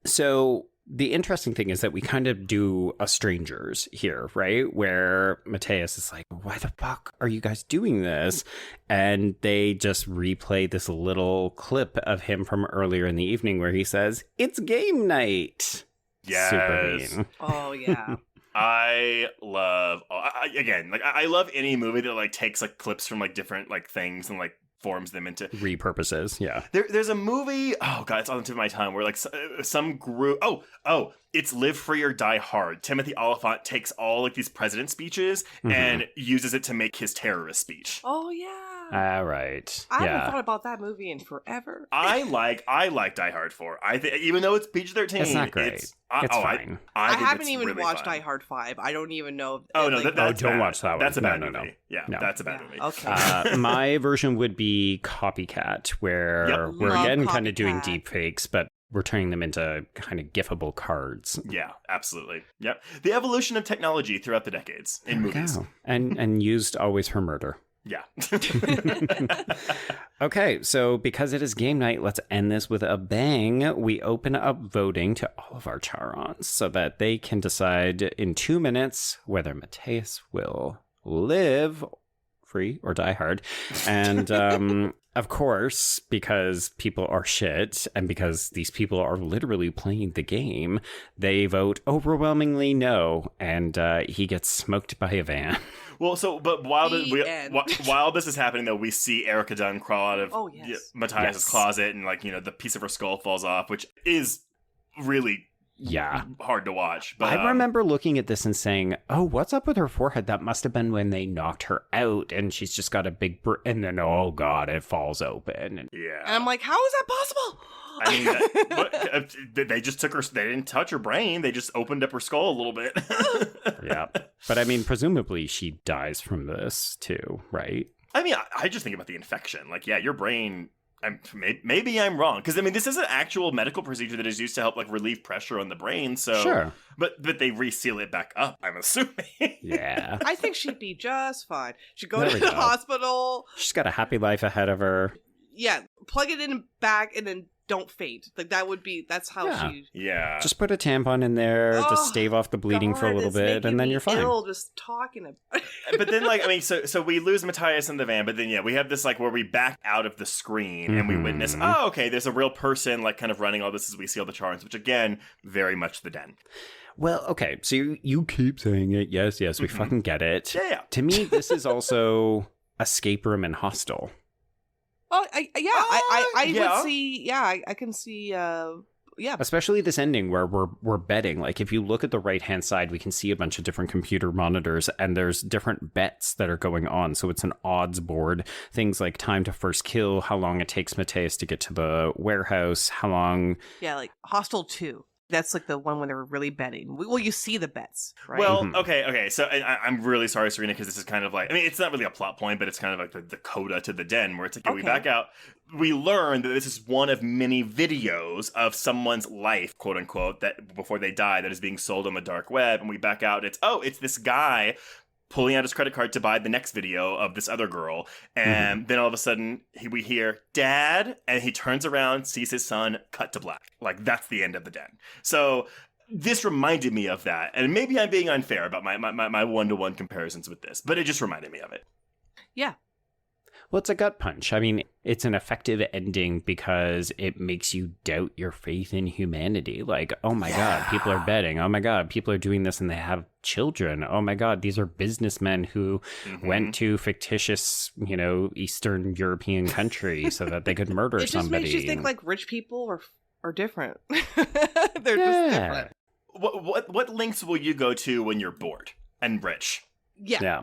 So the interesting thing is that we kind of do a strangers here, right? Where Matias is like, why the fuck are you guys doing this? And they just replay this little clip of him from earlier in the evening where he says, it's game night. Yes. Super mean. Oh, yeah. I love, I love any movie that takes clips from different things and forms them into repurposes. Yeah. There's a movie, oh god, it's on the tip of my tongue, where some group, it's Live Free or Die Hard. Timothy Olyphant takes all these president speeches and uses it to make his terrorist speech. Oh yeah. All right. I haven't thought about that movie in forever. I like Die Hard 4. I think, even though it's PG-13, it's not great. It's fine. I haven't even really watched Die Hard 5. I don't even know. Don't watch that one. That's a bad movie. No. Yeah, that's a bad movie. Okay. My version would be Copycat, where we're again kind of doing deep fakes, but we're turning them into kind of gifable cards. Yeah, absolutely. Yep. The evolution of technology throughout the decades in movies. And used always for murder. Yeah. Okay, so because it is game night, let's end this with a bang. We open up voting to all of our Charons so that they can decide in 2 minutes whether Matias will live free or die hard. And of course, because people are shit and because these people are literally playing the game, they vote overwhelmingly no, and he gets smoked by a van. Well, but while this is happening, though, we see Erica Dunn crawl out of Matias' closet, and the piece of her skull falls off, which is really hard to watch. But I remember looking at this and saying, oh, what's up with her forehead? That must have been when they knocked her out and she's just got a big and then, oh God, it falls open. And I'm like, how is that possible? I mean, they just took her, they didn't touch her brain. They just opened up her skull a little bit. Yeah. But I mean, presumably she dies from this too, right? I mean, I just think about the infection. Like, yeah, your brain, maybe I'm wrong. Because, I mean, this is an actual medical procedure that is used to help, like, relieve pressure on the brain. So, sure. But they reseal it back up, I'm assuming. Yeah. I think she'd be just fine. She'd go to the hospital. She's got a happy life ahead of her. Yeah. Plug it in back and then don't faint. Like, that's how she... Yeah. Just put a tampon in there to stave off the bleeding for a little bit, and then you're fine. Just talking about But then, like, I mean, so we lose Matias in the van, but then, yeah, we have this, like, where we back out of the screen and we witness, oh, okay, there's a real person, like, kind of running all this as we see all the charms, which, again, very much the den. Well, okay, so you keep saying it. Yes, we fucking get it. Yeah. To me, this is also Escape Room and Hostel. Oh, I would see. Yeah, I can see. Yeah, especially this ending where we're betting. Like, if you look at the right hand side, we can see a bunch of different computer monitors, and there's different bets that are going on. So it's an odds board. Things like time to first kill, how long it takes Matias to get to the warehouse, how long. Yeah, like Hostel 2. That's like the one when they were really betting. Well, you see the bets, right? Well, okay. So I'm really sorry, Serena, because this is kind of like, I mean, it's not really a plot point, but it's kind of like the coda to the den, where it's like, we back out. We learn that this is one of many videos of someone's life, quote unquote, that before they die, that is being sold on the dark web. And we back out. It's this guy pulling out his credit card to buy the next video of this other girl. And then all of a sudden, we hear, Dad, and he turns around, sees his son, cut to black. Like, that's the end of the den. So this reminded me of that. And maybe I'm being unfair about my one-to-one comparisons with this, but it just reminded me of it. Yeah. Well, it's a gut punch. I mean, it's an effective ending because it makes you doubt your faith in humanity. Like, oh my God, people are betting. Oh my God, people are doing this and they have children. Oh my God, these are businessmen who went to fictitious, Eastern European country so that they could murder somebody. It just makes you think like rich people are different. They're just different. What links will you go to when you're bored and rich? Yeah.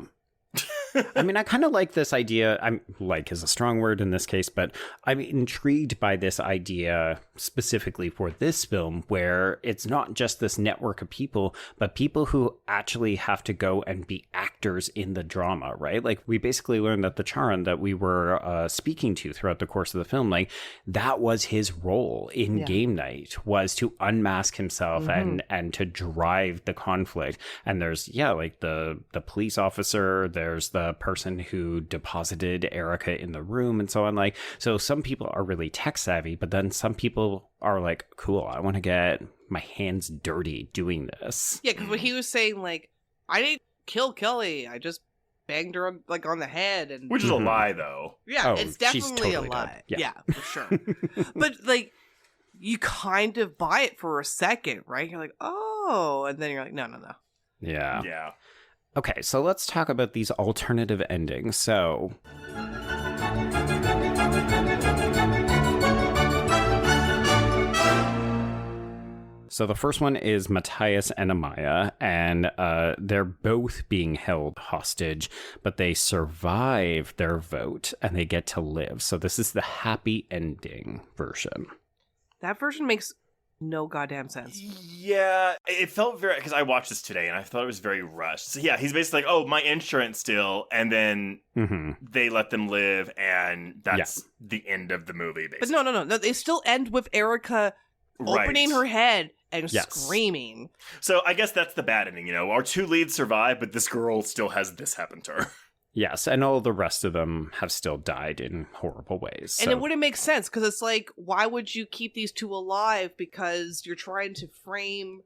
I mean, I kind of like this idea. Like is a strong word in this case, but I'm intrigued by this idea specifically for this film, where it's not just this network of people, but people who actually have to go and be actors in the drama, right? Like, we basically learned that the Charon that we were speaking to throughout the course of the film, like, that was his role in game night, was to unmask himself and to drive the conflict. And there's, like the police officer, there's the person who deposited Erica in the room and so on. Like, so some people are really tech savvy, but then some people are like, cool, I want to get my hands dirty doing this. Yeah, because when he was saying, like, I didn't kill Kelly, I just banged her like on the head, and which is a lie, though. Yeah, it's definitely totally a lie. Yeah, for sure. But like, you kind of buy it for a second, right? You're like, oh, and then you're like, no. Yeah. Okay, so let's talk about these alternative endings. So the first one is Matias and Amaya, and they're both being held hostage, but they survive their vote and they get to live. So this is the happy ending version. That version makes no goddamn sense. Yeah, it felt very, because I watched this today and I thought it was very rushed. So yeah, he's basically like, oh, my insurance still, and then they let them live, and that's the end of the movie, basically. But no, they still end with Erica opening her head and screaming. So I guess that's the bad ending, our two leads survive, but this girl still has this happen to her. Yes, and all the rest of them have still died in horrible ways. And it wouldn't make sense, because it's like, why would you keep these two alive? Because you're trying to frame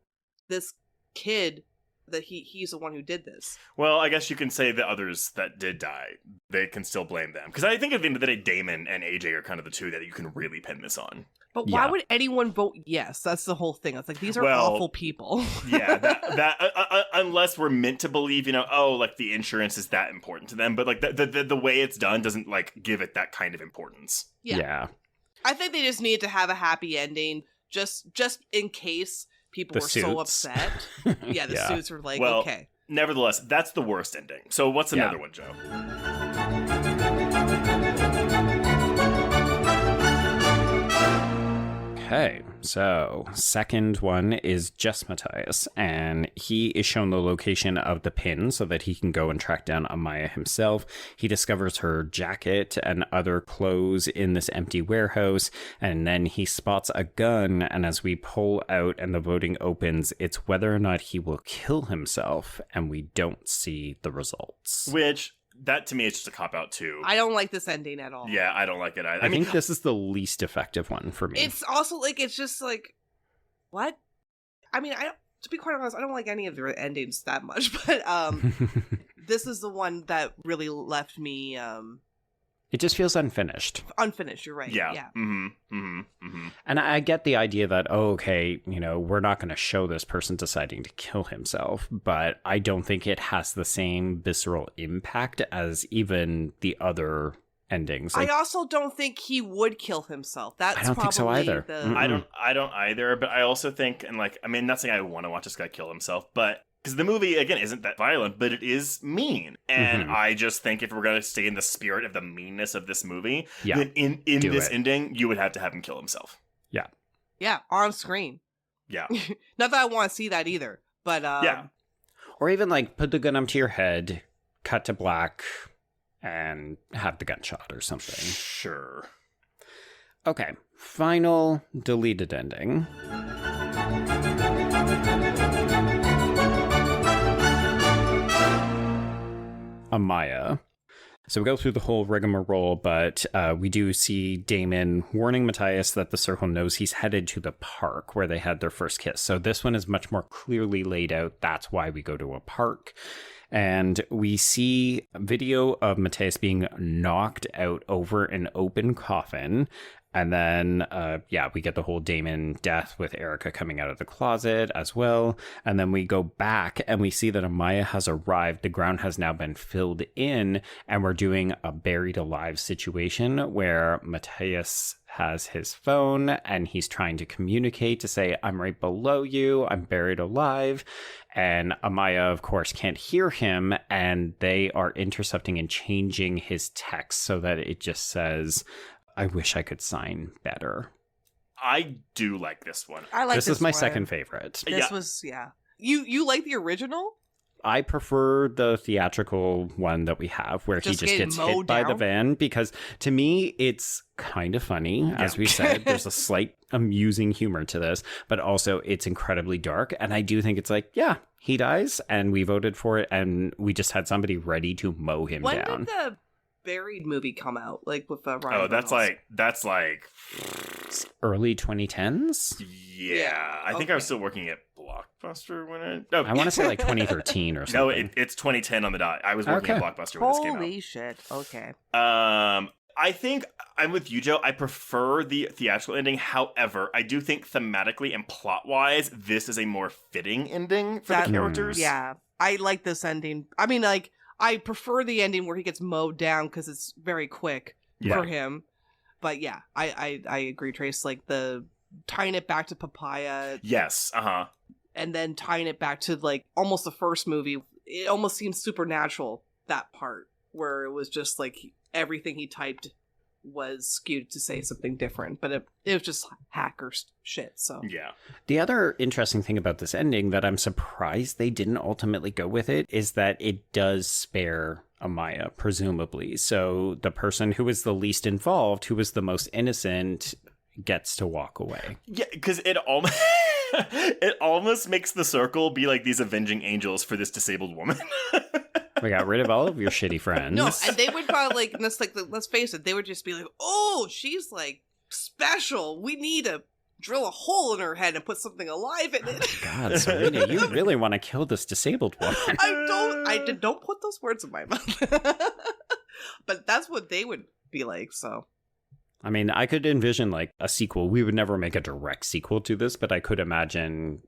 this kid that he's the one who did this. Well, I guess you can say the others that did die, they can still blame them. Because I think at the end of the day, Damon and AJ are kind of the two that you can really pin this on. But why would anyone vote yes? That's the whole thing. It's like, these are awful people. Yeah, that unless we're meant to believe, like the insurance is that important to them. But like the way it's done doesn't like give it that kind of importance. Yeah. I think they just need to have a happy ending just in case people The were so suits. upset. Yeah, the Yeah. suits were like, Well, okay. Nevertheless, that's the worst ending. So what's another one, Joe? Okay, so second one is just Matias, and he is shown the location of the pin so that he can go and track down Amaya himself. He discovers her jacket and other clothes in this empty warehouse, and then he spots a gun, and as we pull out and the voting opens, it's whether or not he will kill himself, and we don't see the results. Which, that to me is just a cop-out too. I don't like this ending at all. Yeah, I don't like it either. I think this is the least effective one for me. It's also like, it's just like, what? I mean, to be quite honest, I don't like any of the endings that much, but this is the one that really left me It just feels unfinished. Unfinished, you're right. Yeah. And I get the idea that, oh, okay, we're not going to show this person deciding to kill himself, but I don't think it has the same visceral impact as even the other endings. I also don't think he would kill himself. That's I don't think so either. I don't either, but I also think, and not saying I want to watch this guy kill himself, but because the movie, again, isn't that violent, but it is mean. And I just think if we're going to stay in the spirit of the meanness of this movie, then in this ending, you would have to have him kill himself. Yeah. Yeah, on screen. Yeah. Not that I want to see that either, but... yeah. Or even, put the gun up to your head, cut to black, and have the gunshot or something. Sure. Okay. Final deleted ending. Amaya. So we go through the whole rigmarole, but we do see Damon warning Matias that the circle knows he's headed to the park where they had their first kiss. So this one is much more clearly laid out. That's why we go to a park. And we see a video of Matias being knocked out over an open coffin. And then, we get the whole Damon death with Erica coming out of the closet as well. And then we go back and we see that Amaya has arrived. The ground has now been filled in, and we're doing a buried alive situation where Matias has his phone and he's trying to communicate to say, I'm right below you, I'm buried alive. And Amaya, of course, can't hear him, and they are intercepting and changing his text so that it just says, I wish I could sign better. I do like this one. I like this is my one. second favorite. This was, You like the original? I prefer the theatrical one that we have where he just gets hit by the van, because to me, it's kind of funny. As we said, there's a slight amusing humor to this, but also it's incredibly dark. And I do think it's he dies and we voted for it and we just had somebody ready to mow him down. When did the Buried movie come out? With Ryan Reynolds? that's early 2010s? Yeah. I think I was still working at Blockbuster when it... No, I want to say 2013 or something. No, it's 2010 on the dot. I was working at Blockbuster when this came out. Holy shit. Okay. I think I'm with you, Joe. I prefer the theatrical ending. However, I do think thematically and plot-wise, this is a more fitting ending for the characters. Yeah. I like this ending. I mean, I prefer the ending where he gets mowed down because it's very quick for him. But yeah, I agree, Trace. The tying it back to Papaya. Yes, and then tying it back to almost the first movie. It almost seems supernatural, that part, where it was just everything he typed was skewed to say something different, but it was just hacker shit. So yeah. The other interesting thing about this ending that I'm surprised they didn't ultimately go with it is that it does spare Amaya, presumably. So the person who was the least involved, who was the most innocent, gets to walk away. Yeah, because it almost makes the circle be like these avenging angels for this disabled woman. We got rid of all of your shitty friends. No, and they would probably let's face it, they would just be like, "Oh, she's special. We need to drill a hole in her head and put something alive in it." Oh God, Serena, you really want to kill this disabled woman? Don't put those words in my mouth. But that's what they would be like. So, I mean, I could envision a sequel. We would never make a direct sequel to this, but I could imagine,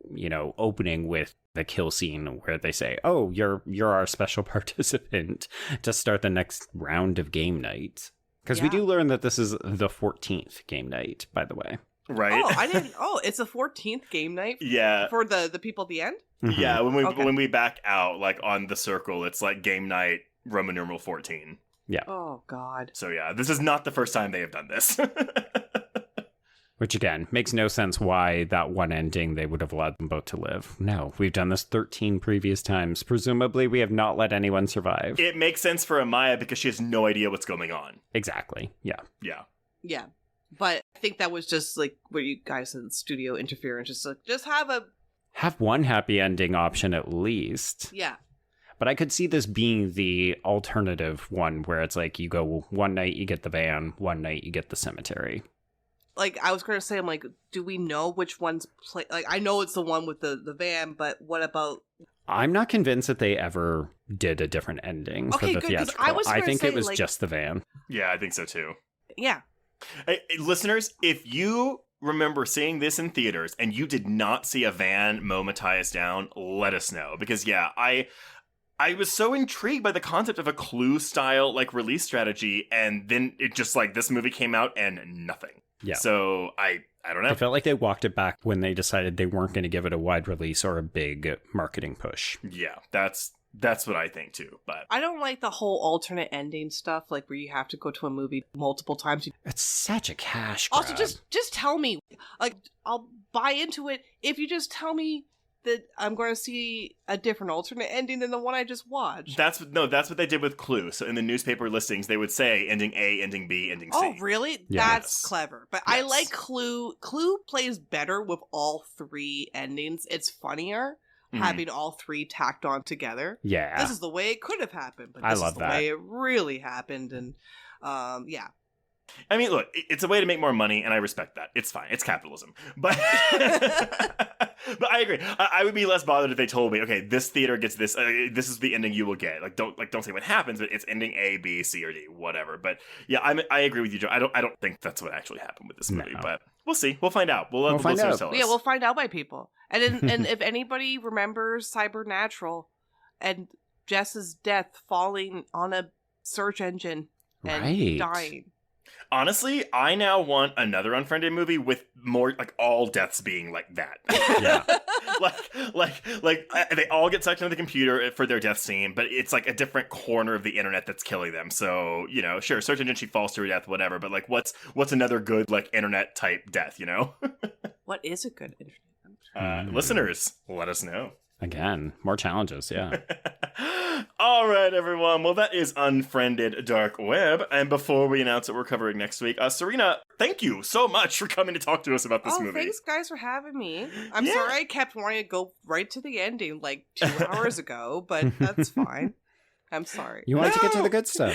opening with the kill scene where they say, "Oh, you're our special participant to start the next round of game night." Because we do learn that this is the 14th game night, by the way. Right? Oh, I didn't. Oh, it's the 14th game night. Yeah. For the people at the end. Mm-hmm. Yeah, when we back out, like on the circle, it's like game night Roman numeral 14. Yeah. Oh God. So yeah, this is not the first time they have done this. Which again makes no sense why that one ending they would have allowed them both to live. No, we've done this 13 previous times. Presumably, we have not let anyone survive. It makes sense for Amaya because she has no idea what's going on. Exactly. Yeah. Yeah. Yeah. But I think that was just like what you guys said, studio interference. Just have one happy ending option at least. Yeah. But I could see this being the alternative one where it's like you go one night you get the van, one night you get the cemetery. Like, I was going to say, I'm like, do we know which one's play? Like, I know it's the one with the van, but what about... I'm not convinced that they ever did a different ending for the theatrical. I think it was like, just the van. Yeah, I think so too. Yeah. Hey, listeners, if you remember seeing this in theaters and you did not see a van mow Matias down, let us know. Because, yeah, I was so intrigued by the concept of a Clue-style, like, release strategy, and then it just, like, this movie came out and nothing. Yeah. So, I don't know. I felt like they walked it back when they decided they weren't going to give it a wide release or a big marketing push. Yeah, that's what I think, too. But I don't like the whole alternate ending stuff, like, where you have to go to a movie multiple times. It's such a cash grab. Also, just tell me. Like, I'll buy into it if you just tell me that I'm going to see a different alternate ending than the one I just watched. That's what they did with Clue. So in the newspaper listings, they would say ending A, ending B, ending C. Oh, really? Yes. That's clever. But yes. I like Clue. Clue plays better with all three endings. It's funnier having all three tacked on together. Yeah. This is the way it could have happened, but this is the way it really happened. And yeah. I mean, look, it's a way to make more money, and I respect that. It's fine. It's capitalism. But but I agree. I would be less bothered if they told me, okay, this theater gets this. This is the ending you will get. Don't say what happens, but it's ending A, B, C, or D, whatever. But yeah, I agree with you, Joe. I don't think that's what actually happened with this movie, but we'll see. We'll find out. We'll let the listeners tell us. Yeah, we'll find out by people. And and if anybody remembers Cybernatural and Jess's death falling on a search engine and dying. Honestly, I now want another Unfriended movie with more, like, all deaths being like that. Yeah. like they all get sucked into the computer for their death scene, but it's like a different corner of the internet that's killing them. So, you know, sure, search engine, she falls to her death, whatever, but like what's another good, like, internet type death, you know? What is a good internet? Listeners, let us know. Again, more challenges, yeah. All right, everyone. Well, that is Unfriended Dark Web. And before we announce what we're covering next week, Serena, thank you so much for coming to talk to us about this movie. Thanks, guys, for having me. I'm sorry I kept wanting to go right to the ending like 2 hours ago, but that's fine. I'm sorry. You wanted to get to the good stuff.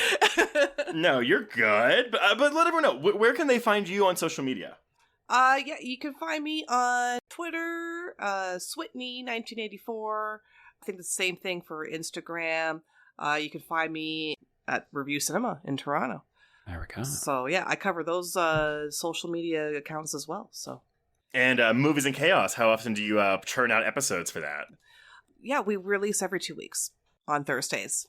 No, you're good. But let everyone know, where can they find you on social media? Yeah, you can find me on Twitter, Switney1984. I think the same thing for Instagram. You can find me at Review Cinema in Toronto. There we go. So yeah, I cover those social media accounts as well. So. And Movies in Chaos, how often do you churn out episodes for that? Yeah, we release every 2 weeks on Thursdays.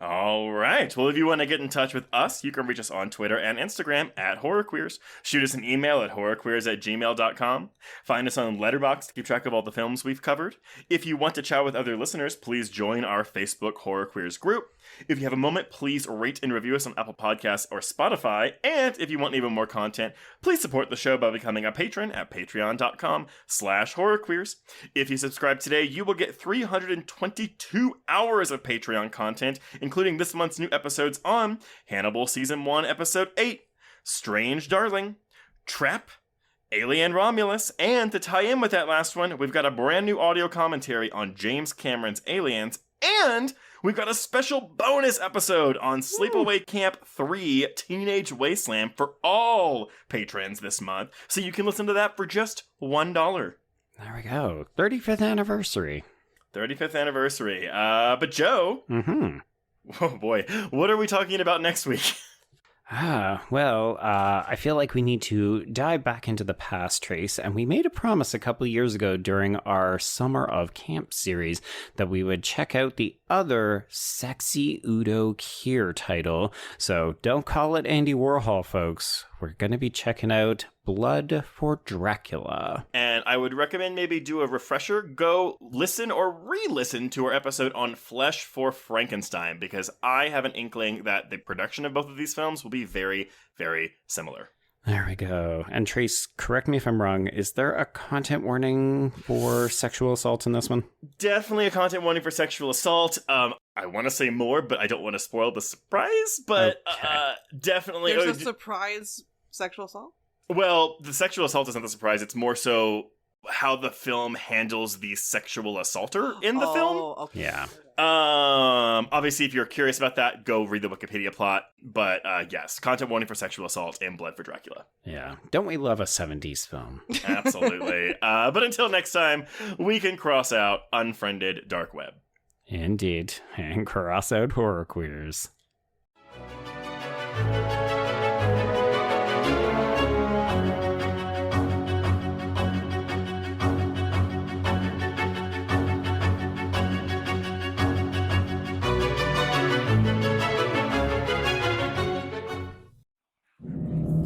All right. Well, if you want to get in touch with us, you can reach us on Twitter and Instagram at HorrorQueers. Shoot us an email at horrorqueers@gmail.com. Find us on Letterboxd to keep track of all the films we've covered. If you want to chat with other listeners, please join our Facebook HorrorQueers group. If you have a moment, please rate and review us on Apple Podcasts or Spotify. And if you want even more content, please support the show by becoming a patron at patreon.com/horrorqueers. If you subscribe today, you will get 322 hours of Patreon content, including this month's new episodes on Hannibal Season 1, Episode 8, Strange Darling, Trap, Alien Romulus, and to tie in with that last one, we've got a brand new audio commentary on James Cameron's Aliens, and we've got a special bonus episode on Sleepaway Camp 3 Teenage Wasteland for all patrons this month, so you can listen to that for just $1. There we go. 35th anniversary. 35th anniversary. But Joe... Mm-hmm. Oh boy, what are we talking about next week? I feel like we need to dive back into the past, Trace, and we made a promise a couple years ago during our Summer of Camp series that we would check out the other sexy Udo Kier title. So don't call it Andy Warhol, folks. We're going to be checking out Blood for Dracula. And I would recommend maybe do a refresher. Go listen or re-listen to our episode on Flesh for Frankenstein, because I have an inkling that the production of both of these films will be very, very similar. There we go. And Trace, correct me if I'm wrong, is there a content warning for sexual assault in this one? Definitely a content warning for sexual assault. I want to say more, but I don't want to spoil the surprise, but definitely... There's a surprise sexual assault? Well, the sexual assault isn't the surprise. It's more so how the film handles the sexual assaulter in the film. Okay. Yeah. Obviously, if you're curious about that, go read the Wikipedia plot. But yes, content warning for sexual assault and Blood for Dracula. Yeah. Don't we love a 70s film? Absolutely. But until next time, we can cross out Unfriended Dark Web. Indeed. And cross out horror queers.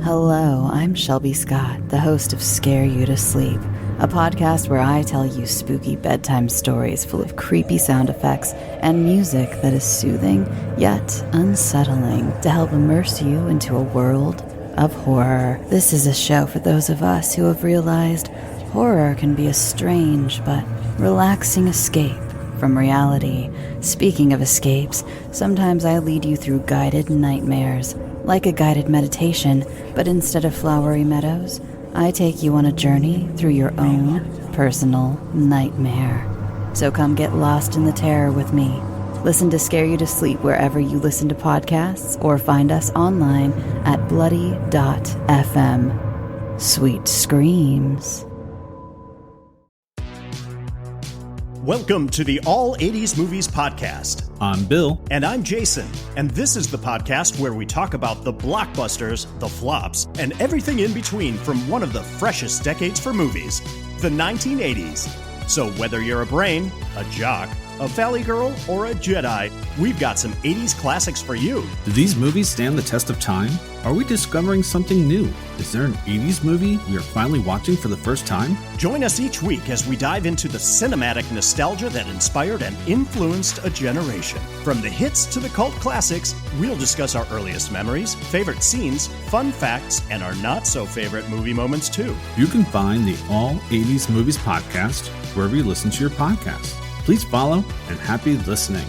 Hello, I'm Shelby Scott, the host of Scare You to Sleep, a podcast where I tell you spooky bedtime stories full of creepy sound effects and music that is soothing yet unsettling to help immerse you into a world of horror. This is a show for those of us who have realized horror can be a strange but relaxing escape from reality. Speaking of escapes, sometimes I lead you through guided nightmares, like a guided meditation, but instead of flowery meadows, I take you on a journey through your own personal nightmare. So come get lost in the terror with me. Listen to Scare You to Sleep wherever you listen to podcasts, or find us online at bloody.fm. Sweet screams. Welcome to the All 80s Movies Podcast. I'm Bill. And I'm Jason. And this is the podcast where we talk about the blockbusters, the flops, and everything in between from one of the freshest decades for movies, the 1980s. So whether you're a brain, a jock, a valley girl, or a Jedi, we've got some 80s classics for you. Do these movies stand the test of time? Are we discovering something new? Is there an 80s movie we are finally watching for the first time? Join us each week as we dive into the cinematic nostalgia that inspired and influenced a generation. From the hits to the cult classics, we'll discuss our earliest memories, favorite scenes, fun facts, and our not-so-favorite movie moments too. You can find the All 80s Movies Podcast wherever you listen to your podcasts. Please follow, and happy listening.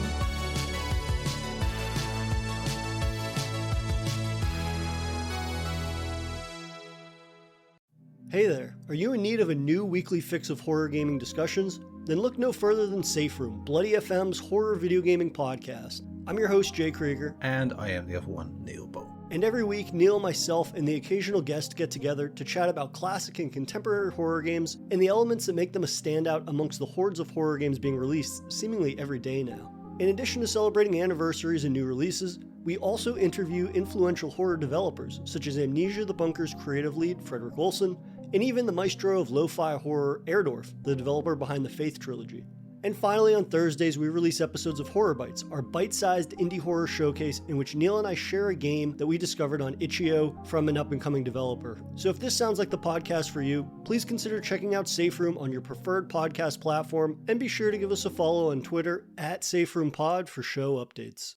Hey there, are you in need of a new weekly fix of horror gaming discussions? Then look no further than Safe Room, Bloody FM's horror video gaming podcast. I'm your host, Jay Krieger. And I am the other one, Neil Bow. And every week, Neil, myself, and the occasional guest get together to chat about classic and contemporary horror games and the elements that make them a standout amongst the hordes of horror games being released seemingly every day now. In addition to celebrating anniversaries and new releases, we also interview influential horror developers, such as Amnesia the Bunker's creative lead, Frederick Olson, and even the maestro of lo-fi horror, Erdorf, the developer behind the Faith trilogy. And finally, on Thursdays, we release episodes of Horror Bites, our bite-sized indie horror showcase in which Neil and I share a game that we discovered on itch.io from an up-and-coming developer. So if this sounds like the podcast for you, please consider checking out Safe Room on your preferred podcast platform, and be sure to give us a follow on Twitter @SafeRoomPod for show updates.